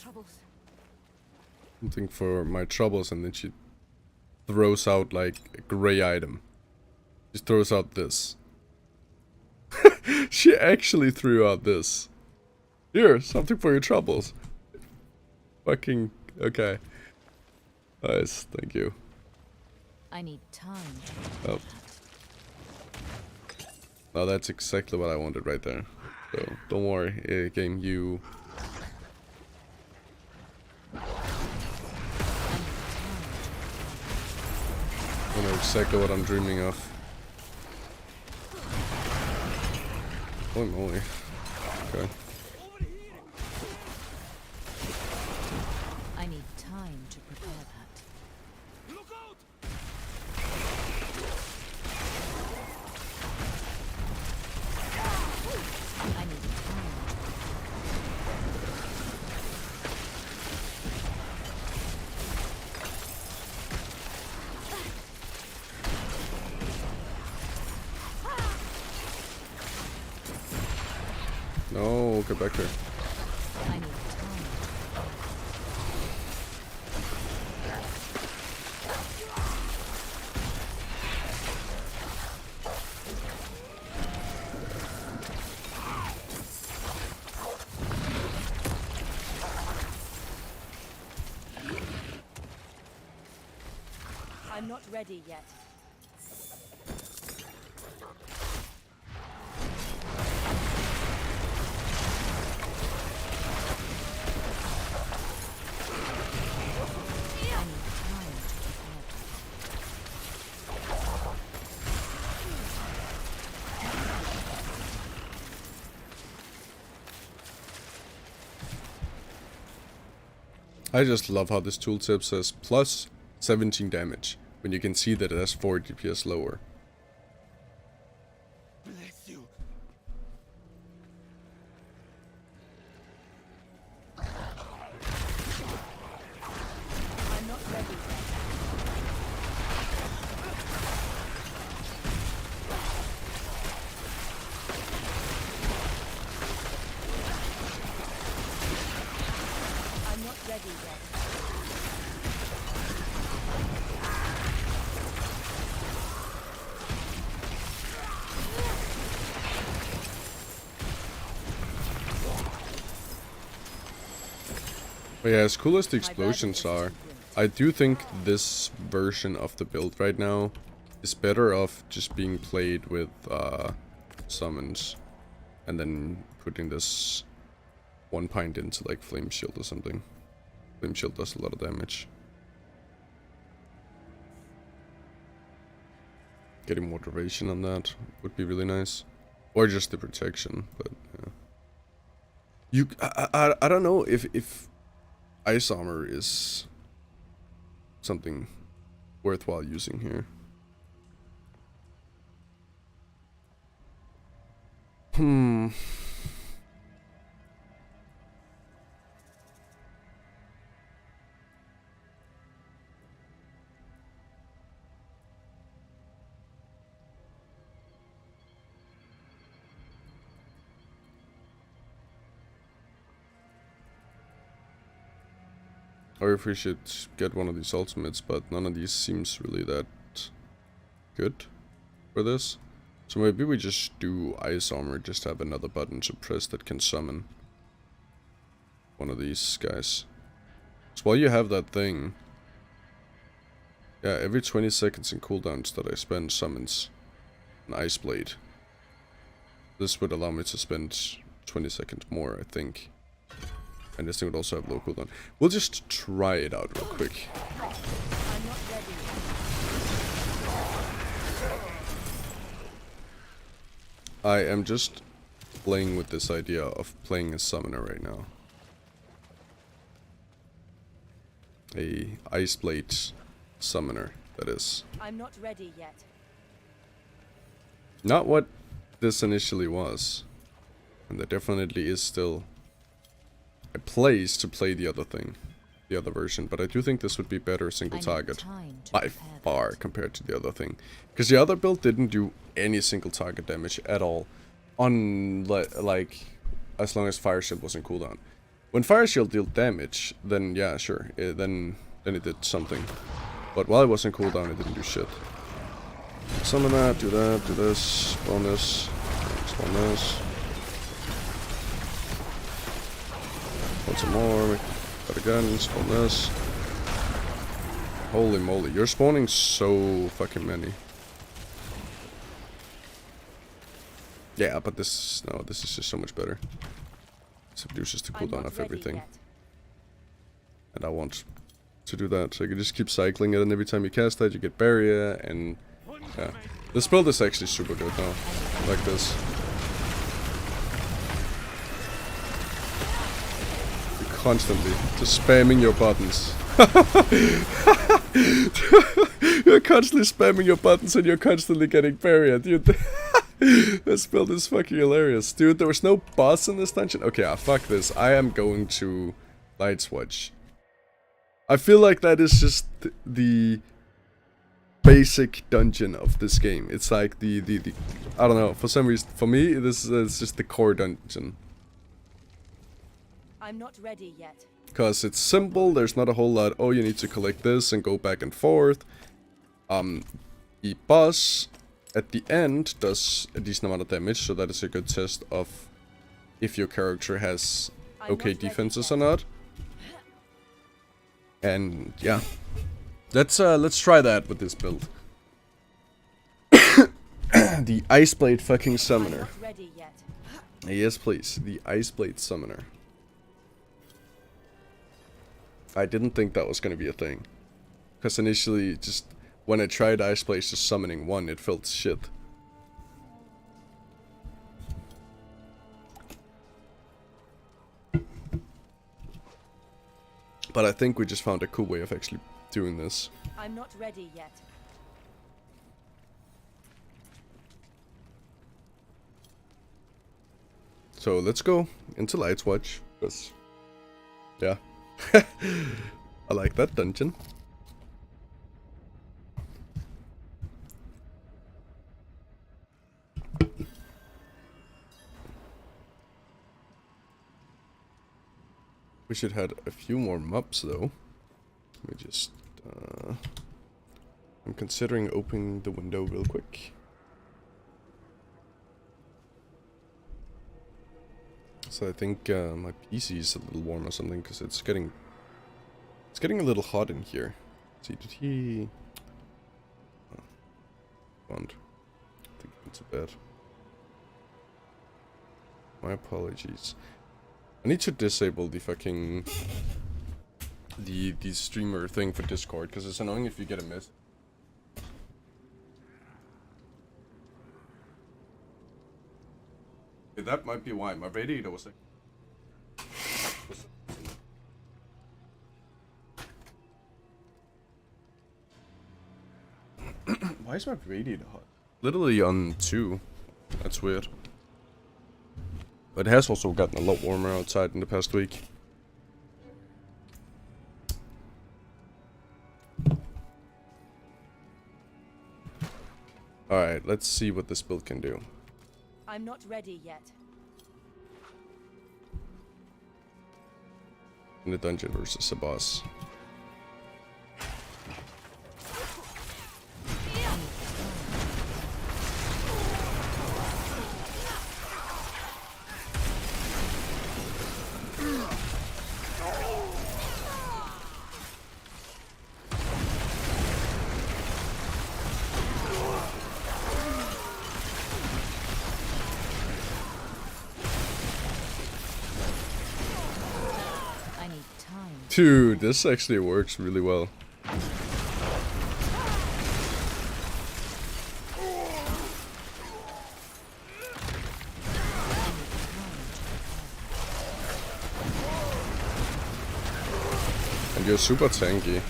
Speaker 3: Troubles.
Speaker 2: Something for my troubles, and then she throws out like a gray item. She throws out this. She actually threw out this. Here, something for your troubles. Fucking okay. Nice, thank you.
Speaker 1: I need time to
Speaker 2: Oh. Oh, that's exactly what I wanted right there. So don't worry, game, you. I know exactly what I'm dreaming of. Holy moly. Okay.
Speaker 1: I need time to prepare that.
Speaker 6: Look out!
Speaker 1: I need time.
Speaker 2: No, get back here.
Speaker 1: I need time.
Speaker 3: I'm not ready yet.
Speaker 1: I need time to prepare that.
Speaker 2: I just love how this tooltip says plus 17 damage, when you can see that it has 4 DPS lower.
Speaker 6: Bless you.
Speaker 3: I'm not ready yet. I'm not ready yet.
Speaker 2: But yeah, as cool as the
Speaker 3: My verdict
Speaker 2: explosions
Speaker 3: is
Speaker 2: are,
Speaker 3: too great.
Speaker 2: I do think this version of the build right now is better off just being played with summons. And then putting this 1 pint into like Flame Shield or something. Flame Shield does a lot of damage. Getting more duration on that would be really nice. Or just the protection, but yeah. I don't know if Ice Armor is something worthwhile using here. Or if we should get one of these ultimates, but none of these seems really that good for this. So maybe we just do Ice Armor, just have another button to press that can summon one of these guys. So while you have that thing, yeah, every 20 seconds in cooldowns that I spend summons an Ice Blade. This would allow me to spend 20 seconds more, I think. And this thing would also have low cooldown. We'll just try it out real quick.
Speaker 3: I'm not ready yet.
Speaker 2: I am just playing with this idea of playing a summoner right now. A Ice Blade summoner, that is.
Speaker 3: I'm not ready yet.
Speaker 2: Not what this initially was. And there definitely is still a place to play the other thing. The other version. But I do think this would be better single
Speaker 1: I need
Speaker 2: target.
Speaker 1: time to
Speaker 2: By
Speaker 1: prepare
Speaker 2: far
Speaker 1: that.
Speaker 2: compared to the other thing. Because the other build didn't do any single target damage at all. On, like, as long as Fire Shield wasn't cooldown. When Fire Shield dealt damage, then yeah, sure. Then it did something. But while it wasn't cooldown, it didn't do shit. Summon that, do this, spawn this, spawn this. Spawn some more, but again, spawn this. Holy moly, you're spawning so fucking many. Yeah, but this is just so much better. It reduces the
Speaker 3: I'm
Speaker 2: cooldown
Speaker 3: not
Speaker 2: of
Speaker 3: ready
Speaker 2: everything.
Speaker 3: yet.
Speaker 2: And I want to do that, so you can just keep cycling it, and every time you cast that, you get barrier, and yeah. This build is actually super good now. I like this. constantly. Just spamming your buttons. You're constantly spamming your buttons and you're constantly getting buried, dude. This build is fucking hilarious. Dude, there was no boss in this dungeon? Okay, fuck this. I am going to Light Switch. I feel like that is just the basic dungeon of this game. It's like the I don't know, for some reason, for me, this is just the core dungeon.
Speaker 3: I'm not ready yet.
Speaker 2: Because it's simple, there's not a whole lot. Oh, you need to collect this and go back and forth. The boss at the end does a decent amount of damage, so that is a good test of if your character has okay defenses or not. And yeah, let's try that with this build. The Iceblade fucking summoner.
Speaker 3: Not ready yet.
Speaker 2: Yes, please, the Iceblade summoner. I didn't think that was gonna be a thing, because initially, just when I tried Iceblade just summoning one, it felt shit. But I think we just found a cool way of actually doing this.
Speaker 3: I'm not ready yet.
Speaker 2: So let's go into Light's Watch, because, yeah, I like that dungeon. We should have a few more mobs though. Let me just, I'm considering opening the window real quick. So I think my PC is a little warm or something, because it's getting a little hot in here. Let's see, did he? Oh, I think he went to bed. My apologies. I need to disable the fucking the streamer thing for Discord, because it's annoying if you get a message. That might be why my radiator was like. Why is my radiator hot? Literally on 2. That's weird. But it has also gotten a lot warmer outside in the past week. Alright, let's see what this build can do.
Speaker 3: I'm not ready yet.
Speaker 2: In the dungeon versus a boss. Dude, this actually works really well. And you're super tanky,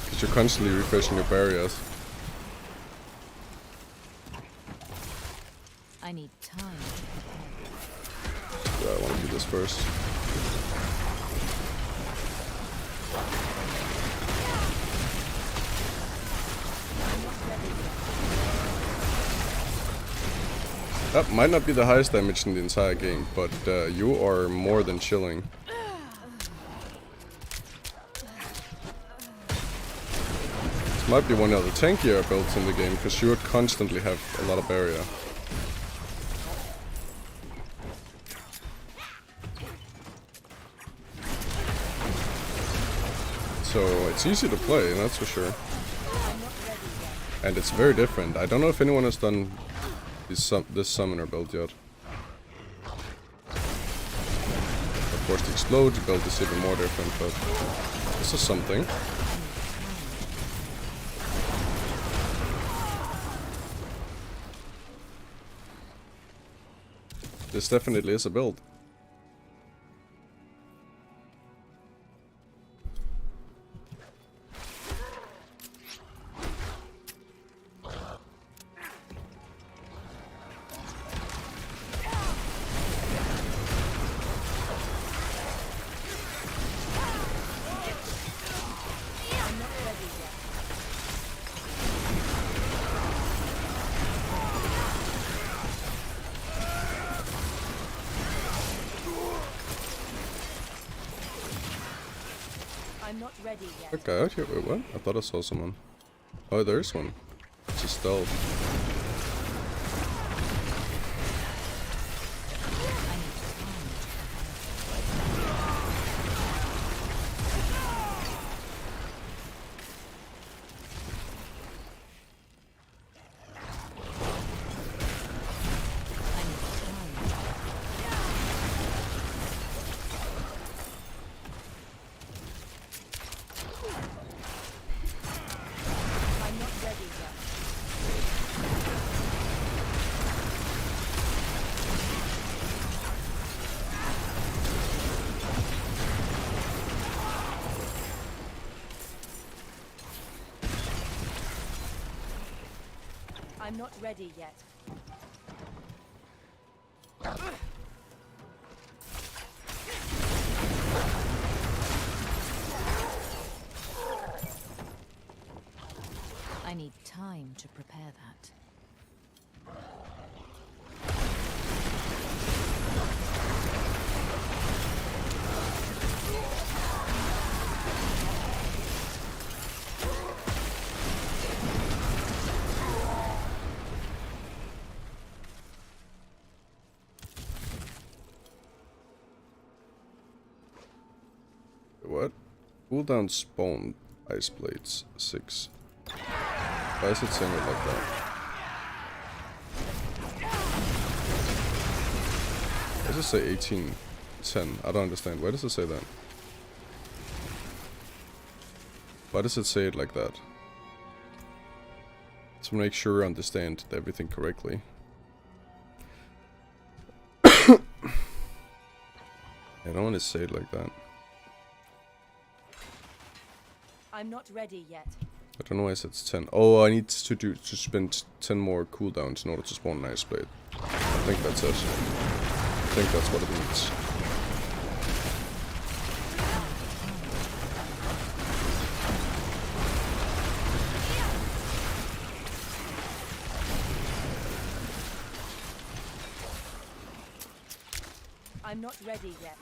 Speaker 2: because you're constantly refreshing your barriers.
Speaker 1: I need time.
Speaker 2: So I want to do this first. That might not be the highest damage in the entire game, but you are more than chilling. This might be one of the tankier builds in the game, because you would constantly have a lot of barrier. So it's easy to play, that's for sure. And it's very different. I don't know if anyone has done this summoner build yet. Of course, the explode build is even more different, but this is something. This definitely is a build.
Speaker 3: not ready yet.
Speaker 2: That guy out here, wait, what? I thought I saw someone. Oh, there's one. It's a stealth.
Speaker 3: I'm not ready yet. I'm not ready yet.
Speaker 1: I need time to prepare that.
Speaker 2: What? Cooldown spawn ice blades 6. Why is it saying it like that? Why does it say 1810? I don't understand. Why does it say that? Why does it say it like that? To make sure I understand everything correctly. I don't want to say it like that.
Speaker 3: I'm not ready yet.
Speaker 2: I don't know why it says 10. Oh, I need to spend 10 more cooldowns in order to spawn an ice blade. I think that's it. I think that's what it means.
Speaker 3: I'm not ready yet.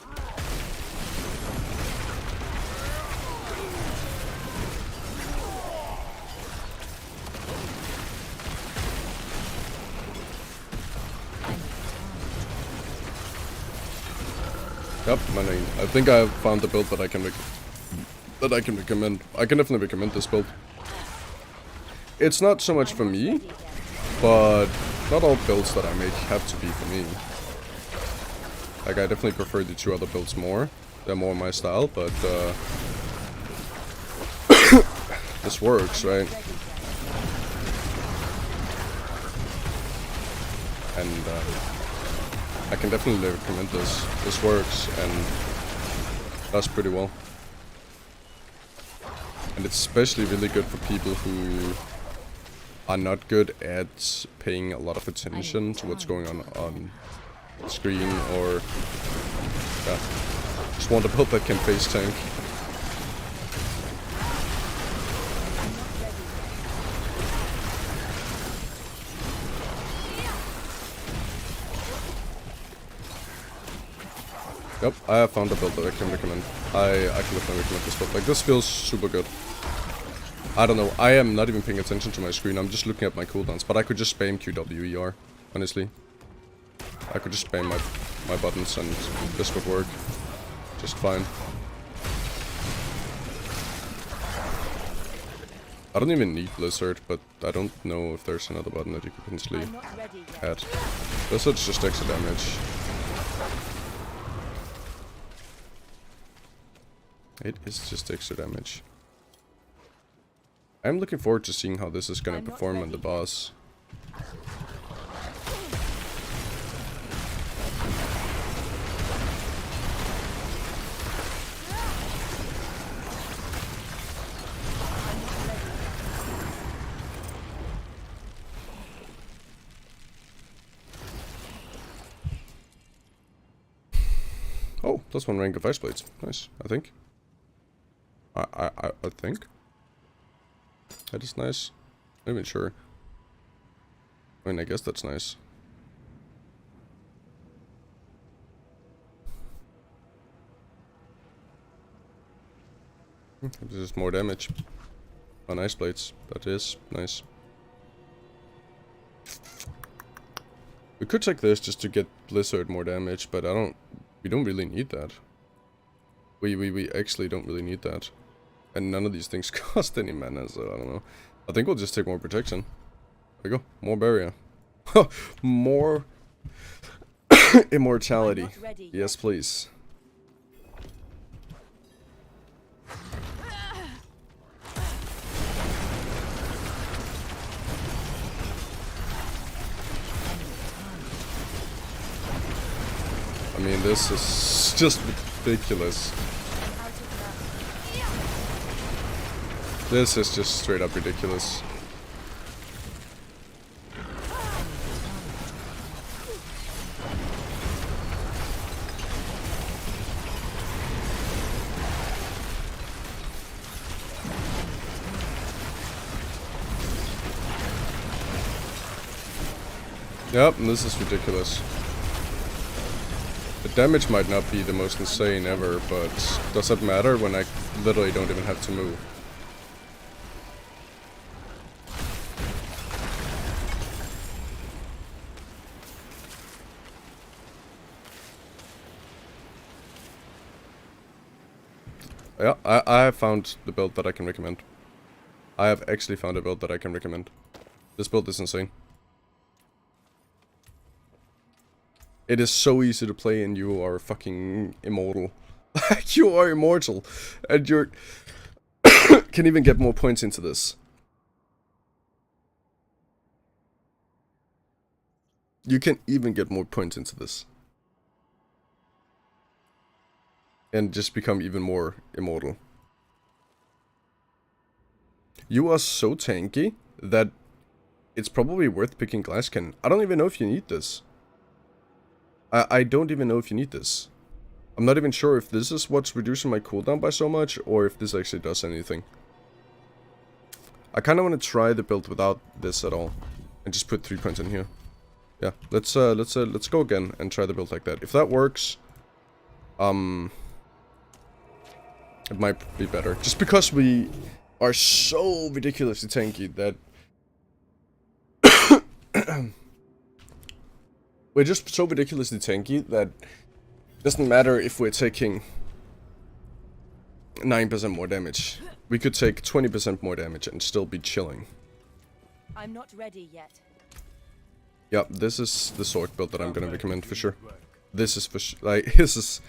Speaker 2: Yep, I think I found the build that I can recommend. I can definitely recommend this build. It's not so much for me, but not all builds that I make have to be for me. Like, I definitely prefer the 2 other builds more. They're more my style, but this works, right? And I can definitely recommend this. This works and does pretty well. And it's especially really good for people who are not good at paying a lot of attention to what's going on screen, or yeah, just want a build that can face tank. Yep, I have found a build that I can recommend. I can definitely recommend this build. Like, this feels super good. I don't know, I am not even paying attention to my screen, I'm just looking at my cooldowns, but I could just spam QWER, honestly. I could just spam my buttons and this would work just fine. I don't even need Blizzard, but I don't know if there's another button that you could potentially add. Blizzard's just extra damage. It is just extra damage. I'm looking forward to seeing how this is gonna perform on the boss. Oh, that's one rank of ice blades. Nice, I think. I think. That is nice. I'm not even sure. I mean, I guess that's nice. This is more damage on ice blades. That is nice. We could take this just to get Blizzard more damage, but we don't really need that. We actually don't really need that. And none of these things cost any mana, so I don't know. I think we'll just take more protection. There we go. More barrier. More immortality. Yes, please. I mean, this is just ridiculous. This is just straight up ridiculous. Yep, this is ridiculous. The damage might not be the most insane ever, but does that matter when I literally don't even have to move? Yeah, I have found the build that I can recommend. I have actually found a build that I can recommend. This build is insane. It is so easy to play and you are fucking immortal. You are immortal. And you're... can even get more points into this. You can even get more points into this. And just become even more immortal. You are so tanky that it's probably worth picking Glass Cannon. I don't even know if you need this. I don't even know if you need this. I'm not even sure if this is what's reducing my cooldown by so much, or if this actually does anything. I kind of want to try the build without this at all, and just put 3 points in here. Yeah, let's go again and try the build like that. If that works, it might be better. Just because we are so ridiculously tanky that we're just so ridiculously tanky that it doesn't matter if we're taking 9% more damage. We could take 20% more damage and still be chilling.
Speaker 3: I'm not ready yet.
Speaker 2: Yep, this is the sorc build that I'm gonna recommend for sure. This is for like, this is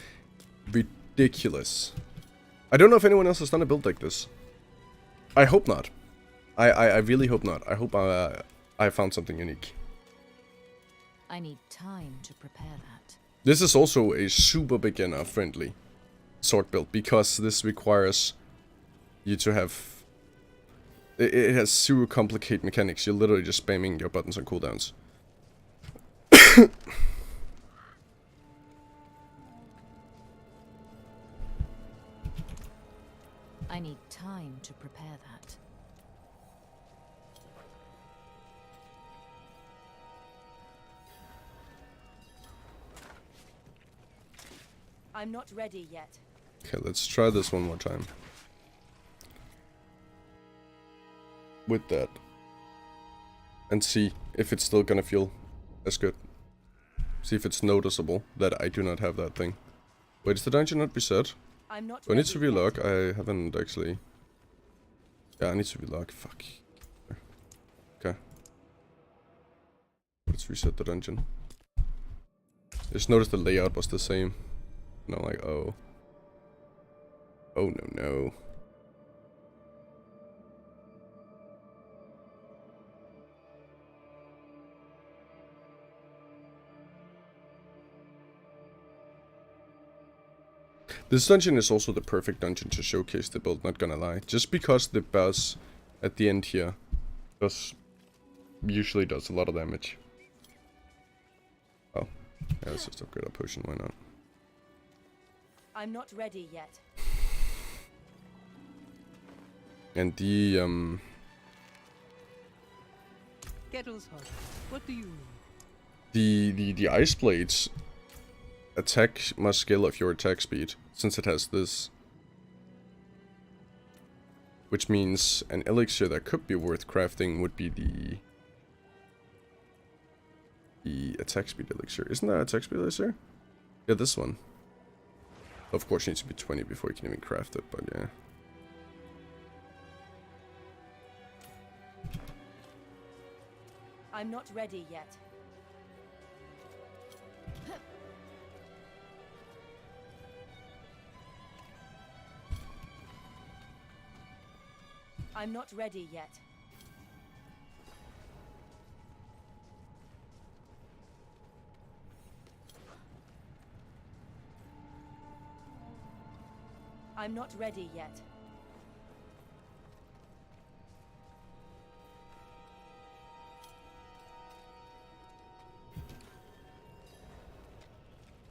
Speaker 2: ridiculous. I don't know if anyone else has done a build like this. I hope not. I really hope not. I hope I found something unique.
Speaker 1: I need time to prepare that.
Speaker 2: This is also a super beginner friendly sorc build because this requires you to have... It has super complicated mechanics. You're literally just spamming your buttons on cooldowns.
Speaker 1: I need time to prepare that.
Speaker 3: I'm not ready yet.
Speaker 2: Okay, let's try this one more time. With that. And see if it's still gonna feel as good. See if it's noticeable that I do not have that thing. Wait, is the dungeon not reset?
Speaker 3: I'm not
Speaker 2: Do I need to
Speaker 3: ready yet.
Speaker 2: relog? I haven't actually... Yeah, I need to relog. Fuck. Okay. Let's reset the dungeon. Just noticed the layout was the same. And I'm like, oh. Oh, no, no. This dungeon is also the perfect dungeon to showcase the build, not gonna lie. Just because the boss at the end here usually does a lot of damage. Oh, yeah, let's just upgrade our potion, why not?
Speaker 3: I'm not ready yet.
Speaker 2: And the,
Speaker 6: Kettle's hot. What do you need?
Speaker 2: the ice blades attack must scale of your attack speed, since it has this. Which means an elixir that could be worth crafting would be the attack speed elixir. Isn't that attack speed elixir? Yeah, this one. Of course, it needs to be 20 before you can even craft it, but yeah.
Speaker 3: I'm not ready yet. I'm not ready yet. I'm not ready yet.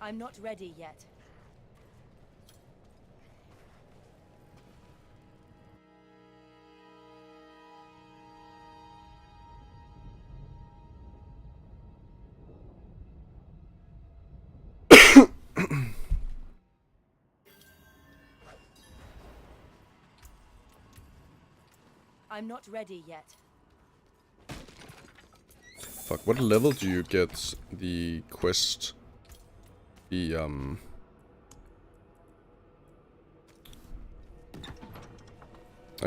Speaker 3: I'm not ready yet. I'm not ready yet.
Speaker 2: Fuck, what level do you get the quest? The, I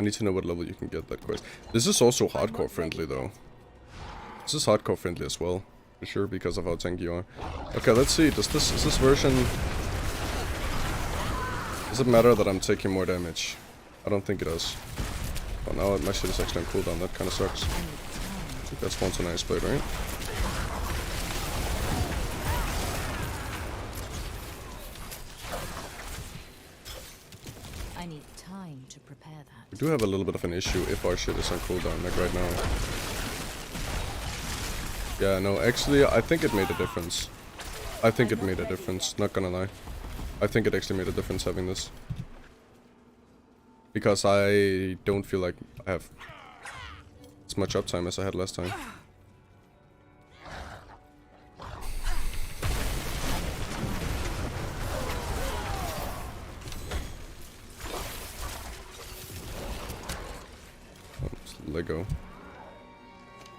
Speaker 2: need to know what level you can get that quest. This is also hardcore friendly though. This is hardcore friendly as well. For sure, because of how tanky you are. Okay, let's see. Is this version... Does it matter that I'm taking more damage? I don't think it does. Oh, now my shit is actually on cooldown. That kind of sucks. I think that's once an ice blade, right?
Speaker 1: I need time to prepare that.
Speaker 2: We do have a little bit of an issue if our shit is on cooldown, like right now. Yeah, no, actually, I think it made a difference. I think it made a difference, not gonna lie. I think it actually made a difference having this. Because I don't feel like I have as much uptime as I had last time. Oh, it's Lego.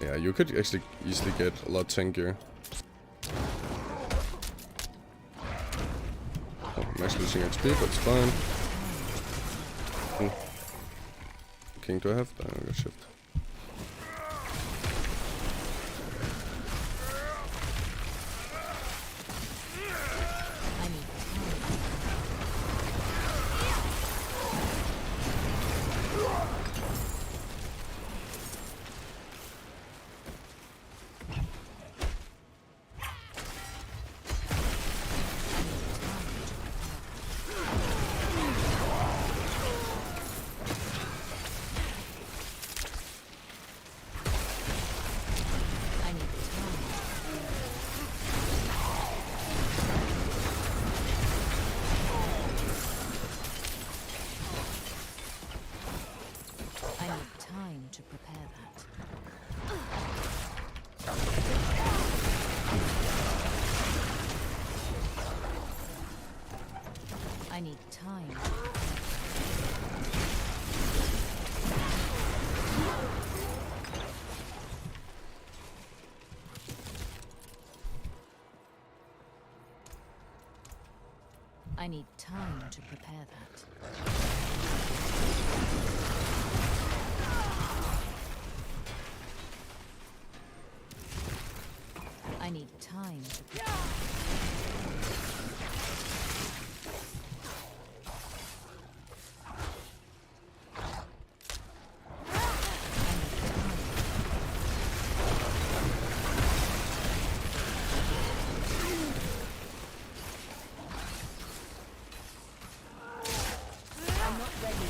Speaker 2: Yeah, you could actually easily get a lot tankier. Oh, I'm actually losing XP, but it's fine. King do I have? Oh, I got shift.
Speaker 1: I need time to prepare that. I need time. I need time to prepare that. I need time to prepare.
Speaker 3: I'm not ready yet.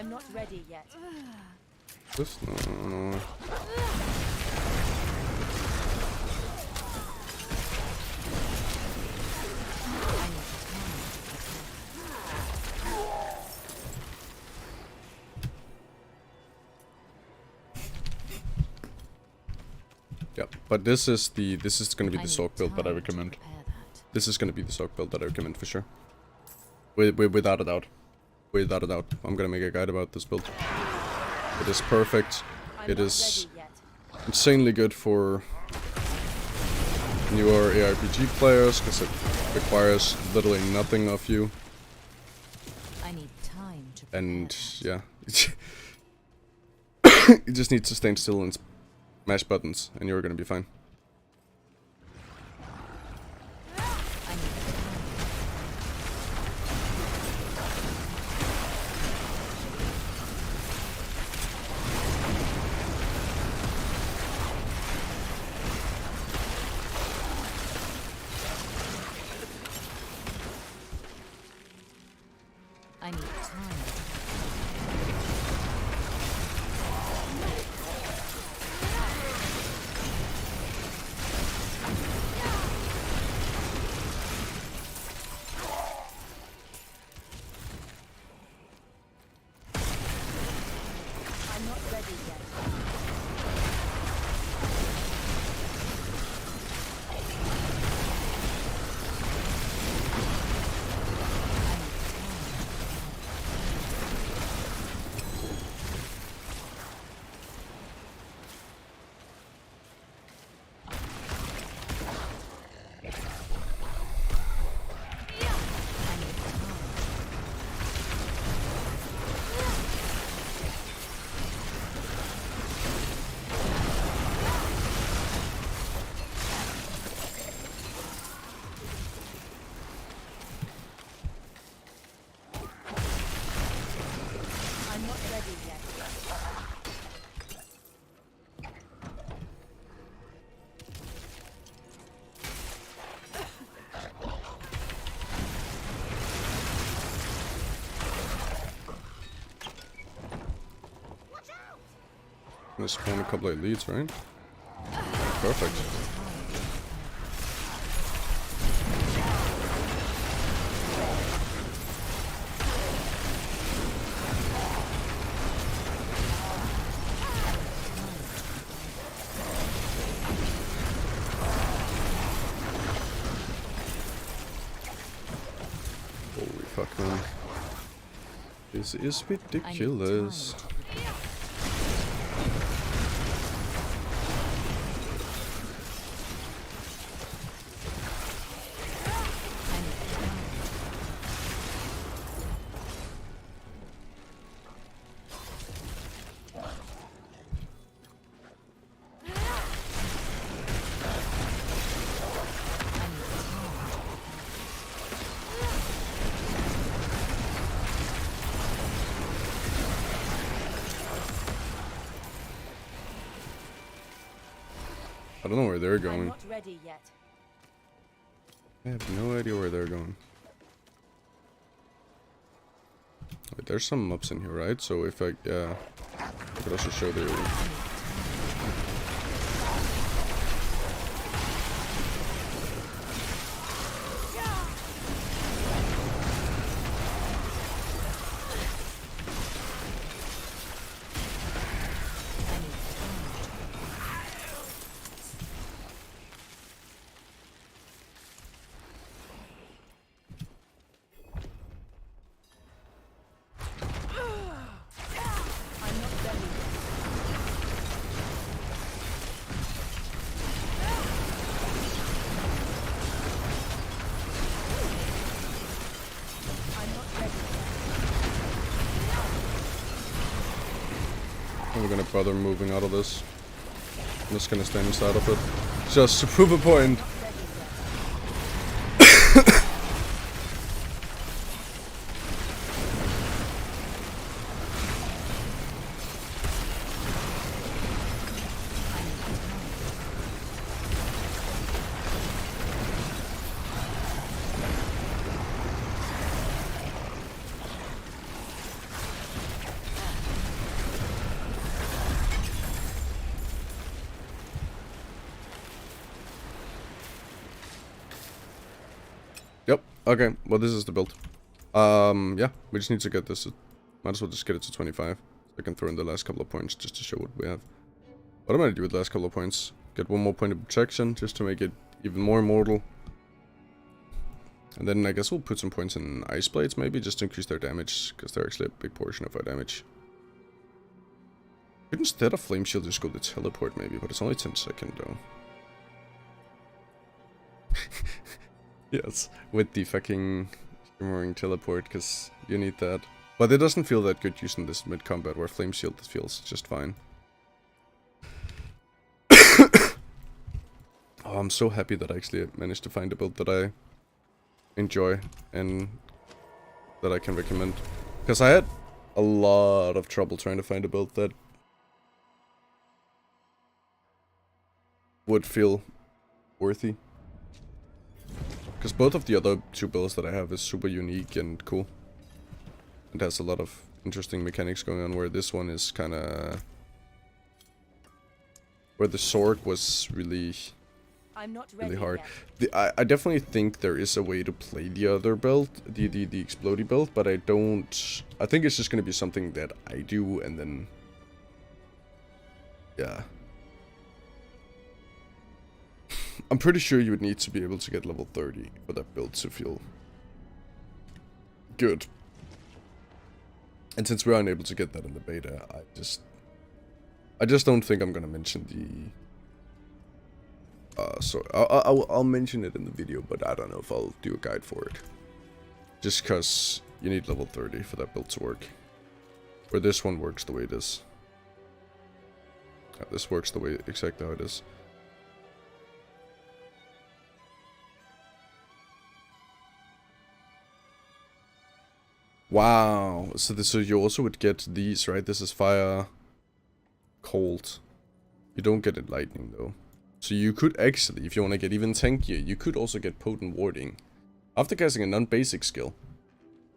Speaker 3: I'm not ready yet.
Speaker 2: This? No. Yeah, but this is gonna be the sorc build that I recommend. This is gonna be the sorc build that I recommend for sure. Without a doubt. Without a doubt. I'm gonna make a guide about this build. It is perfect. It is insanely good for newer ARPG players because it requires literally nothing of you.
Speaker 1: I need time to
Speaker 2: And yeah, you just need to stand still and smash buttons, and you're gonna be fine.
Speaker 1: I need time.
Speaker 3: I'm not ready yet. I'm not ready yet.
Speaker 2: I'm gonna spawn a couple of elites, right? Perfect. Holy fuck, man. This is ridiculous. I don't know where they're
Speaker 3: I'm
Speaker 2: going.
Speaker 3: not ready yet.
Speaker 2: I have no idea where they're going. Wait, there's some mobs in here, right? So if I could also show the I'm not gonna bother moving out of this. I'm just gonna stand inside of it. Just to prove a point. Okay, well this is the build. Yeah, we just need to get this. Might as well just get it to 25. I can throw in the last couple of points just to show what we have. What am I gonna do with the last couple of points? Get one more point of protection just to make it even more immortal. And then I guess we'll put some points in ice blades maybe just to increase their damage, because they're actually a big portion of our damage. Could instead of flame shield just go to teleport maybe, but it's only 10 seconds though. Yes, with the fucking shimmering teleport, because you need that. But it doesn't feel that good using this mid-combat, where flame shield feels just fine. Oh, I'm so happy that I actually managed to find a build that I enjoy and that I can recommend. Because I had a lot of trouble trying to find a build that would feel worthy. Because both of the other two builds that I have is super unique and cool. It has a lot of interesting mechanics going on, where this one is kind of... where the sorc was really hard. I definitely think there is a way to play the other build, the explodey build, but I don't... I think it's just going to be something that I do, and then... yeah. I'm pretty sure you would need to be able to get level 30 for that build to feel good. And since we're unable to get that in the beta, I just don't think I'm gonna mention the... so I'll mention it in the video, but I don't know if I'll do a guide for it. Just cause you need level 30 for that build to work. Where this one works the way it is. This works the way exactly how it is. Wow, so you also would get these, right? This is fire, cold. You don't get it lightning though. So you could actually, if you want to get even tankier, you could also get potent warding after casting a non-basic skill,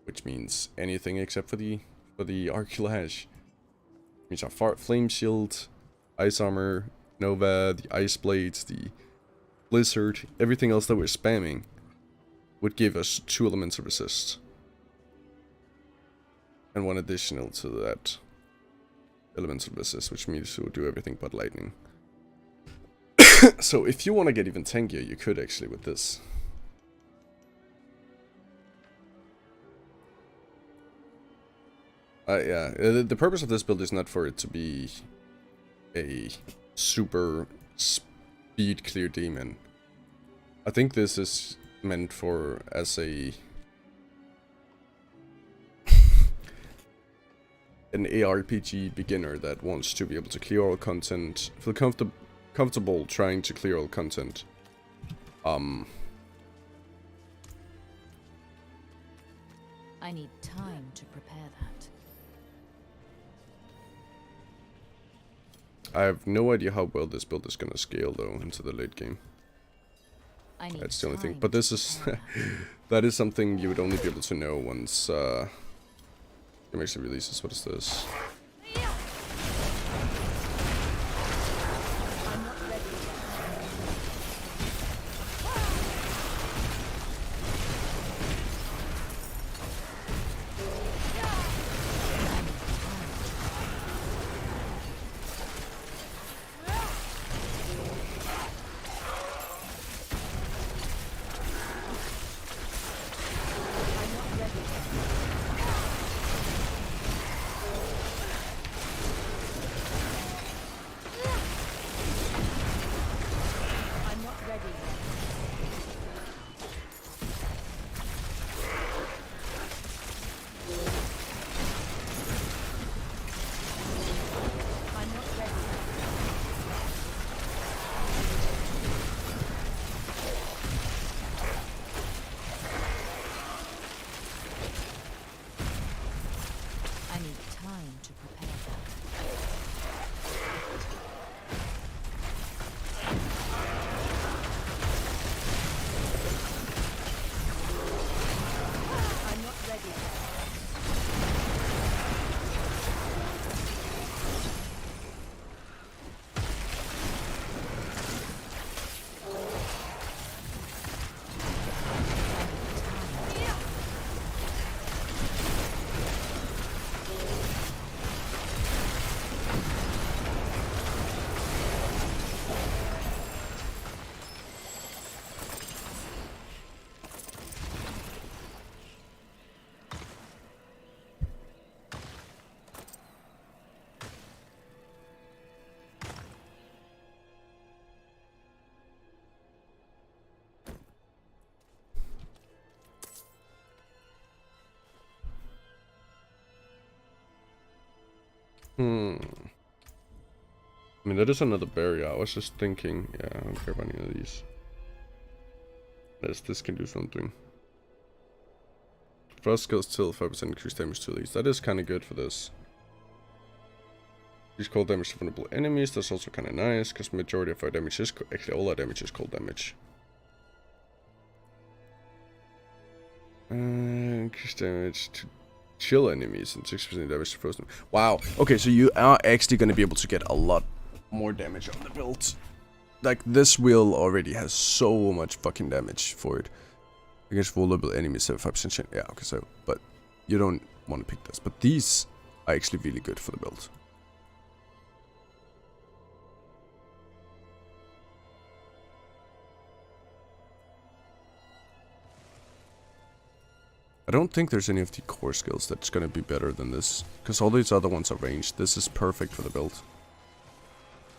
Speaker 2: which means anything except for the Arculash. Which are flame shield, ice armor, nova, the ice blades, the blizzard, everything else that we're spamming would give us 2 elements of resist. And one additional to that, elements of resist, which means we'll do everything but lightning. So if you want to get even tankier, you could actually with this. Yeah, the purpose of this build is not for it to be a super speed clear demon. I think this is meant for as an ARPG beginner that wants to be able to clear all content, feel comfortable trying to clear all content.
Speaker 1: I need time to prepare that.
Speaker 2: I have no idea how well this build is gonna scale though into the late game. That's the only thing. But this is that is something you would only be able to know once it actually releases. What is this? I mean, that is another barrier. I was just thinking, yeah, I don't care about any of these. Unless this can do something. Frost skills till 5% increased damage to these. That is kind of good for this. These cold damage to vulnerable enemies. That's also kind of nice, because majority of our damage is... Actually, all our damage is cold damage. Increased damage to chill enemies and 6% damage to frozen. Wow. Okay, so you are actually going to be able to get a lot more damage on the build. Like, this wheel already has so much fucking damage for it. Against vulnerable enemies, 75% chance. Yeah, okay, so... But you don't want to pick this. But these are actually really good for the build. I don't think there's any of the core skills that's gonna be better than this. Because all these other ones are ranged. This is perfect for the build.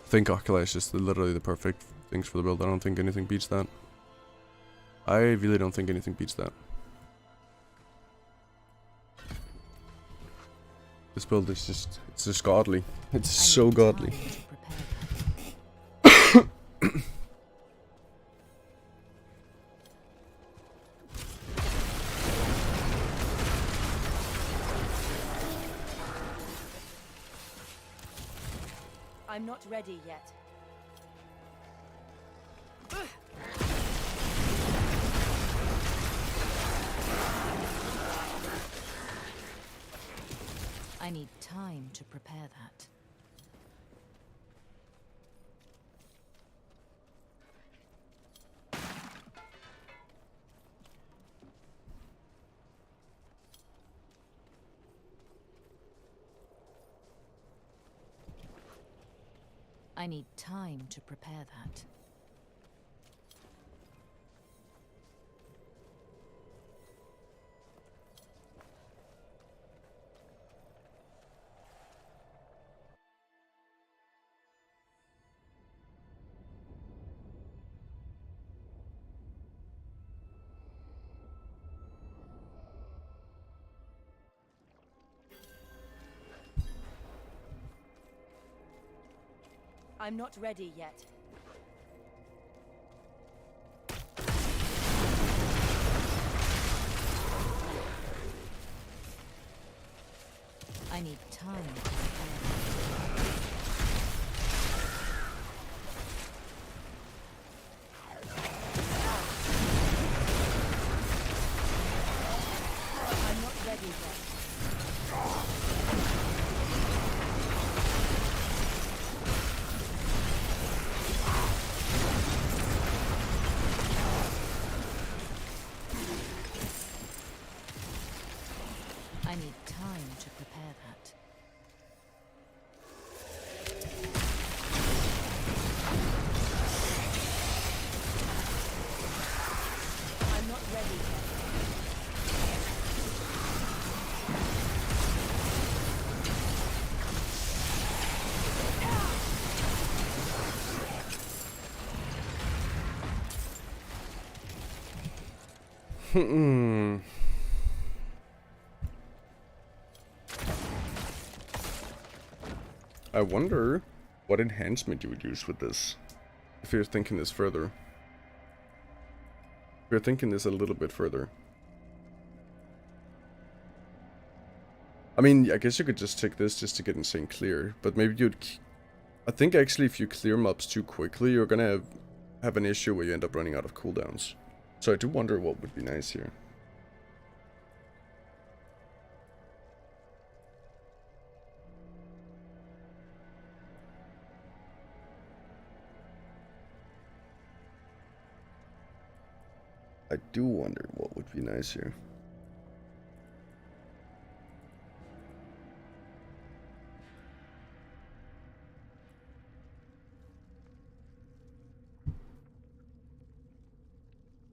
Speaker 2: I think Oculash is literally the perfect things for the build. I don't think anything beats that. I really don't think anything beats that. This build is just... It's just godly. It's so godly.
Speaker 3: I'm not ready yet.
Speaker 1: I need time to prepare that. I need time to prepare that.
Speaker 3: I'm not ready yet.
Speaker 1: I need time to prepare that.
Speaker 3: I'm not ready yet.
Speaker 1: I need time to prepare that.
Speaker 3: I'm not ready yet.
Speaker 2: I wonder what enhancement you would use with this. If you're thinking this further. If you're thinking this a little bit further. I mean, I guess you could just take this just to get insane clear. But maybe you'd... I think actually if you clear mobs too quickly, you're gonna have an issue where you end up running out of cooldowns. So I do wonder what would be nice here. I do wonder what would be nice here.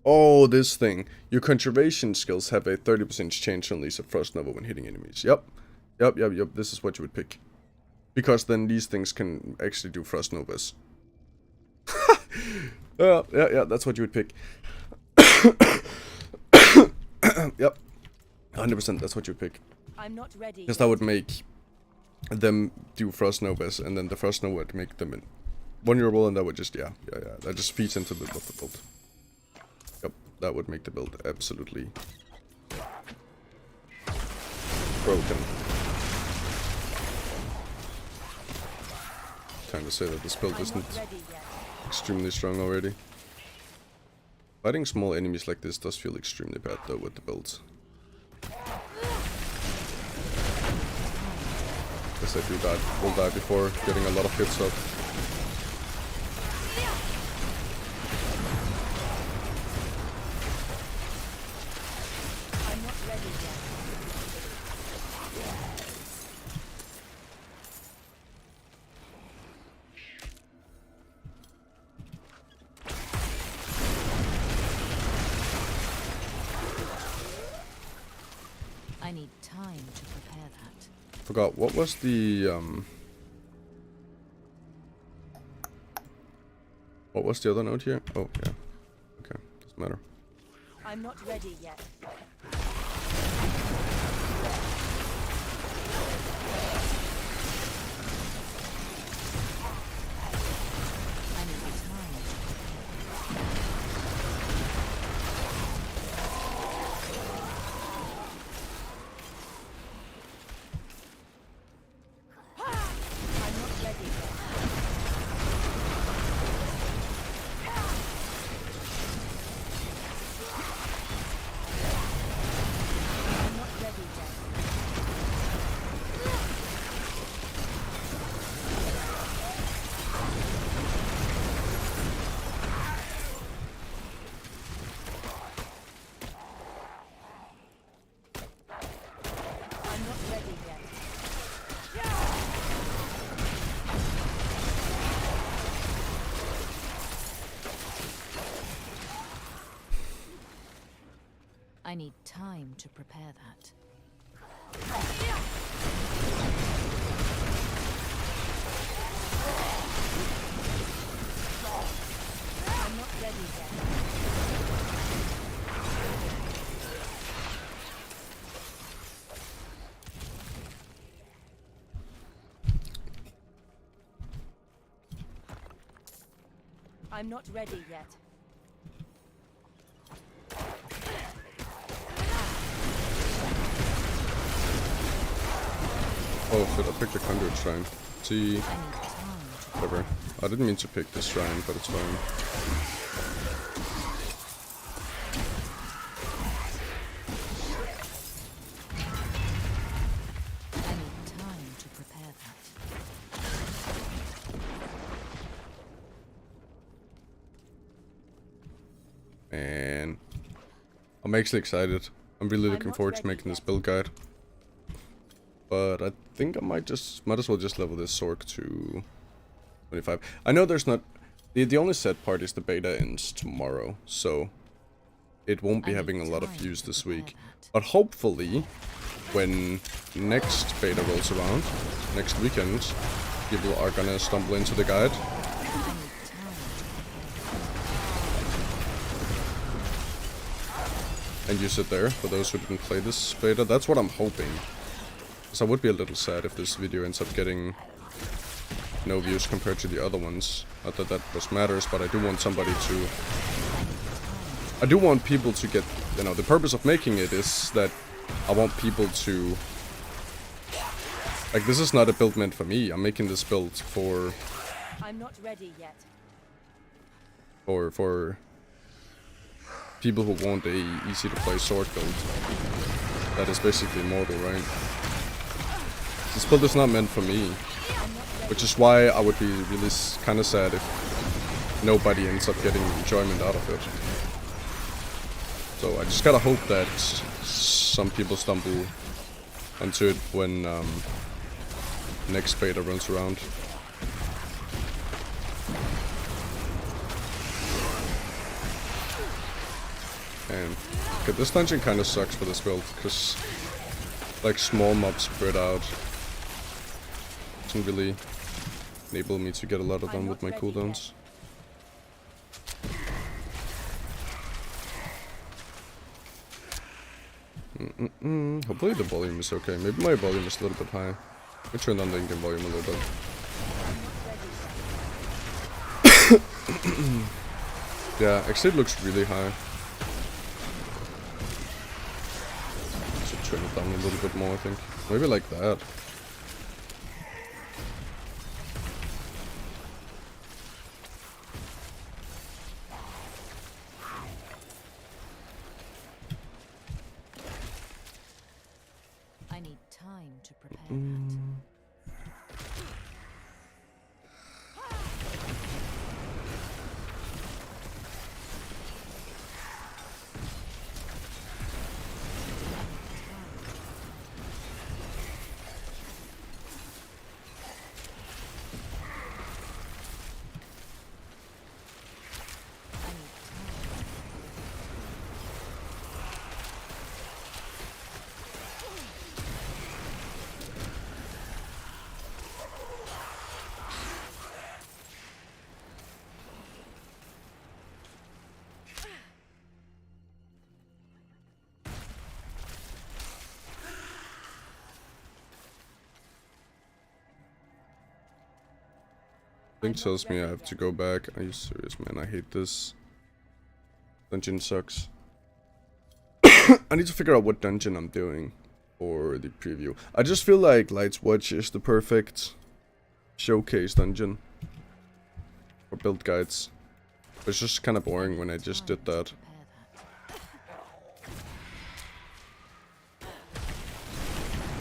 Speaker 2: Oh, this thing. Your conservation skills have a 30% chance to unleash a frost nova when hitting enemies. Yep. Yep. This is what you would pick. Because then these things can actually do frost novas. Yeah, that's what you would pick. Yep. 100% that's what you would pick.
Speaker 3: I'm not ready.
Speaker 2: Because that would make them do Frost Novas, and then the Frost Nova would make them vulnerable, and that would just, yeah, that just feeds into the build. Yep, that would make the build absolutely broken. Time to say that this build isn't extremely strong already. Fighting small enemies like this does feel extremely bad though with the builds. Guess I will die before getting a lot of hits up.
Speaker 3: I'm not ready yet.
Speaker 1: I need time to prepare that.
Speaker 2: Forgot, what was the what was the other note here? Oh yeah. Okay, doesn't matter.
Speaker 3: I'm not ready yet.
Speaker 1: I need time to
Speaker 3: I'm not ready yet. I'm not ready yet. I'm not ready yet.
Speaker 1: I need time to prepare that.
Speaker 3: I'm not ready yet. I'm not ready yet.
Speaker 2: Oh shit, I picked a Conduit Shrine. See,
Speaker 1: I need time to
Speaker 2: whatever. I didn't mean to pick this shrine, but it's fine.
Speaker 1: I need time to prepare that.
Speaker 2: And I'm actually excited. I'm really looking
Speaker 3: not
Speaker 2: forward to
Speaker 3: ready
Speaker 2: making this
Speaker 3: yet.
Speaker 2: build guide. But I think I might as well just level this sorc to 25. I know there's not the only sad part is the beta ends tomorrow, so it won't be
Speaker 1: I need
Speaker 2: having a lot of
Speaker 1: time
Speaker 2: views
Speaker 1: to
Speaker 2: this
Speaker 1: prepare
Speaker 2: week.
Speaker 1: that.
Speaker 2: But hopefully, when next beta rolls around, next weekend, people are gonna stumble into the guide.
Speaker 1: I need time to prepare
Speaker 2: And use it there, for those who didn't play this beta. That's what I'm hoping. Because I would be a little sad if this video ends up getting no views compared to the other ones. Not that that just matters, but I do want somebody to... I do want people to get... You know, the purpose of making it is that I want people to... Like, this is not a build meant for me. I'm making this build for...
Speaker 3: I'm not ready yet.
Speaker 2: For people who want a easy to play sword build that is basically immortal, right? This build is not meant for me, which is why I would be really kind of sad if nobody ends up getting enjoyment out of it. So I just gotta hope that some people stumble onto it when next beta runs around. And okay, this dungeon kind of sucks for this build, because like small mobs spread out doesn't really enable me to get a lot of them with my cooldowns. Hopefully the volume is okay. Maybe my volume is a little bit high. We turn down the in-game volume a little bit. Yeah, actually it looks really high. Should turn it down a little bit more, I think. Maybe like that.
Speaker 1: I need time to prepare that.
Speaker 2: Thing tells me I have to go back. Are you serious, man? I hate this. Dungeon sucks. I need to figure out what dungeon I'm doing for the preview. I just feel like Light's Watch is the perfect showcase dungeon for build guides. It's just kind of boring when I just did that.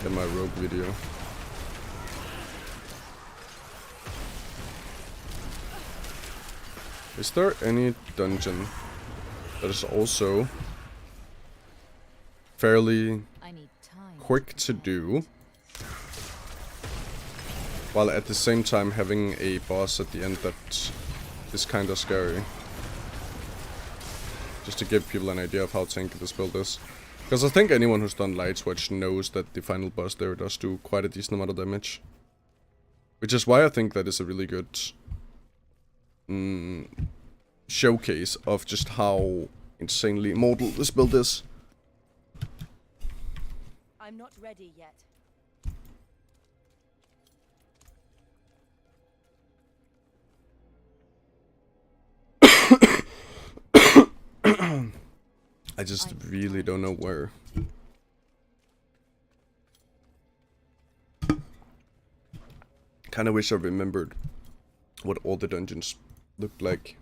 Speaker 2: In my rogue video. Is there any dungeon that is also fairly quick to do, while at the same time having a boss at the end that is kinda scary? Just to give people an idea of how tanky this build is. Because I think anyone who's done Light's Watch knows that the final boss there does do quite a decent amount of damage. Which is why I think that is a really good showcase of just how insanely immortal this build is.
Speaker 3: I'm not ready yet.
Speaker 2: I just really don't know where. Kinda wish I remembered what all the dungeons looked like.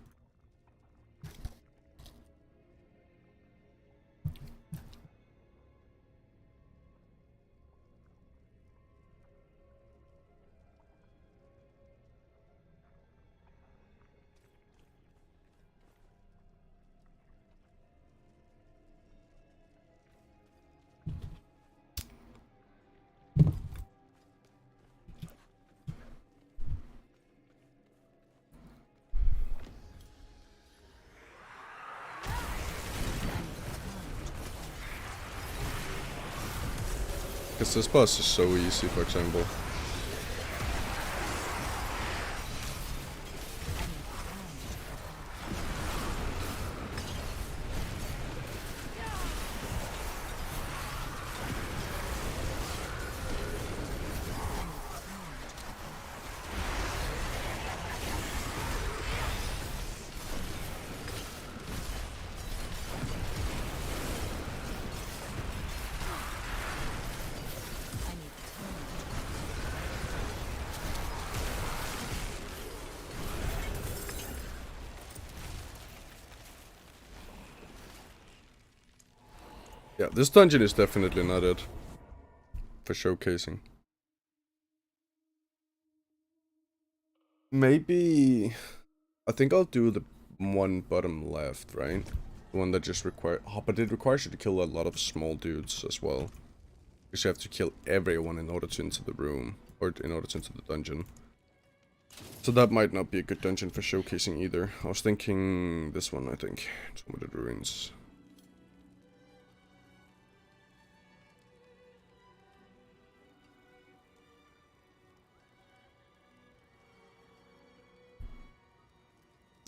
Speaker 2: Because this boss is so easy, for example. Yeah, this dungeon is definitely not it for showcasing. Maybe I think I'll do the one bottom left, right? The one that just requires... Oh, but it requires you to kill a lot of small dudes as well. Because you have to kill everyone in order to enter the room. Or in order to enter the dungeon. So that might not be a good dungeon for showcasing either. I was thinking this one, I think. Tomb of the Ruins.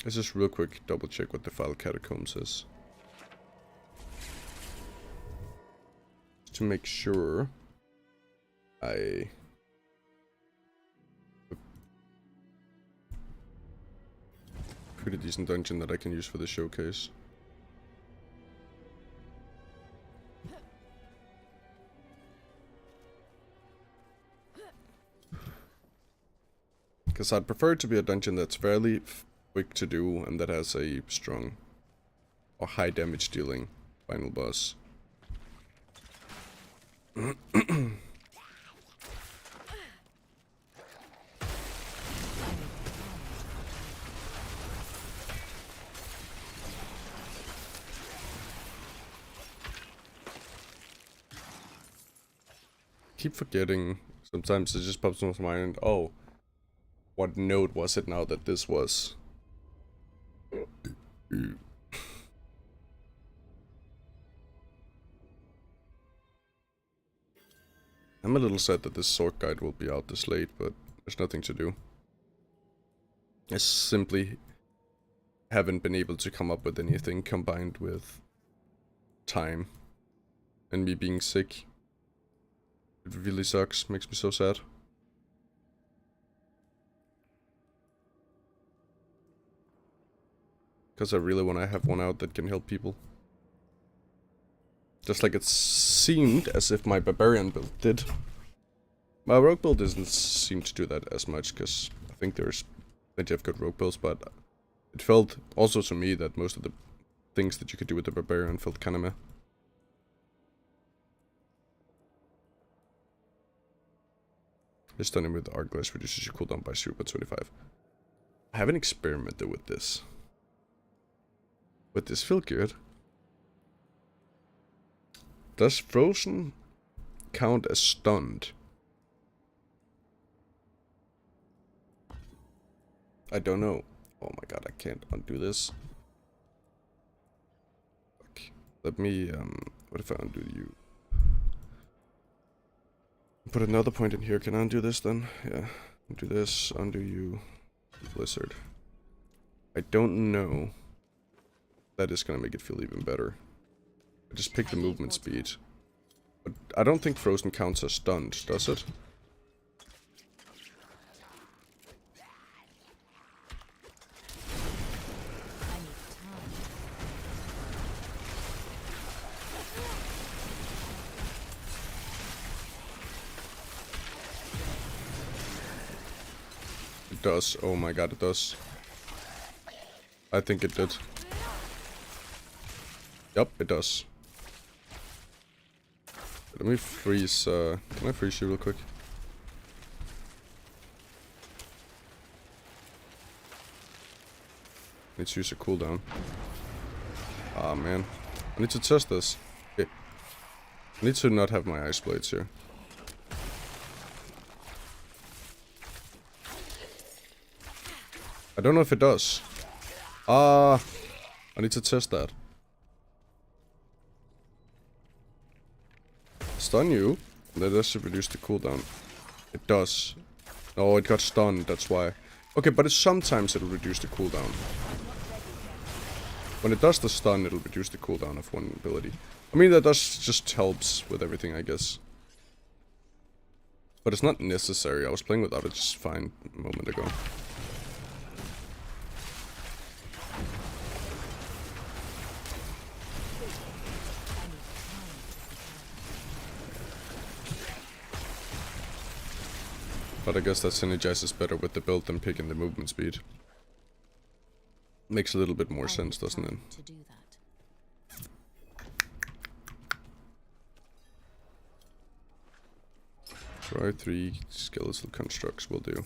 Speaker 2: Let's just real quick double check what the File Catacombs is. Just to make sure I pretty decent dungeon that I can use for the showcase. Because I'd prefer it to be a dungeon that's fairly quick to do and that has a strong or high damage dealing final boss. Keep forgetting. Sometimes it just pops into my mind. Oh, what node was it now that this was? I'm a little sad that this sorc guide will be out this late, but there's nothing to do. I simply haven't been able to come up with anything combined with time and me being sick. It really sucks, makes me so sad. Because I really want to have one out that can help people. Just like it seemed as if my barbarian build did. My rogue build doesn't seem to do that as much, because I think there's plenty of good rogue builds, but it felt also to me that most of the things that you could do with the barbarian felt kind of meh. This stunning with Arglist reduces your cooldown by 0.25. I haven't experimented with this. Would this feel good? Does frozen count as stunned? I don't know. Oh my god, I can't undo this. Okay. Let me, what if I undo you? Put another point in here. Can I undo this then? Yeah. Undo this, undo you. Blizzard. I don't know. That is gonna make it feel even better. I just picked the movement speed. But I don't think frozen counts as stunned, does it? It does. Oh my god, it does. I think it did. Yep, it does. Let me freeze, can I freeze you real quick? Need to use a cooldown. Ah, man. I need to test this. Okay. I need to not have my ice blades here. I don't know if it does. Ah, I need to test that. Stun you. That should reduce the cooldown. It does. Oh, it got stunned, that's why. Okay, but sometimes it'll reduce the cooldown. When it does the stun, it'll reduce the cooldown of one ability. I mean, that does just helps with everything, I guess. But it's not necessary. I was playing without it just fine a moment ago. But I guess that synergizes better with the build than picking the movement speed. Makes a little bit more sense, doesn't it?
Speaker 1: To do that.
Speaker 2: Try 3 skeletal constructs will do.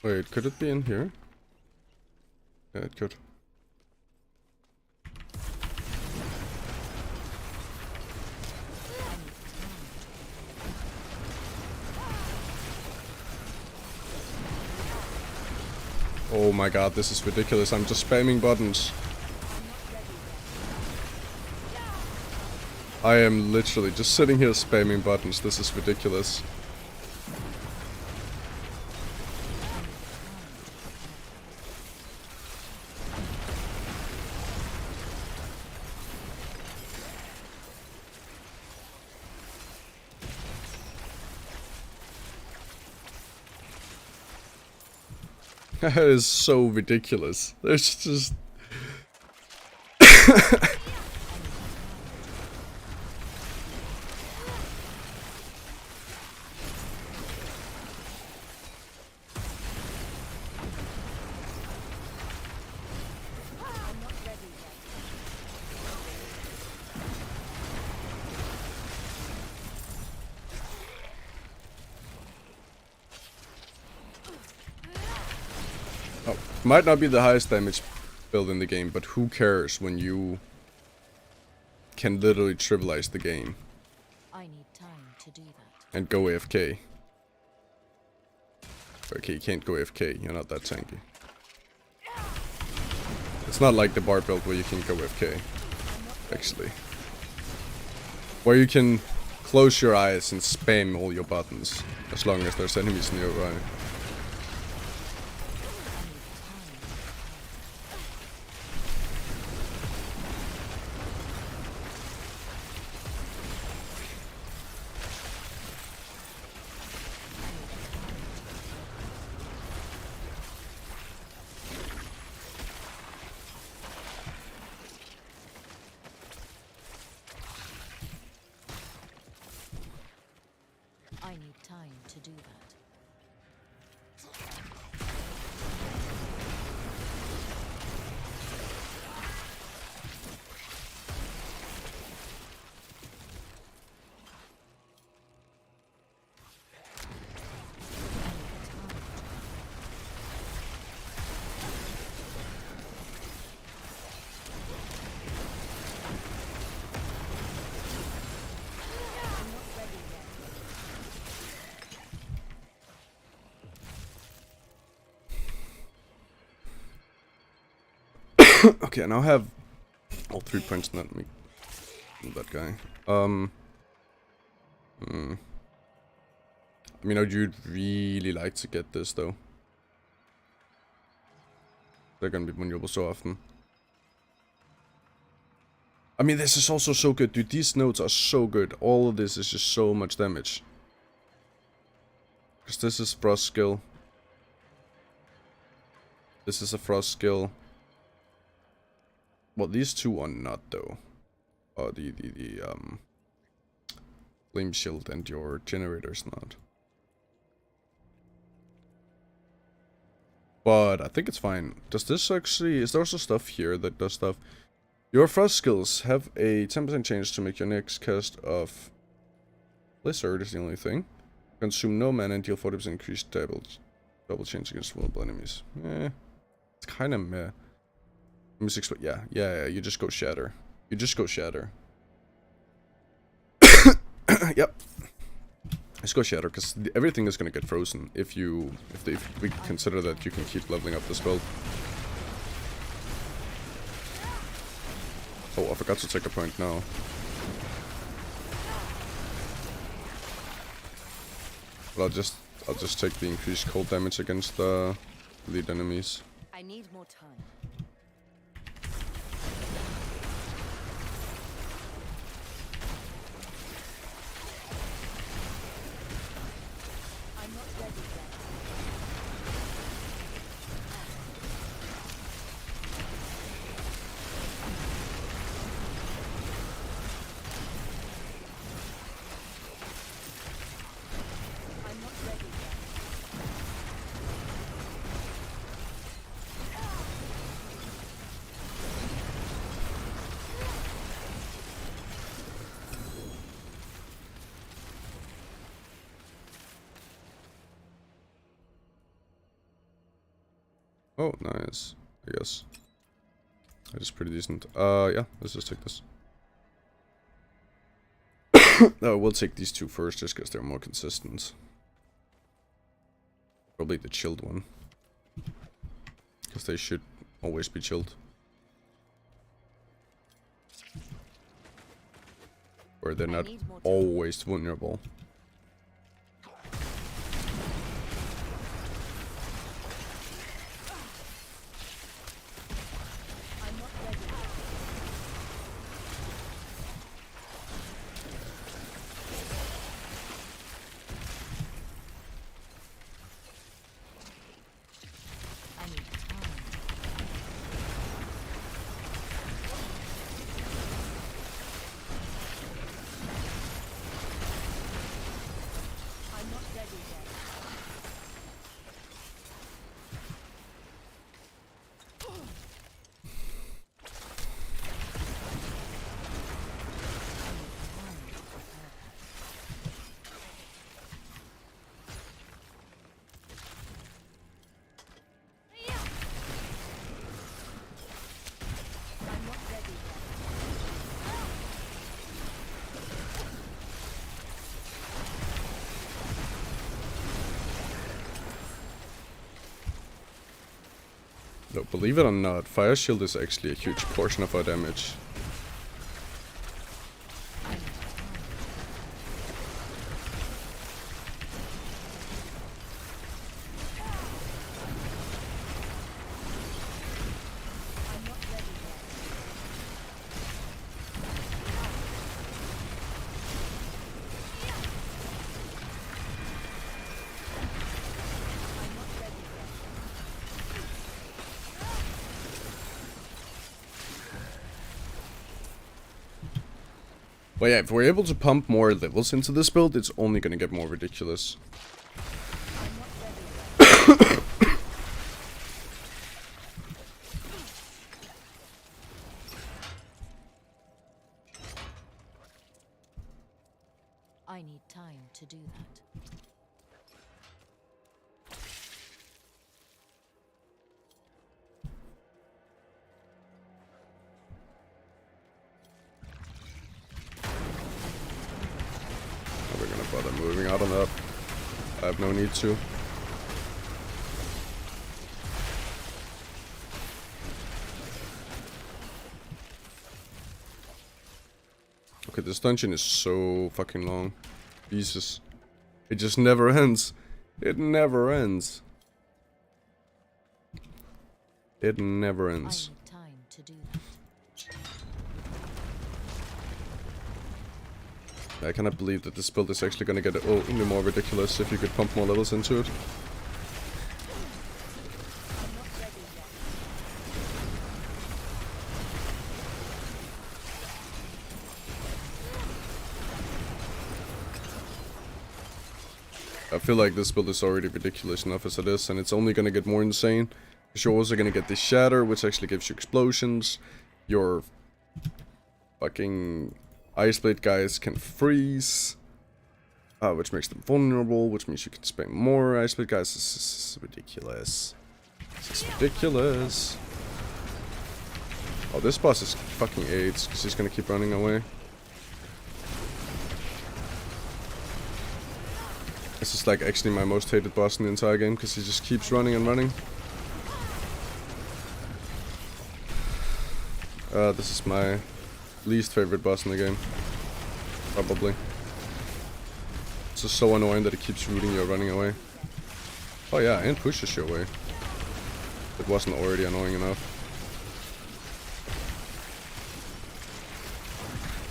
Speaker 2: Wait, could it be in here? Yeah, it could. Oh my god, this is ridiculous. I'm just spamming buttons. I am literally just sitting here spamming buttons. This is ridiculous. That is so ridiculous. There's just... Oh, might not be the highest damage build in the game, but who cares when you can literally trivialize the game
Speaker 1: I need time to do that.
Speaker 2: and go AFK. Okay, you can't go AFK, you're not that tanky. It's not like the bar build where you can go AFK, actually. Where you can close your eyes and spam all your buttons, as long as there's enemies nearby.
Speaker 1: I need time to do that.
Speaker 2: Okay, I now have all 3 points, not me. That guy. I mean, I'd really like to get this, though. They're gonna be vulnerable so often. I mean, this is also so good, dude. These nodes are so good. All of this is just so much damage. Because this is frost skill. This is a frost skill. Well, these two are not, though. The flame shield and your generator's not. But I think it's fine. Does this actually... Is there also stuff here that does stuff? Your frost skills have a 10% chance to make your next cast of Blizzard is the only thing. Consume no mana and deal 40% increased double chance against vulnerable enemies. It's kind of meh. Let me explain. Yeah, you just go shatter. You just go shatter. Yep. Let's go shatter, because everything is gonna get frozen if we consider that you can keep leveling up this build. Oh, I forgot to take a point now. But I'll just take the increased cold damage against the lead enemies.
Speaker 3: I need more time. I'm not ready yet. I'm not ready yet.
Speaker 2: Oh, nice. I guess. That is pretty decent. Yeah, let's just take this. No, we'll take these two first, just because they're more consistent. Probably the chilled one. Because they should always be chilled. Or they're not
Speaker 3: need more time.
Speaker 2: always vulnerable.
Speaker 3: I'm not ready.
Speaker 1: I need time.
Speaker 3: I'm not ready yet. I'm not ready yet.
Speaker 2: No, believe it or not, Fire Shield is actually a huge portion of our damage.
Speaker 3: I'm not ready yet. I'm not ready yet.
Speaker 2: But yeah, if we're able to pump more levels into this build, it's only gonna get more ridiculous.
Speaker 3: I'm not ready yet.
Speaker 1: I need time to do that.
Speaker 2: Are we gonna bother moving out on that? I have no need to. Okay, this dungeon is so fucking long. Jesus. It just never ends. It never ends. It never
Speaker 1: I
Speaker 2: ends.
Speaker 1: need time to do that.
Speaker 2: I cannot believe that this build is actually gonna get only more ridiculous if you could pump more levels into it.
Speaker 3: I'm not ready yet.
Speaker 2: I feel like this build is already ridiculous enough as it is, and it's only gonna get more insane. Because you're also gonna get this shatter, which actually gives you explosions. Your fucking ice blade guys can freeze, which makes them vulnerable, which means you can spam more ice blade guys. This is ridiculous. This is ridiculous. Oh, this boss is fucking AIDS, because he's gonna keep running away. This is like actually my most hated boss in the entire game, because he just keeps running and running. This is my least favorite boss in the game. Probably. It's just so annoying that it keeps rooting you or running away. Oh yeah, and pushes you away. It wasn't already annoying enough.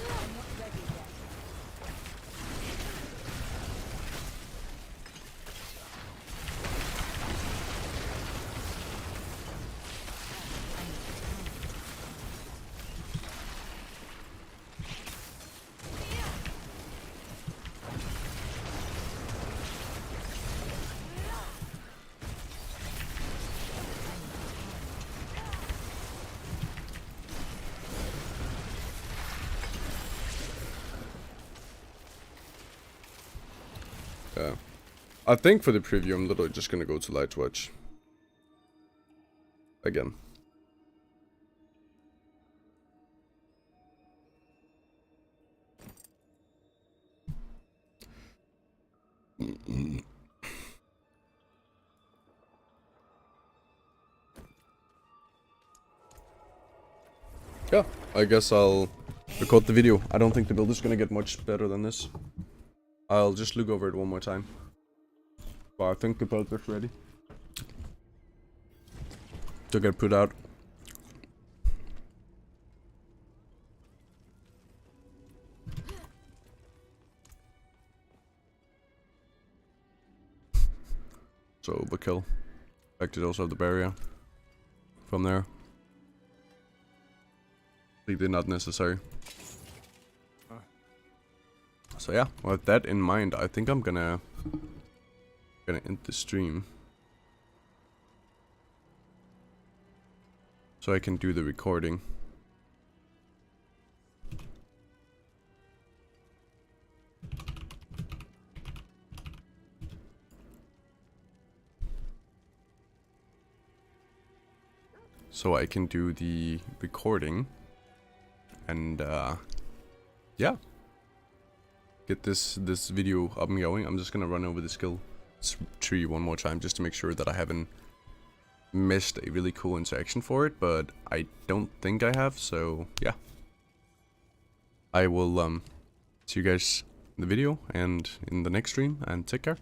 Speaker 3: I'm not ready yet.
Speaker 2: Yeah. I think for the preview I'm literally just gonna go to Light Watch. Again. yeah, I guess I'll record the video. I don't think the build is gonna get much better than this. I'll just look over it one more time. But I think the build is ready to get put out. So overkill. Fact, did also have the barrier from there. Completely not necessary. So yeah, with that in mind, I think I'm gonna end the stream so I can do the recording. So I can do the recording and yeah, get this video up and going. I'm just gonna run over the skill tree one more time just to make sure that I haven't missed a really cool interaction for it, but I don't think I have, so yeah. I will see you guys in the video and in the next stream, and take care.